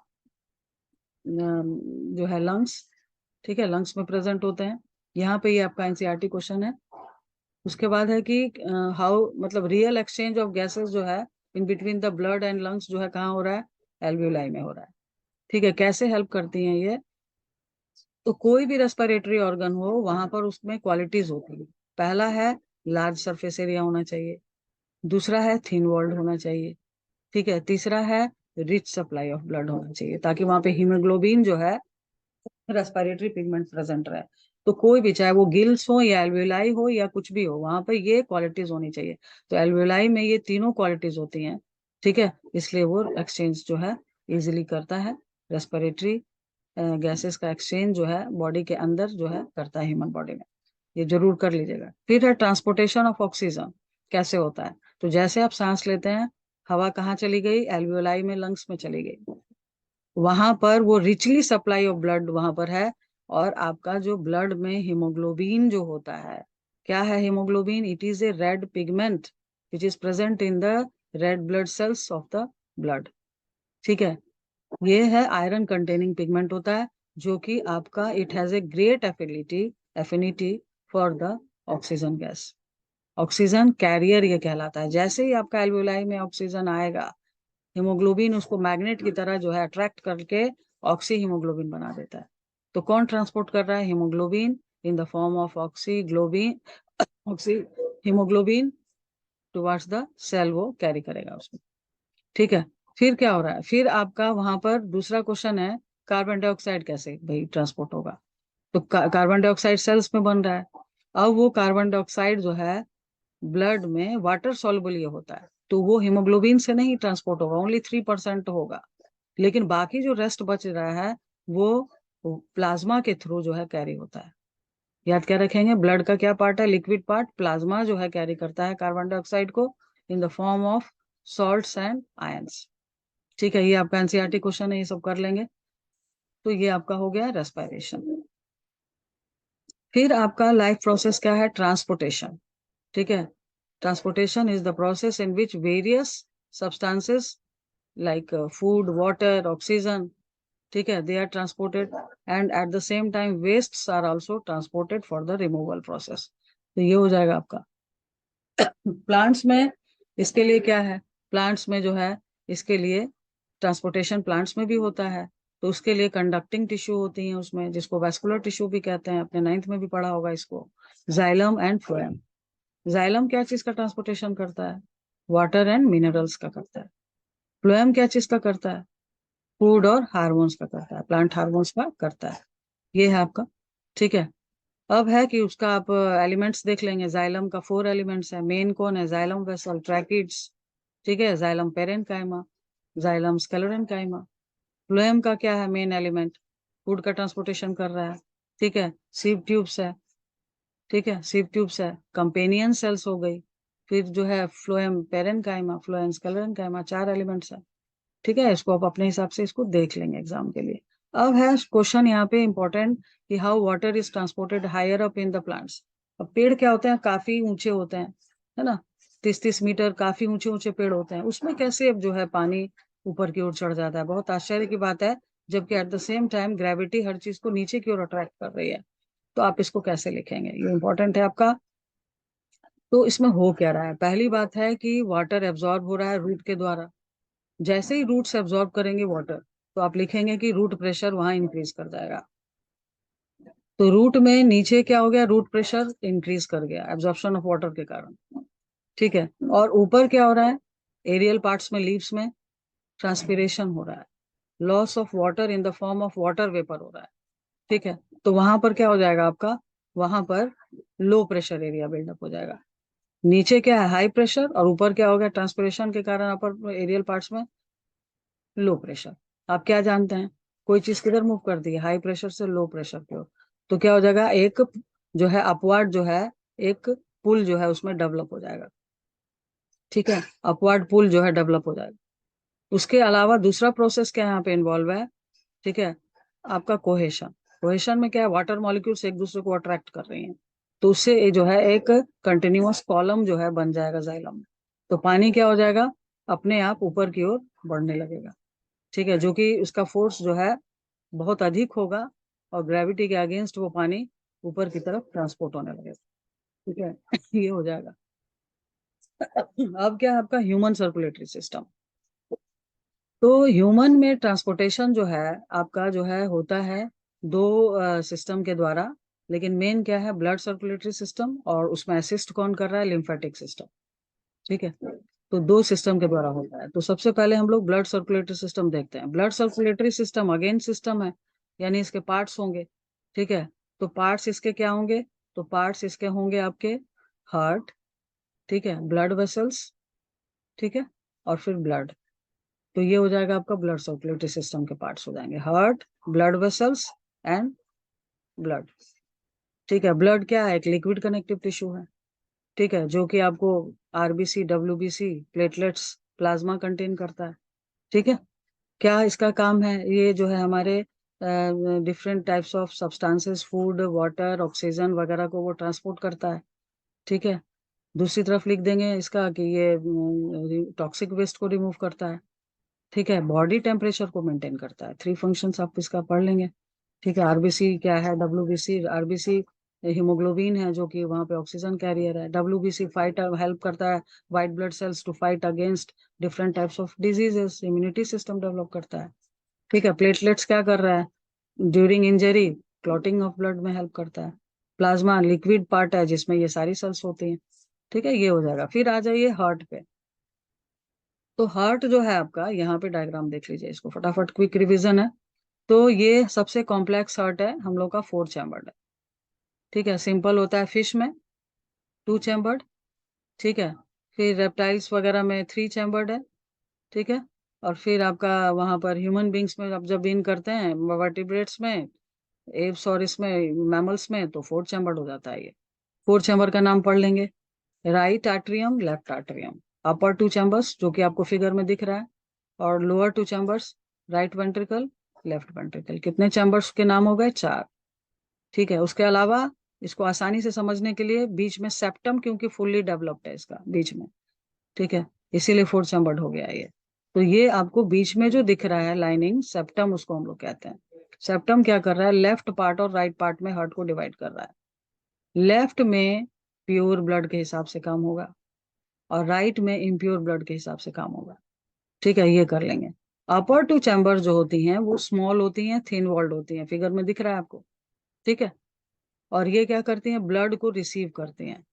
जो है लंग्स। ठीक है, लंग्स में प्रेजेंट होते हैं। यहाँ पे ये आपका एनसीईआरटी क्वेश्चन है। उसके बाद है कि हाउ, मतलब रियल एक्सचेंज ऑफ गैसेस जो है in between the blood and lungs जो है कहाँ हो रहा है, एल्वियोलाई में हो रहा है। ठीक है, कैसे हेल्प करती हैं ये, तो कोई भी रेस्पिरेटरी ऑर्गन हो वहां पर उसमें क्वालिटीज होती है। पहला है लार्ज सरफेस एरिया होना चाहिए, दूसरा है थिन वॉल्ड होना चाहिए, ठीक है, तीसरा है रिच सप्लाई ऑफ ब्लड होना चाहिए, ताकि वहां पे हीमोग्लोबिन जो है, रेस्पिरेटरी पिगमेंट प्रेजेंट रहे। तो कोई भी, चाहे वो गिल्स हो या एल्वेलाई हो या कुछ भी हो, वहां पर ये क्वालिटीज होनी चाहिए। तो एल्वेलाई में ये तीनों क्वालिटीज होती हैं, ठीक है, इसलिए वो एक्सचेंज जो है इजिली करता है। रेस्पिरेटरी गैसेस का एक्सचेंज जो है बॉडी के अंदर जो है करता है ह्यूमन बॉडी में, ये जरूर कर लीजिएगा। फिर है ट्रांसपोर्टेशन ऑफ ऑक्सीजन, कैसे होता है? तो जैसे आप सांस लेते हैं, हवा कहाँ चली गई? एल्वियोलाई में, लंग्स में चली गई, वहां पर वो रिचली सप्लाई ऑफ ब्लड वहां पर है। और आपका जो ब्लड में हीमोग्लोबिन जो होता है, क्या है haemoglobin? It is a red pigment which is present in the red blood cells of the blood, ठीक है। ये है आयरन कंटेनिंग पिगमेंट होता है, जो कि आपका it has a great affinity for the oxygen gas. Oxygen carrier ये कहलाता है। जैसे ही आपका एल्वुलाई में ऑक्सीजन आएगा, हीमोग्लोबिन उसको मैग्नेट की तरह जो है अट्रैक्ट करके ऑक्सी हीमोग्लोबिन बना देता है। तो कौन ट्रांसपोर्ट कर रहा है? Haemoglobin in the form of oxyhaemoglobin towards the cell, वो कैरी करेगा उसको, ठीक है। फिर क्या हो रहा है? फिर आपका वहां पर दूसरा क्वेश्चन है, कार्बन डाइऑक्साइड कैसे भाई ट्रांसपोर्ट होगा? तो कार्बन डाइऑक्साइड सेल्स में बन रहा है। अब वो कार्बन डाइऑक्साइड जो है ब्लड में वाटर सॉल्युबल ये होता है, तो वो हीमोग्लोबिन से नहीं ट्रांसपोर्ट होगा, ओनली 3% होगा। लेकिन बाकी जो रेस्ट बच रहा है वो प्लाज्मा के थ्रू जो है कैरी होता है। याद क्या रखेंगे? ब्लड का क्या पार्ट है? Liquid part. प्लाज्मा जो है कैरी करता है कार्बन डाइऑक्साइड को इन the form of salts and ions, ठीक है। ये आपका एनसीईआरटी क्वेश्चन है, ये सब कर लेंगे। तो ये आपका हो गया रेस्पिरेशन। फिर आपका लाइफ प्रोसेस क्या है? ट्रांसपोर्टेशन, ठीक है। Transportation is the process in which various substances like food, water, oxygen, ठीक है, they are transported, and at the same time wastes are also transported for the removal process. तो ये हो जाएगा आपका। प्लांट्स में इसके लिए क्या है? प्लांट्स में जो है इसके लिए ट्रांसपोर्टेशन प्लांट्स में भी होता है। तो उसके लिए कंडक्टिंग टिश्यू होती है उसमें, जिसको वैस्कुलर टिश्यू भी कहते हैं, अपने 9th में भी पढ़ा होगा इसको। Xylem and phloem. जाइलम क्या चीज का ट्रांसपोर्टेशन करता है? वाटर एंड मिनरल्स का करता है। फ्लोएम क्या चीज का करता है? फूड और हार्मोन्स का करता है, प्लांट हार्मोन्स का करता है। ये है आपका, ठीक है। अब है कि उसका आप एलिमेंट्स देख लेंगे। जाइलम का 4 एलिमेंट्स है। मेन कौन है? जाइलम वेसल, ट्रैकिड्स, ठीक है, xylem parenchyma, xylem sclerenchyma. Phloem का क्या है मेन एलिमेंट? फूड का ट्रांसपोर्टेशन कर रहा है, ठीक है, सीव ट्यूब्स है, ठीक है, सीव ट्यूब्स है। कंपेनियन सेल्स हो गई। फिर जो है phloem parenchyma, phloem sclerenchyma, 4 elements है, ठीक है। इसको आप अपने हिसाब से इसको देख लेंगे एग्जाम के लिए। अब है क्वेश्चन यहाँ पे इंपॉर्टेंट कि how water is transported higher up in the plants. अब पेड़ क्या होते हैं? काफी ऊंचे होते हैं, है ना, 30-30 मीटर, काफी ऊंचे ऊंचे पेड़ होते हैं। उसमें कैसे अब जो है पानी ऊपर की ओर चढ़ जाता है? बहुत आश्चर्य की बात है, जबकि at the same time gravity हर चीज को नीचे की ओर अट्रैक्ट कर रही है। तो आप इसको कैसे लिखेंगे? ये इंपॉर्टेंट है आपका। तो इसमें हो क्या रहा है? पहली बात है कि वाटर एब्जॉर्ब हो रहा है रूट के द्वारा। जैसे ही रूट्स एब्जॉर्ब करेंगे वाटर, तो आप लिखेंगे कि रूट प्रेशर वहां इंक्रीज कर जाएगा। तो रूट में नीचे क्या हो गया? रूट प्रेशर इंक्रीज कर गया एब्जॉर्प्शन ऑफ वाटर के कारण, ठीक है। और ऊपर क्या हो रहा है? एरियल पार्ट्स में, लीव्स में ट्रांसपिरेशन हो रहा है, loss of water in the form of water vapour हो रहा है, ठीक है। तो वहां पर क्या हो जाएगा आपका? वहां पर लो प्रेशर एरिया बिल्डअप हो जाएगा। नीचे क्या है? High pressure. और ऊपर क्या हो गया? ट्रांसपिरेशन के कारण अपर एरियल पार्ट्स में लो प्रेशर। आप क्या जानते हैं? कोई चीज किधर मूव कर दी है? हाई प्रेशर से लो प्रेशर की ओर। तो क्या हो जाएगा? एक जो है अपवर्ड जो है, एक पुल जो है उसमें डेवलप हो जाएगा, ठीक है, अपवर्ड पुल जो है डेवलप हो जाएगा। उसके अलावा दूसरा प्रोसेस क्या यहाँ पे इन्वॉल्व है, ठीक है, आपका कोहेशन। कोहेशन में क्या है? वाटर मॉलिक्यूल्स एक दूसरे को अट्रैक्ट कर रही हैं, तो उससे ये जो है एक कंटिन्यूअस कॉलम जो है बन जाएगा जाइलम में। तो पानी क्या हो जाएगा? अपने आप ऊपर की ओर बढ़ने लगेगा, ठीक है, जो कि उसका फोर्स जो है बहुत अधिक होगा, और ग्रेविटी के अगेंस्ट वो पानी ऊपर की तरफ ट्रांसपोर्ट होने लगेगा, ठीक है। ये हो जाएगा। अब क्या है आपका? Human circulatory system. तो ह्यूमन में ट्रांसपोर्टेशन जो है आपका जो है होता है दो सिस्टम के द्वारा। लेकिन मेन क्या है? ब्लड सर्कुलेटरी सिस्टम, और उसमें असिस्ट कौन कर रहा है? लिम्फेटिक सिस्टम, ठीक है। तो दो सिस्टम के द्वारा होता है। तो सबसे पहले हम लोग ब्लड सर्कुलेटरी सिस्टम देखते हैं। Blood circulatory system again system है, यानी इसके पार्ट्स होंगे। ठीक है, तो पार्ट्स इसके क्या होंगे? तो पार्ट्स इसके होंगे आपके हार्ट, ठीक है, ब्लड वेसल्स, ठीक है, और फिर ब्लड। तो ये हो जाएगा आपका ब्लड सर्कुलेटरी सिस्टम के पार्ट्स हो जाएंगे, heart, blood vessels and blood. ठीक है, ब्लड क्या है? एक लिक्विड कनेक्टिव टिश्यू है, ठीक है, जो कि आपको RBC, WBC, platelets, plasma contain करता है। ठीक है, क्या इसका काम है? ये जो है हमारे different types of substances, food, water, oxygen वगैरह को वो ट्रांसपोर्ट करता है। ठीक है, दूसरी तरफ लिख देंगे इसका कि ये टॉक्सिक वेस्ट को रिमूव करता है। ठीक है, बॉडी टेम्परेचर को मेंटेन करता है। थ्री फंक्शंस आप इसका पढ़ लेंगे। ठीक है, आरबीसी क्या है? डब्ल्यूबीसी, आरबीसी हीमोग्लोबिन है जो कि वहां पे ऑक्सीजन कैरियर है। डब्ल्यूबीसी फाइट हेल्प करता है white blood cells to fight against different types of diseases, immunity system develop करता है। ठीक है, प्लेटलेट्स क्या कर रहा है? During injury clotting of blood में हेल्प करता है। प्लाज्मा लिक्विड पार्ट है जिसमें ये सारी सेल्स होती हैं। ठीक है, ये हो जाएगा। फिर आ जाइए हार्ट पे। तो हार्ट जो है आपका, यहाँ पे डायग्राम देख लीजिए इसको फटाफट, क्विक रिवीजन है। तो ये सबसे कॉम्प्लेक्स हार्ट है हम लोग का, 4 चैम्बर्ड है। ठीक है, सिंपल होता है फिश में 2 चैम्बर्ड। ठीक है, फिर रेप्टाइल्स वगैरह में 3 चैम्बर्ड है। ठीक है, और फिर आपका वहां पर ह्यूमन बींग्स में आप जब इन करते हैं, वर्टिब्रेट्स में, एप्स और इसमें मैमल्स में, तो 4 चैम्बर्ड हो जाता है ये। 4 चैम्बर का नाम पढ़ लेंगे, राइट आर्ट्रियम, लेफ्ट आर्ट्रियम। अपर 2 चैम्बर्स जो कि आपको फिगर में दिख रहा है, और lower 2 chambers, right ventricle, left ventricle. कितने चैम्बर्स के नाम हो गए? 4। ठीक है, उसके अलावा इसको आसानी से समझने के लिए बीच में सेप्टम, क्योंकि फुल्ली डेवलप्ड है इसका बीच में। ठीक है, इसीलिए 4 चैम्बर्ड हो गया ये। तो ये आपको बीच में जो दिख रहा है लाइनिंग, सेप्टम उसको हम लोग कहते हैं। सेप्टम क्या कर रहा है? लेफ्ट पार्ट और राइट पार्ट में हार्ट को डिवाइड कर रहा है। लेफ्ट में प्योर ब्लड के हिसाब से काम होगा, और राइट में इम्प्योर ब्लड के हिसाब से काम होगा। ठीक है, ये कर लेंगे। अपर 2 चैम्बर जो होती हैं वो स्मॉल होती हैं, थिन वॉल्ड होती हैं, फिगर में दिख रहा है आपको। ठीक है, और ये क्या करती हैं? ब्लड को रिसीव करती हैं।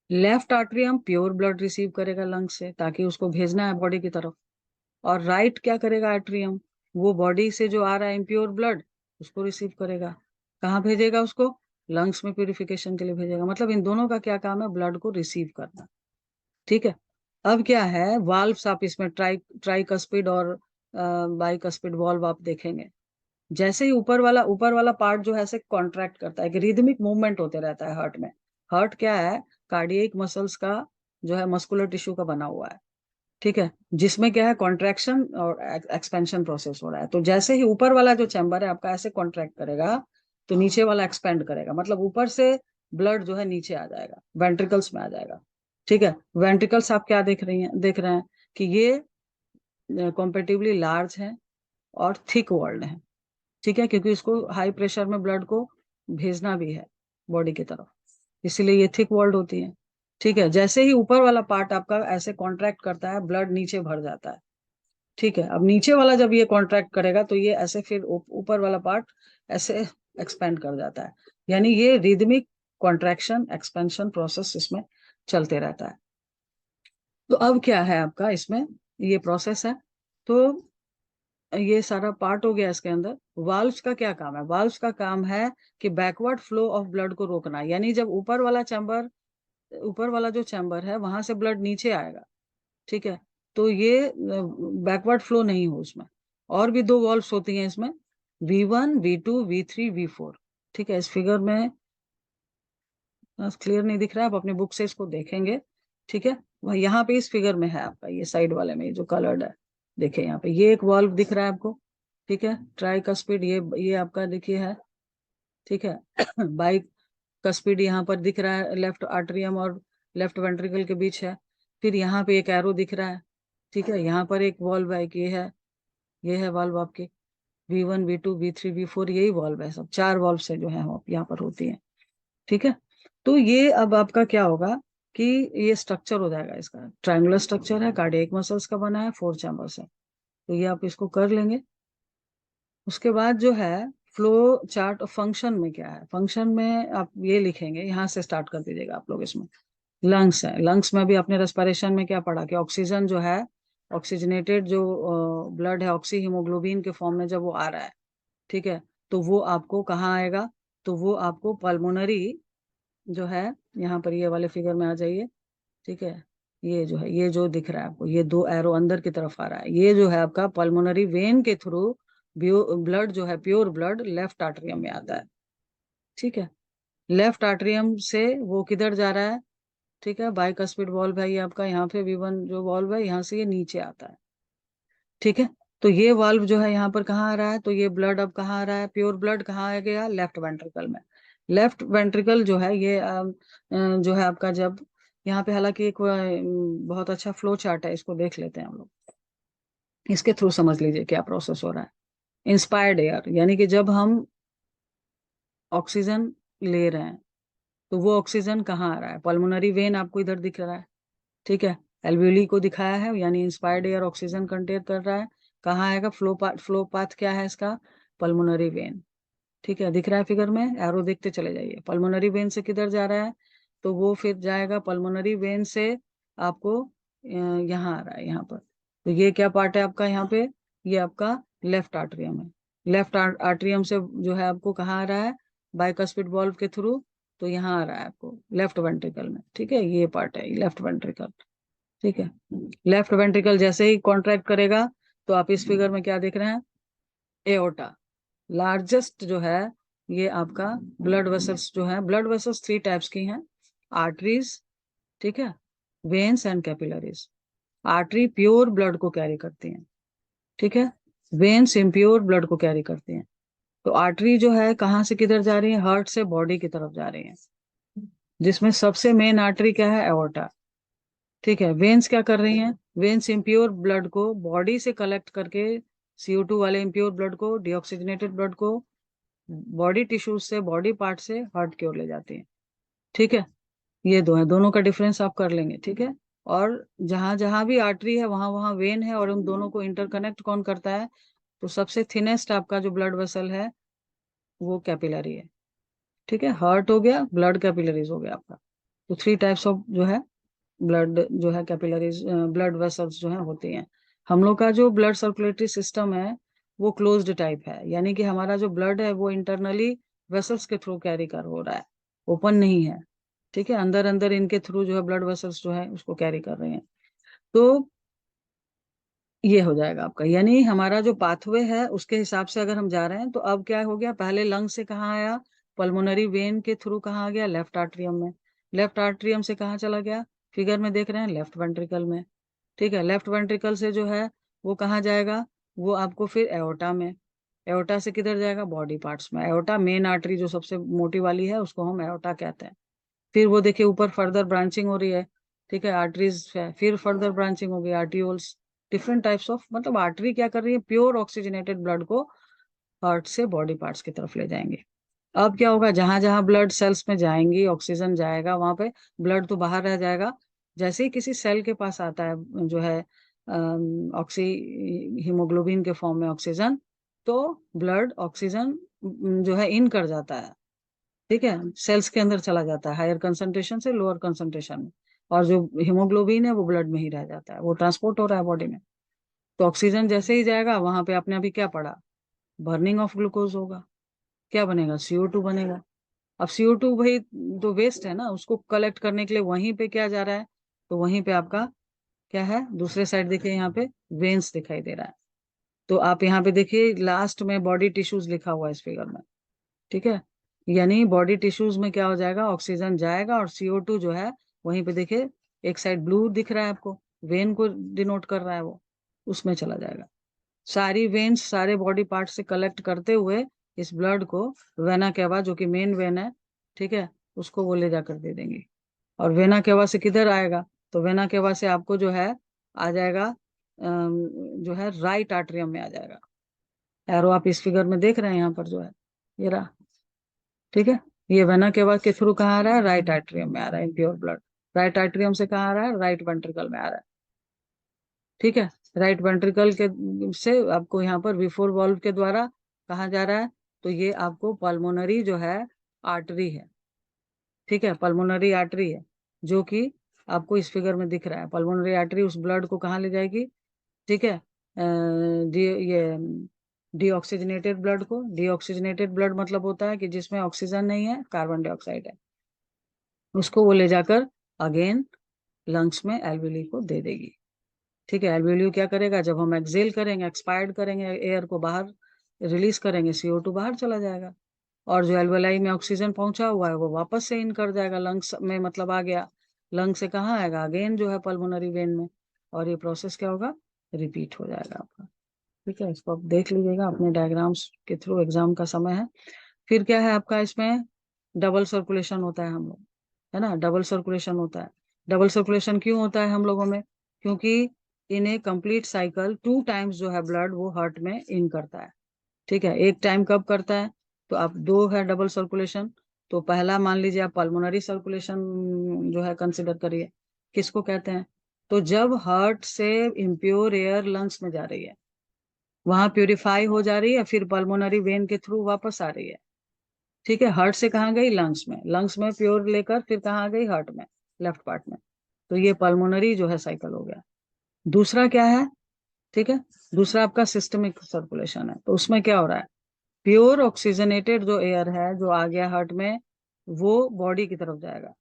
Left atrium pure blood receive करेगा लंग से, ताकि उसको भेजना है बॉडी की तरफ। और राइट क्या करेगा? आर्टरियम, वो बॉडी से जो आ रहा है इम्प्योर ब्लड, उसको रिसीव करेगा। कहाँ भेजेगा उसको? लंग्स में प्यूरिफिकेशन के लिए भेजेगा। मतलब इन दोनों का क्या काम है? ब्लड को रिसीव करना। ठीक है, अब क्या है, वाल्व्स आप इसमें ट्राइकस्पिड और बाइकस्पिड वाल्व आप देखेंगे। जैसे ही ऊपर वाला पार्ट जो है ऐसे कॉन्ट्रैक्ट करता है, कि रिदमिक मूवमेंट होते रहता है हार्ट में। हार्ट क्या है? कार्डियक मसल्स का जो है, मस्कुलर टिश्यू का बना हुआ है। ठीक है, जिसमें क्या है? कॉन्ट्रैक्शन और एक्सपेंशन प्रोसेस हो रहा है। तो जैसे ही ऊपर वाला जो चैम्बर है आपका ऐसे कॉन्ट्रैक्ट करेगा, तो नीचे वाला एक्सपेंड करेगा, मतलब ऊपर से ब्लड जो है नीचे आ जाएगा, वेंट्रिकल्स में आ जाएगा। ठीक है, वेंट्रिकल्स आप क्या देख रहे हैं कि ये कॉम्पेटिवली लार्ज है और थिक वॉल्ड है। ठीक है, क्योंकि इसको हाई प्रेशर में ब्लड को भेजना भी है बॉडी की तरफ, इसीलिए ये थिक वॉल्ड होती है। ठीक है, जैसे ही ऊपर वाला पार्ट आपका ऐसे कॉन्ट्रैक्ट करता है, ब्लड नीचे भर जाता है। ठीक है, अब नीचे वाला जब ये कॉन्ट्रैक्ट करेगा, तो ये ऐसे फिर ऊपर वाला पार्ट ऐसे एक्सपेंड कर जाता है। यानी ये रिदमिक कॉन्ट्रैक्शन एक्सपेंशन प्रोसेस इसमें चलते रहता है। तो अब क्या है आपका इसमें, ये प्रोसेस है। तो ये सारा पार्ट हो गया इसके अंदर। वाल्व्स का क्या काम है? वाल्व्स का काम है कि बैकवर्ड फ्लो ऑफ ब्लड को रोकना। यानी जब ऊपर वाला जो चैम्बर है वहां से ब्लड नीचे आएगा, ठीक है, तो ये बैकवर्ड फ्लो नहीं हो उसमें। और भी 2 वाल्व्स होती हैं इसमें, V1, V2, V3, V4। ठीक है, इस फिगर में क्लियर नहीं दिख रहा है, आप अपनी बुक से इसको देखेंगे। ठीक है, वह यहाँ पे इस फिगर में है आपका, ये साइड वाले में जो कलर्ड है, देखिए यहाँ पे ये एक वाल्व दिख रहा है आपको। ठीक है, ट्राई का स्पीड ये आपका देखिए है। ठीक है, बाइक का स्पीड यहाँ पर दिख रहा है, लेफ्ट आर्टरियम और लेफ्ट वेंट्रिकल के बीच है। फिर यहाँ पे एक एरो दिख रहा है। ठीक है, यहाँ पर एक वॉल्व है, ये है वाल्व आपके V1, V2, V3, V4, यही वॉल्व है, सब 4 वॉल्व से जो है यहाँ पर होती है। ठीक है, तो ये अब आपका क्या होगा कि ये स्ट्रक्चर हो जाएगा, इसका ट्रायंगुलर स्ट्रक्चर है, कार्डियक मसल्स का बना है, 4 चैम्बर्स है। तो ये आप इसको कर लेंगे। उसके बाद जो है फ्लो चार्ट फंक्शन में क्या है, फंक्शन में आप ये लिखेंगे, यहाँ से स्टार्ट कर दीजिएगा आप लोग इसमें। लंग्स है। लंग्स में भी अपने रेस्पिरेशन में क्या पढ़ा कि ऑक्सीजन जो है, ऑक्सीजनेटेड जो ब्लड है ऑक्सी हीमोग्लोबिन के फॉर्म में जब वो आ रहा है, ठीक है, तो वो आपको कहाँ आएगा, तो वो आपको पल्मोनरी जो है, यहाँ पर ये वाले फिगर में आ जाइए, ठीक है, ये जो है, ये जो दिख रहा है आपको, ये दो एरो अंदर की तरफ आ रहा है, ये जो है आपका पल्मोनरी वेन के थ्रू ब्लड जो है, प्योर ब्लड लेफ्ट आर्टरियम में आता है, ठीक है। लेफ्ट आर्टरियम से वो किधर जा रहा है, ठीक है, बाइकस्पिड वॉल्व है ये आपका, यहाँ पे V1 जो वॉल्व है, यहाँ से ये नीचे आता है, ठीक है। तो ये वाल्व जो है यहाँ पर कहाँ आ रहा है, तो ये ब्लड अब कहाँ आ रहा है, प्योर ब्लड कहाँ आ गया, लेफ्ट वेंट्रिकल में। लेफ्ट वेंट्रिकल जो है ये जो है आपका, जब यहाँ पे हालांकि एक बहुत अच्छा फ्लो चार्ट है, इसको देख लेते हैं हम लोग, इसके थ्रू समझ लीजिए क्या प्रोसेस हो रहा है। इंस्पायर्ड एयर, यानी कि जब हम ऑक्सीजन ले रहे हैं, तो वो ऑक्सीजन कहाँ आ रहा है, पल्मोनरी वेन आपको इधर दिख रहा है, ठीक है, एल्वियोली को दिखाया है, यानी इंस्पायर्ड एयर ऑक्सीजन कंटेन कर रहा है, कहाँ आएगा, फ्लो पाथ क्या है इसका, पल्मोनरी वेन, ठीक है, दिख रहा है फिगर में, एरो देखते चले जाइए, पल्मोनरी वेन से किधर जा रहा है, तो वो फिर जाएगा पल्मोनरी वेन से आपको यहाँ आ रहा है, यहाँ पर, तो ये क्या पार्ट है आपका, यहाँ पे ये आपका लेफ्ट आर्टरियम है। लेफ्ट आर्टरियम से जो है आपको कहाँ आ रहा है, बाइकस्पिड वॉल्व के थ्रू, तो यहाँ आ रहा है आपको लेफ्ट वेंट्रिकल में, ठीक है, ये पार्ट है लेफ्ट वेंट्रिकल, ठीक है। लेफ्ट वेंट्रिकल जैसे ही कॉन्ट्रैक्ट करेगा, तो आप इस फिगर में क्या देख रहे हैं, एओर्टा, लार्जेस्ट जो है ये आपका ब्लड वेसल्स जो है, ब्लड वेसल्स थ्री टाइप्स की हैं, आर्टरीज, ठीक है, veins and capillaries. Artery pure blood को कैरी करती हैं, ठीक है, वेन्स इम्प्योर ब्लड को कैरी करती हैं। तो आर्टरी जो है कहाँ से किधर जा रही है, हार्ट से बॉडी की तरफ जा रही है, जिसमें सबसे मेन आर्टरी क्या है, एओर्टा, ठीक है। वेन्स क्या कर रही हैं, वेन्स इम्प्योर ब्लड को बॉडी से कलेक्ट करके, CO2 वाले इम्प्योर ब्लड को, डिऑक्सीजनेटेड ब्लड को बॉडी टिश्यूज से, बॉडी पार्ट से हार्ट की ओर ले जाती हैं, ठीक है। ये दो है, दोनों का डिफरेंस आप कर लेंगे, ठीक है। और जहां जहां भी आर्टरी है वहां वहां वेन है, और उन दोनों को इंटरकनेक्ट कौन करता है, तो सबसे थिनेस्ट आपका जो ब्लड वेसल है वो कैपिलरी है, ठीक है। हार्ट हो गया, ब्लड कैपिलरीज हो गया आपका। तो थ्री टाइप्स ऑफ जो है ब्लड जो है कैपिलरीज, ब्लड वेसल्स जो है होती हैं। हम लोग का जो ब्लड सर्कुलेटरी सिस्टम है वो क्लोज्ड टाइप है, यानी कि हमारा जो ब्लड है वो इंटरनली वेसल्स के थ्रू कैरी कर हो रहा है, ओपन नहीं है, ठीक है, अंदर अंदर इनके थ्रू जो है ब्लड वेसल्स जो है उसको कैरी कर रहे हैं। तो ये हो जाएगा आपका, यानी हमारा जो पाथवे है उसके हिसाब से अगर हम जा रहे हैं, तो अब क्या हो गया, पहले लंग से कहाँ आया, पल्मोनरी वेन के थ्रू कहाँ आ गया, लेफ्ट आर्ट्रियम में। लेफ्ट आर्ट्रियम से कहाँ चला गया, फिगर में देख रहे हैं, लेफ्ट वेंट्रिकल में, ठीक है। लेफ्ट वेंट्रिकल से जो है वो कहाँ जाएगा, वो आपको फिर एओर्टा में, एओर्टा से किधर जाएगा, बॉडी पार्ट्स में। एओर्टा मेन आर्टरी जो सबसे मोटी वाली है उसको हम एओर्टा कहते हैं। फिर वो देखिए ऊपर फर्दर ब्रांचिंग हो रही है, ठीक है, आर्टरीज है, फिर फर्दर ब्रांचिंग हो गई, आर्टियोल्स, डिफरेंट टाइप्स ऑफ, मतलब आर्टरी क्या कर रही है, प्योर ऑक्सीजनेटेड ब्लड को हार्ट से बॉडी पार्ट्स की तरफ ले जाएंगे। अब क्या होगा, जहां जहां ब्लड सेल्स में जाएंगी, ऑक्सीजन जाएगा वहां पे, ब्लड तो बाहर रह जाएगा। जैसे ही किसी सेल के पास आता है जो है ऑक्सी हीमोग्लोबिन के फॉर्म में ऑक्सीजन, तो ब्लड ऑक्सीजन जो है इन कर जाता है, ठीक है, सेल्स के अंदर चला जाता है, हायर कंसंट्रेशन से लोअर कंसंट्रेशन में, और जो हीमोग्लोबिन है वो ब्लड में ही रह जाता है, वो ट्रांसपोर्ट हो रहा है बॉडी में। तो ऑक्सीजन जैसे ही जाएगा वहां पे आपने अभी क्या पढ़ा, बर्निंग ऑफ ग्लूकोज होगा, क्या बनेगा, CO2 बनेगा। अब CO2 भाई तो वेस्ट है ना, उसको कलेक्ट करने के लिए वहीं पे क्या जा रहा है, तो वहीं पे आपका क्या है, दूसरे साइड देखिए यहाँ पे वेन्स दिखाई दे रहा है। तो आप यहाँ पे देखिए लास्ट में बॉडी टिश्यूज लिखा हुआ है इस फिगर में, ठीक है, यानी बॉडी टिश्यूज में क्या हो जाएगा, ऑक्सीजन जाएगा और CO2 जो है वहीं पे देखिए, एक साइड ब्लू दिख रहा है आपको, वेन को डिनोट कर रहा है वो, उसमें चला जाएगा। सारी वेन्स सारे बॉडी पार्ट से कलेक्ट करते हुए इस ब्लड को वेना केवा जो कि मेन वेन है, ठीक है, उसको वो ले जाकर दे देंगे। और वेना केवा से किधर आएगा, तो वेना केवा से आपको जो है आ जाएगा जो है राइट आर्टरियम में आ जाएगा। एरो आप इस फिगर में देख रहे हैं यहाँ पर जो है, ये रहा, ठीक है। ये वेना केवा के थ्रू कहाँ आ रहा है, राइट आर्टरियम में आ रहा है इम्प्योर ब्लड। राइट आर्टरियम से कहाँ आ रहा है, राइट वेंट्रिकल में आ रहा है, ठीक है। राइट वेंट्रिकल के से आपको यहाँ पर V4 वॉल्व के द्वारा कहाँ जा रहा है, तो ये आपको पल्मोनरी जो है आर्टरी है, ठीक है, पल्मोनरी आर्टरी है। जो कि आपको इस फिगर में दिख रहा है। पल्मोनरी आर्टरी उस ब्लड को कहाँ ले जाएगी, ठीक है, ये डीऑक्सीजनेटेड ब्लड को, डीऑक्सीजनेटेड ब्लड मतलब होता है कि जिसमें ऑक्सीजन नहीं है, कार्बन डाइऑक्साइड है, उसको वो ले जाकर अगेन लंग्स में एल्वियोली को दे देगी। ठीक है, एल्वियोली क्या करेगा, जब हम एक्सेल करेंगे, एक्सपायर्ड करेंगे एयर को, बाहर रिलीज करेंगे, CO2 बाहर चला जाएगा, और जो एल्वेलाई में ऑक्सीजन पहुंचा हुआ है वो वापस से इन कर जाएगा लंग्स में, मतलब आ गया लंग से, कहाँ आएगा, अगेन जो है पल्मोनरी वेन में, और ये प्रोसेस क्या होगा, रिपीट हो जाएगा आपका। ठीक है, इसको आप देख लीजिएगा अपने डायग्राम्स के थ्रू, एग्जाम का समय है। फिर क्या है आपका इसमें, डबल सर्कुलेशन होता है हम लोग, है ना, डबल सर्कुलेशन होता है। डबल सर्कुलेशन क्यों होता है हम लोगों में, क्योंकि इन ए कंप्लीट साइकिल 2 टाइम्स जो है ब्लड वो हार्ट में इन करता है। ठीक है, एक टाइम कब करता है, तो आप दो है डबल सर्कुलेशन, तो पहला मान लीजिए आप पल्मोनरी सर्कुलेशन जो है कंसिडर करिए, किसको कहते हैं, तो जब हार्ट से इम्प्योर एयर लंग्स में जा रही है, वहां प्यूरिफाई हो जा रही है, फिर पल्मोनरी वेन के थ्रू वापस आ रही है। ठीक है, हार्ट से कहाँ गई, लंग्स में, लंग्स में प्योर लेकर फिर कहाँ आ गई, हार्ट में, लेफ्ट पार्ट में। तो ये पल्मोनरी जो है साइकिल हो गया। दूसरा क्या है, ठीक है, दूसरा आपका सिस्टमिक सर्कुलेशन है, तो उसमें क्या हो रहा है, प्योर ऑक्सीजनेटेड जो एयर है जो आ गया हार्ट में, वो बॉडी की तरफ जाएगा,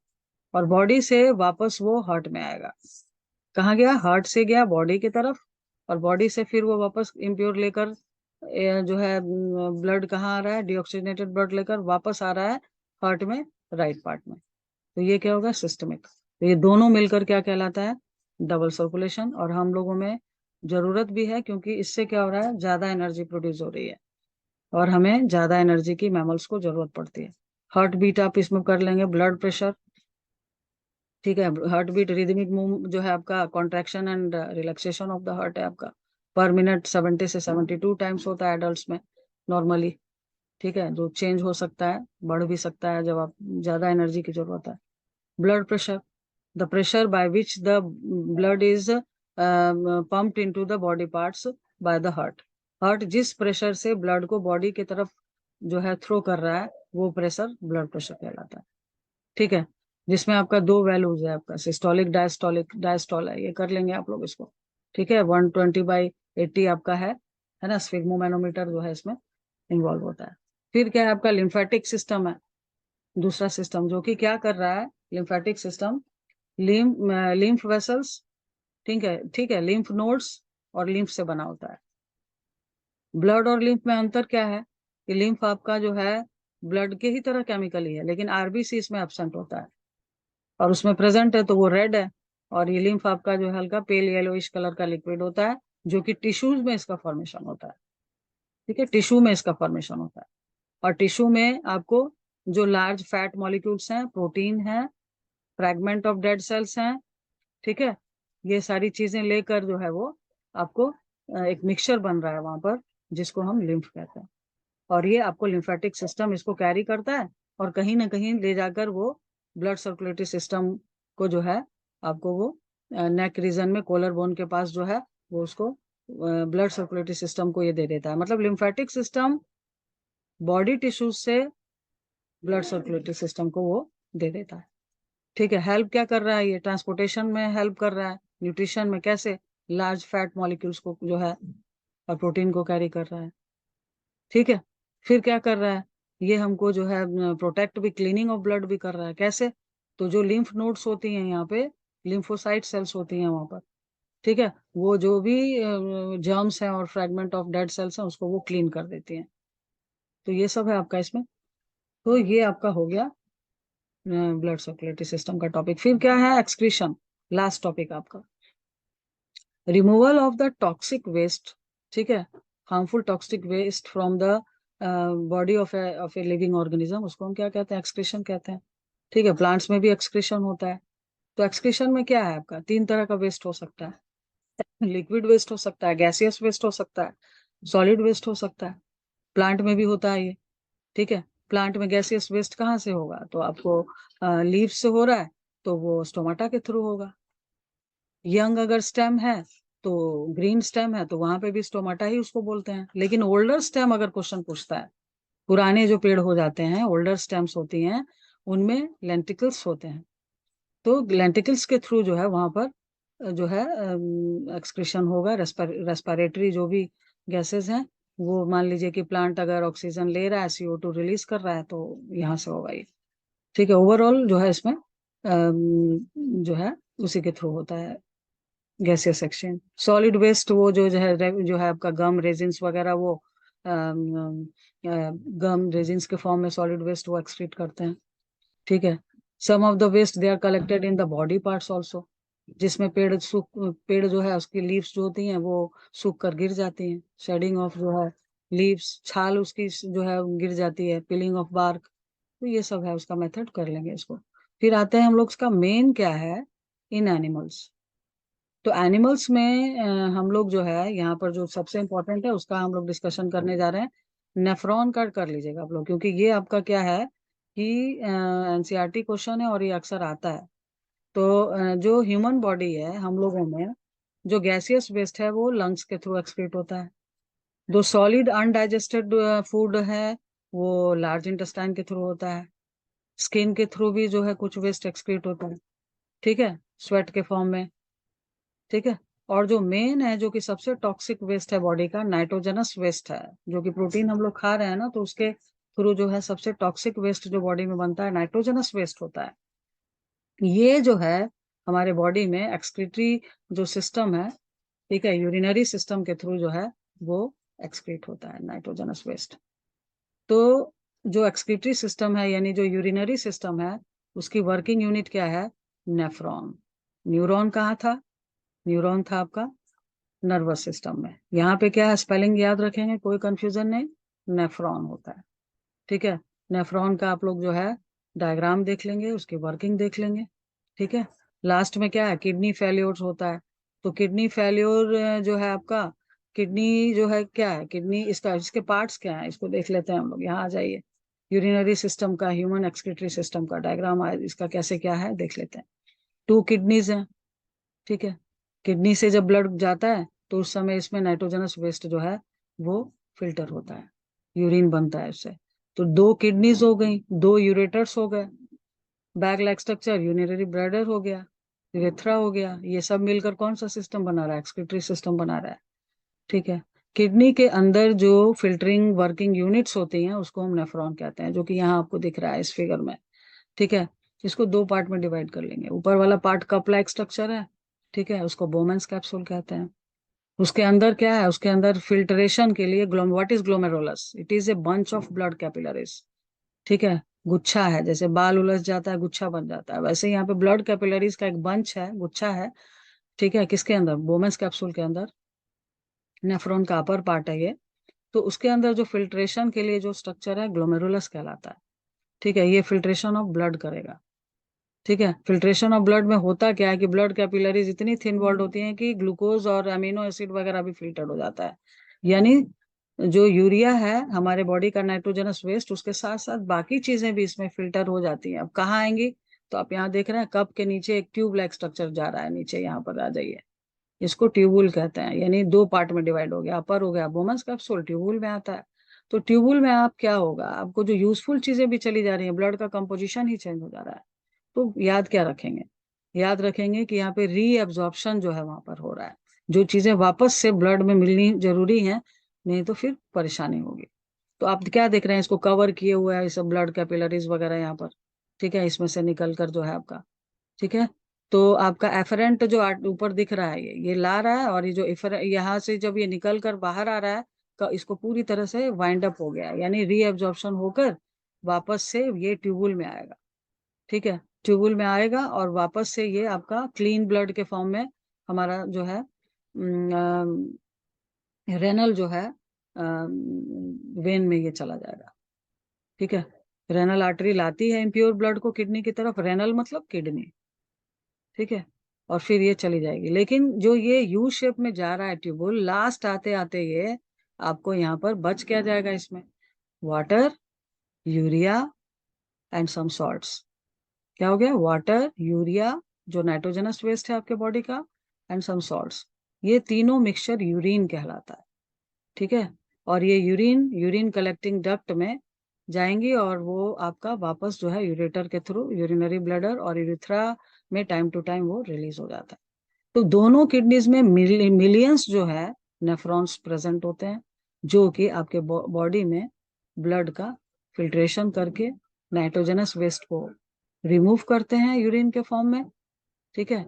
और बॉडी से वापस वो हार्ट में आएगा। कहाँ गया, हार्ट से गया बॉडी की तरफ, और बॉडी से फिर वो वापस इम्प्योर लेकर जो है ब्लड कहाँ आ रहा है, डिऑक्सीजनेटेड ब्लड लेकर वापस आ रहा है हार्ट में, राइट पार्ट में। तो ये क्या होगा, सिस्टमिक। तो ये दोनों मिलकर क्या कहलाता है, डबल सर्कुलेशन। और हम लोगों में जरूरत भी है, क्योंकि इससे क्या हो रहा है, ज्यादा एनर्जी प्रोड्यूस हो रही है, और हमें ज्यादा एनर्जी की मैमल्स को जरूरत पड़ती है। हार्ट बीट आप इसमें कर लेंगे, ब्लड प्रेशर, ठीक है, हार्ट बीट रिदमिक मूव जो है आपका, contraction and relaxation of the heart है आपका, पर मिनट 70 से 72 टाइम्स होता है एडल्ट में नॉर्मली। ठीक है, जो चेंज हो सकता है, बढ़ भी सकता है जब आप ज्यादा एनर्जी की जरूरत है। Blood pressure, the pressure by which the blood is pumped into the body parts by the heart. Heart जिस प्रेशर से ब्लड को बॉडी की तरफ जो है थ्रो कर रहा है, वो प्रेशर ब्लड प्रेशर कहलाता है। ठीक है, जिसमें आपका दो वैल्यूज है, आपका सिस्टोलिक डायस्टोलिक, डायस्टोल है, ये कर लेंगे आप लोग इसको। ठीक है, 120/80 आपका है ना, स्फिग्मोमैनोमीटर जो है इसमें इन्वॉल्व होता है। फिर क्या है आपका, लिम्फेटिक सिस्टम है, दूसरा सिस्टम जो कि क्या कर रहा है, लिम्फेटिक सिस्टम, लिम्फ वेसल्स, ठीक है, लिम्फ नोड्स और लिम्फ से बना होता है। ब्लड और लिम्फ में अंतर क्या है, कि लिम्फ आपका जो है ब्लड के ही तरह केमिकली है, लेकिन आरबीसी इसमें एब्सेंट होता है, और उसमें प्रेजेंट है तो वो रेड है। और ये लिम्फ आपका जो है हल्का पेल येलोइश कलर का लिक्विड होता है, जो कि टिश्यूज में इसका फॉर्मेशन होता है। ठीक है, टिश्यू में इसका फॉर्मेशन होता है, और टिश्यू में आपको जो लार्ज फैट मॉलिक्यूल्स हैं, प्रोटीन है, फ्रैगमेंट ऑफ डेड सेल्स हैं, ठीक है, ये सारी चीजें लेकर जो है वो आपको एक मिक्सचर बन रहा है वहां पर, जिसको हम लिम्फ कहते हैं। और ये आपको लिम्फेटिक सिस्टम इसको कैरी करता है, और कहीं ना कहीं ले जाकर वो ब्लड सर्कुलेटरी सिस्टम को जो है आपको वो नेक रीजन में, कोलर बोन के पास जो है वो उसको ब्लड सर्कुलेटरी सिस्टम को ये दे देता है। मतलब लिम्फेटिक सिस्टम बॉडी टिश्यूज से ब्लड सर्कुलेटरी सिस्टम को वो दे देता है। ठीक है, हेल्प क्या कर रहा है, ये ट्रांसपोर्टेशन में हेल्प कर रहा है, न्यूट्रिशन में कैसे, लार्ज फैट मॉलिक्यूल्स को जो है और प्रोटीन को कैरी कर रहा है। ठीक है, फिर क्या कर रहा है, ये हमको जो है प्रोटेक्ट भी, क्लीनिंग ऑफ ब्लड भी कर रहा है, कैसे, तो जो लिम्फ नोड्स होती हैं यहाँ पे, लिम्फोसाइट सेल्स होती हैं वहां पर, ठीक है, वो जो भी जर्म्स हैं और फ्रेगमेंट ऑफ डेड सेल्स हैं उसको वो क्लीन कर देती हैं। तो ये सब है आपका इसमें। तो ये आपका हो गया ब्लड सर्कुलेटरी सिस्टम का टॉपिक। फिर क्या है, एक्सक्रीशन, लास्ट टॉपिक आपका, removal of the toxic waste. ठीक है, harmful toxic waste from the body of a living organism, उसको हम क्या कहते हैं, एक्सक्रीशन कहते हैं। ठीक है, प्लांट्स में भी एक्सक्रीशन होता है। तो एक्सक्रीशन में क्या है आपका, 3 तरह का वेस्ट हो सकता है, लिक्विड वेस्ट हो सकता है, गैसियस वेस्ट हो सकता है, सॉलिड वेस्ट हो सकता है। प्लांट में भी होता है ये। ठीक है, प्लांट में गैसियस वेस्ट कहाँ से होगा, तो आपको लीव से हो रहा है, तो वो स्टोमाटा के थ्रू होगा। यंग अगर स्टेम है, तो ग्रीन स्टेम है, तो वहां पे भी स्टोमाटा ही उसको बोलते हैं। लेकिन ओल्डर स्टेम अगर क्वेश्चन पूछता है, पुराने जो पेड़ हो जाते हैं, ओल्डर स्टेम्स होती हैं, उनमें लेंटिकल्स होते हैं। तो लेंटिकल्स के थ्रू जो है वहां पर जो है एक्सक्रीशन होगा, रेस्पिरेटरी जो भी गैसेस हैं वो, मान लीजिए कि प्लांट अगर ऑक्सीजन ले रहा है, CO2 रिलीज कर रहा है, तो यहाँ से होगा ये। ठीक है, ओवरऑल जो है इसमें जो है उसी के थ्रू होता है गैसियस एक्सचेंज। सॉलिड वेस्ट वो जो है आपका गम रेजिन्स वगैरह, वो गम रेजिन्स के फॉर्म में सॉलिड वेस्ट वो एक्सक्रीट करते हैं। ठीक है, some of the waste they are collected in the body parts also, जिसमें पेड़ जो है उसकी लीव्स जो होती हैं वो सूख कर गिर जाती हैं, शेडिंग ऑफ जो है लीव्स, छाल उसकी जो है गिर जाती है, पिलिंग ऑफ बार्क। तो ये सब है उसका मेथड, कर लेंगे इसको। फिर आते हैं हम लोग, इसका मेन क्या है इन एनिमल्स। तो एनिमल्स में हम लोग जो है यहाँ पर जो सबसे इम्पोर्टेंट है उसका हम लोग डिस्कशन करने जा रहे हैं। नेफ्रॉन का कर लीजिएगा आप लोग, क्योंकि ये आपका क्या है कि NCERT क्वेश्चन है और ये अक्सर आता है। तो जो ह्यूमन बॉडी है हम लोगों में, जो गैसियस वेस्ट है वो लंग्स के थ्रू एक्सक्रीट होता है। जो सॉलिड अनडाइजेस्टेड फूड है वो लार्ज इंटेस्टाइन के थ्रू होता है। स्किन के थ्रू भी जो है कुछ वेस्ट एक्सक्रीट होता है, ठीक है, स्वेट के फॉर्म में। ठीक है, और जो मेन है, जो कि सबसे टॉक्सिक वेस्ट है बॉडी का, नाइट्रोजनस वेस्ट है। जो कि प्रोटीन हम लोग खा रहे हैं ना, तो उसके थ्रू जो है सबसे टॉक्सिक वेस्ट जो बॉडी में बनता है, नाइट्रोजनस वेस्ट होता है। ये जो है हमारे बॉडी में एक्सक्रीटरी जो सिस्टम है, ठीक है, यूरिनरी सिस्टम के थ्रू जो है वो एक्सक्रीट होता है नाइट्रोजनस वेस्ट। तो जो एक्सक्रीटरी सिस्टम है, यानी जो यूरिनरी सिस्टम है, उसकी वर्किंग यूनिट क्या है? नेफ्रॉन। न्यूरॉन कहाँ था? न्यूरॉन था आपका नर्वस सिस्टम में। यहाँ पे क्या है, स्पेलिंग याद रखेंगे, कोई कंफ्यूजन नहीं, नेफ्रॉन होता है। ठीक है, नेफ्रॉन का आप लोग जो है डायग्राम देख लेंगे, उसकी वर्किंग देख लेंगे। ठीक है, लास्ट में क्या है, किडनी फेल्योर होता है। तो किडनी फेल्योर जो है आपका, किडनी जो है क्या है, किडनी इसका, इसके पार्ट्स क्या है, इसको देख लेते हैं हम लोग। यहाँ आ जाइए, यूरिनरी सिस्टम का, ह्यूमन एक्सक्रीटरी सिस्टम का डायग्राम इसका कैसे क्या है देख लेते हैं। 2 किडनीज हैं, ठीक है। किडनी से जब ब्लड जाता है तो उस समय इसमें नाइट्रोजनस वेस्ट जो है वो फिल्टर होता है, यूरिन बनता है इससे। तो 2 किडनीज हो गई, 2 यूरेटर्स हो गए, bag like structure, urinary bladder हो गया, यूरेथ्रा हो गया। ये सब मिलकर कौन सा सिस्टम बना रहा है? एक्सक्रीटरी सिस्टम बना रहा है। ठीक है, किडनी के अंदर जो फिल्टरिंग वर्किंग यूनिट्स होती हैं उसको हम नेफ्रॉन कहते हैं, जो कि यहाँ आपको दिख रहा है इस फिगर में। ठीक है, इसको 2 पार्ट में डिवाइड कर लेंगे। ऊपर वाला पार्ट कप लाइक स्ट्रक्चर है, ठीक है, उसको बोमेंस कैप्सूल कहते हैं। उसके अंदर क्या है? उसके अंदर फिल्ट्रेशन के लिए what is glomerulus? It is a bunch of blood capillaries. ठीक है, गुच्छा है, जैसे बाल उलझ जाता है गुच्छा बन जाता है, वैसे यहाँ पे ब्लड कैपिलरीज का एक बंच है, गुच्छा है। ठीक है, किसके अंदर? बोमेंस कैप्सूल के अंदर। नेफ्रॉन का अपर पार्ट है ये। तो उसके अंदर जो फिल्ट्रेशन के लिए जो स्ट्रक्चर है, ग्लोमेरुलस कहलाता है। ठीक है, ये फिल्ट्रेशन ऑफ ब्लड करेगा। ठीक है, फिल्ट्रेशन ऑफ ब्लड में होता क्या है कि ब्लड कैपिलरीज इतनी थिन वॉल्ड होती हैं कि ग्लूकोज और अमीनो एसिड वगैरह भी फिल्टर्ड हो जाता है। यानी जो यूरिया है हमारे बॉडी का नाइट्रोजनस वेस्ट, उसके साथ साथ बाकी चीजें भी इसमें फिल्टर हो जाती हैं। अब कहाँ आएंगी? तो आप यहाँ देख रहे हैं कप के नीचे एक ट्यूब लाइक स्ट्रक्चर जा रहा है नीचे, यहाँ पर आ जाइए। इसको ट्यूबुल कहते हैं, यानी 2 पार्ट में डिवाइड हो गया। अपर हो गया बोमस कैप्सूल, ट्यूबुल में आता है। तो ट्यूबुल में आप क्या होगा, आपको जो यूजफुल चीजें भी चली जा रही है, ब्लड का कंपोजिशन ही चेंज हो जा रहा है। तो याद क्या रखेंगे? याद रखेंगे कि यहाँ पे रीएब्जॉर्प्शन जो है वहां पर हो रहा है, जो चीजें वापस से ब्लड में मिलनी जरूरी है, नहीं तो फिर परेशानी होगी। तो आप क्या देख रहे हैं, इसको कवर किए हुए है ये सब ब्लड कैपिलरीज वगैरह यहाँ पर। ठीक है, इसमें से निकल कर जो है आपका, ठीक है, तो आपका एफरेंट जो ऊपर दिख रहा है, ये ला रहा है, और ये जो यहाँ से जब ये निकल कर बाहर आ रहा है, तो इसको पूरी तरह से वाइंड अप हो गया है, यानी रीएब्जॉर्प्शन होकर वापस से ये ट्यूबुल में आएगा। ठीक है, ट्यूबुल में आएगा और वापस से ये आपका क्लीन ब्लड के फॉर्म में हमारा जो है रेनल जो है वेन में ये चला जाएगा। ठीक है, रेनल आर्टरी लाती है इम्प्योर ब्लड को किडनी की तरफ, रेनल मतलब किडनी। ठीक है, और फिर ये चली जाएगी। लेकिन जो ये यू शेप में जा रहा है ट्यूबुल, लास्ट आते आते ये आपको यहाँ पर बच क्या जाएगा इसमें? Water, urea and some salts. क्या हो गया? वाटर, यूरिया जो नाइट्रोजनस वेस्ट है आपके बॉडी का, एंड सम सॉल्ट्स। ये तीनों मिक्सचर यूरिन कहलाता है। ठीक है, और ये यूरिन यूरिन कलेक्टिंग डक्ट में जाएंगी और वो आपका वापस जो है यूरेटर के थ्रू, यूरिनरी ब्लैडर और यूरिथ्रा में टाइम टू टाइम वो रिलीज हो जाता है। तो दोनों किडनीज में मिलियंस जो है नेफ्रॉन्स प्रेजेंट होते हैं, जो कि आपके बॉडी में ब्लड का फिल्ट्रेशन करके नाइट्रोजनस वेस्ट को रिमूव करते हैं यूरिन के फॉर्म में। ठीक है,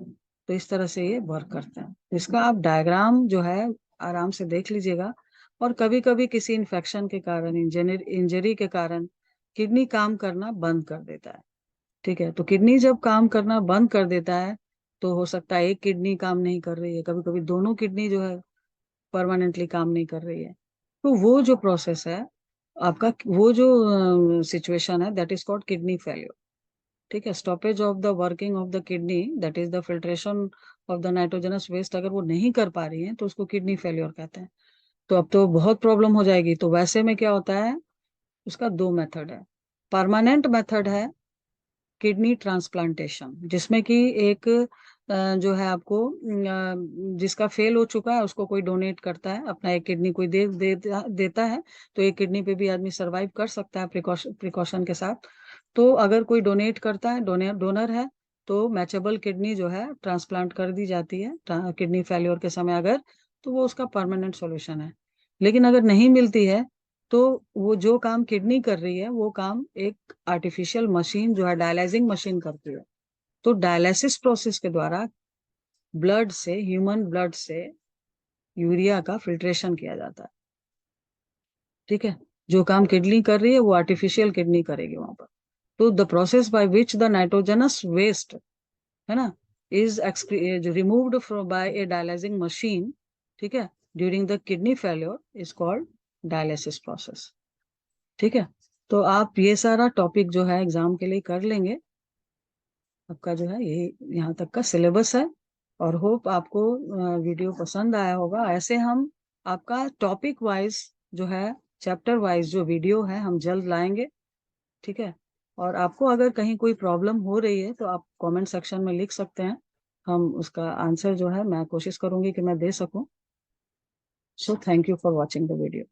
तो इस तरह से ये वर्क करते हैं। इसका आप डायग्राम जो है आराम से देख लीजिएगा। और कभी कभी किसी इन्फेक्शन के कारण, इंजरी के कारण किडनी काम करना बंद कर देता है। ठीक है, तो किडनी जब काम करना बंद कर देता है तो हो सकता है एक किडनी काम नहीं कर रही है, कभी कभी दोनों किडनी जो है परमानेंटली काम नहीं कर रही है। तो वो जो प्रोसेस है आपका, वो जो सिचुएशन है, that is called kidney failure. ठीक है, stoppage of the working of the kidney, that is the filtration of the nitrogenous waste, अगर वो नहीं कर पा रही है तो उसको किडनी फेल्योर कहते हैं। तो अब तो बहुत प्रॉब्लम हो जाएगी। तो वैसे में क्या होता है, उसका दो मेथड है। परमानेंट मेथड है किडनी ट्रांसप्लांटेशन, जिसमें कि एक जो है आपको जिसका फेल हो चुका है उसको कोई डोनेट करता है अपना एक किडनी, कोई देता है। तो एक किडनी पे भी आदमी सरवाइव कर सकता है प्रिकॉशन के साथ। तो अगर कोई डोनेट करता है, डोनर है, तो मैचेबल किडनी जो है ट्रांसप्लांट कर दी जाती है किडनी फेल्योर के समय अगर, तो वो उसका परमानेंट सॉल्यूशन है। लेकिन अगर नहीं मिलती है तो वो जो काम किडनी कर रही है वो काम एक आर्टिफिशियल मशीन जो है डायलाइजिंग मशीन करती है। तो डायलिसिस प्रोसेस के द्वारा ब्लड से, ह्यूमन ब्लड से यूरिया का फिल्ट्रेशन किया जाता है। ठीक है, जो काम किडनी कर रही है वो आर्टिफिशियल किडनी करेगी वहां पर। तो the process by which the nitrogenous waste, है ना, is removed from by a dialysing machine, ठीक है, during the kidney failure is called dialysis process. ठीक है, तो आप ये सारा टॉपिक जो है एग्जाम के लिए कर लेंगे। आपका जो है ये यहाँ तक का सिलेबस है। और होप आपको वीडियो पसंद आया होगा। ऐसे हम आपका टॉपिक वाइज जो है, चैप्टर वाइज जो वीडियो है हम जल्द लाएंगे। ठीक है, और आपको अगर कहीं कोई प्रॉब्लम हो रही है तो आप कमेंट सेक्शन में लिख सकते हैं। हम उसका आंसर जो है मैं कोशिश करूंगी कि मैं दे सकूं। So thank you for watching the video.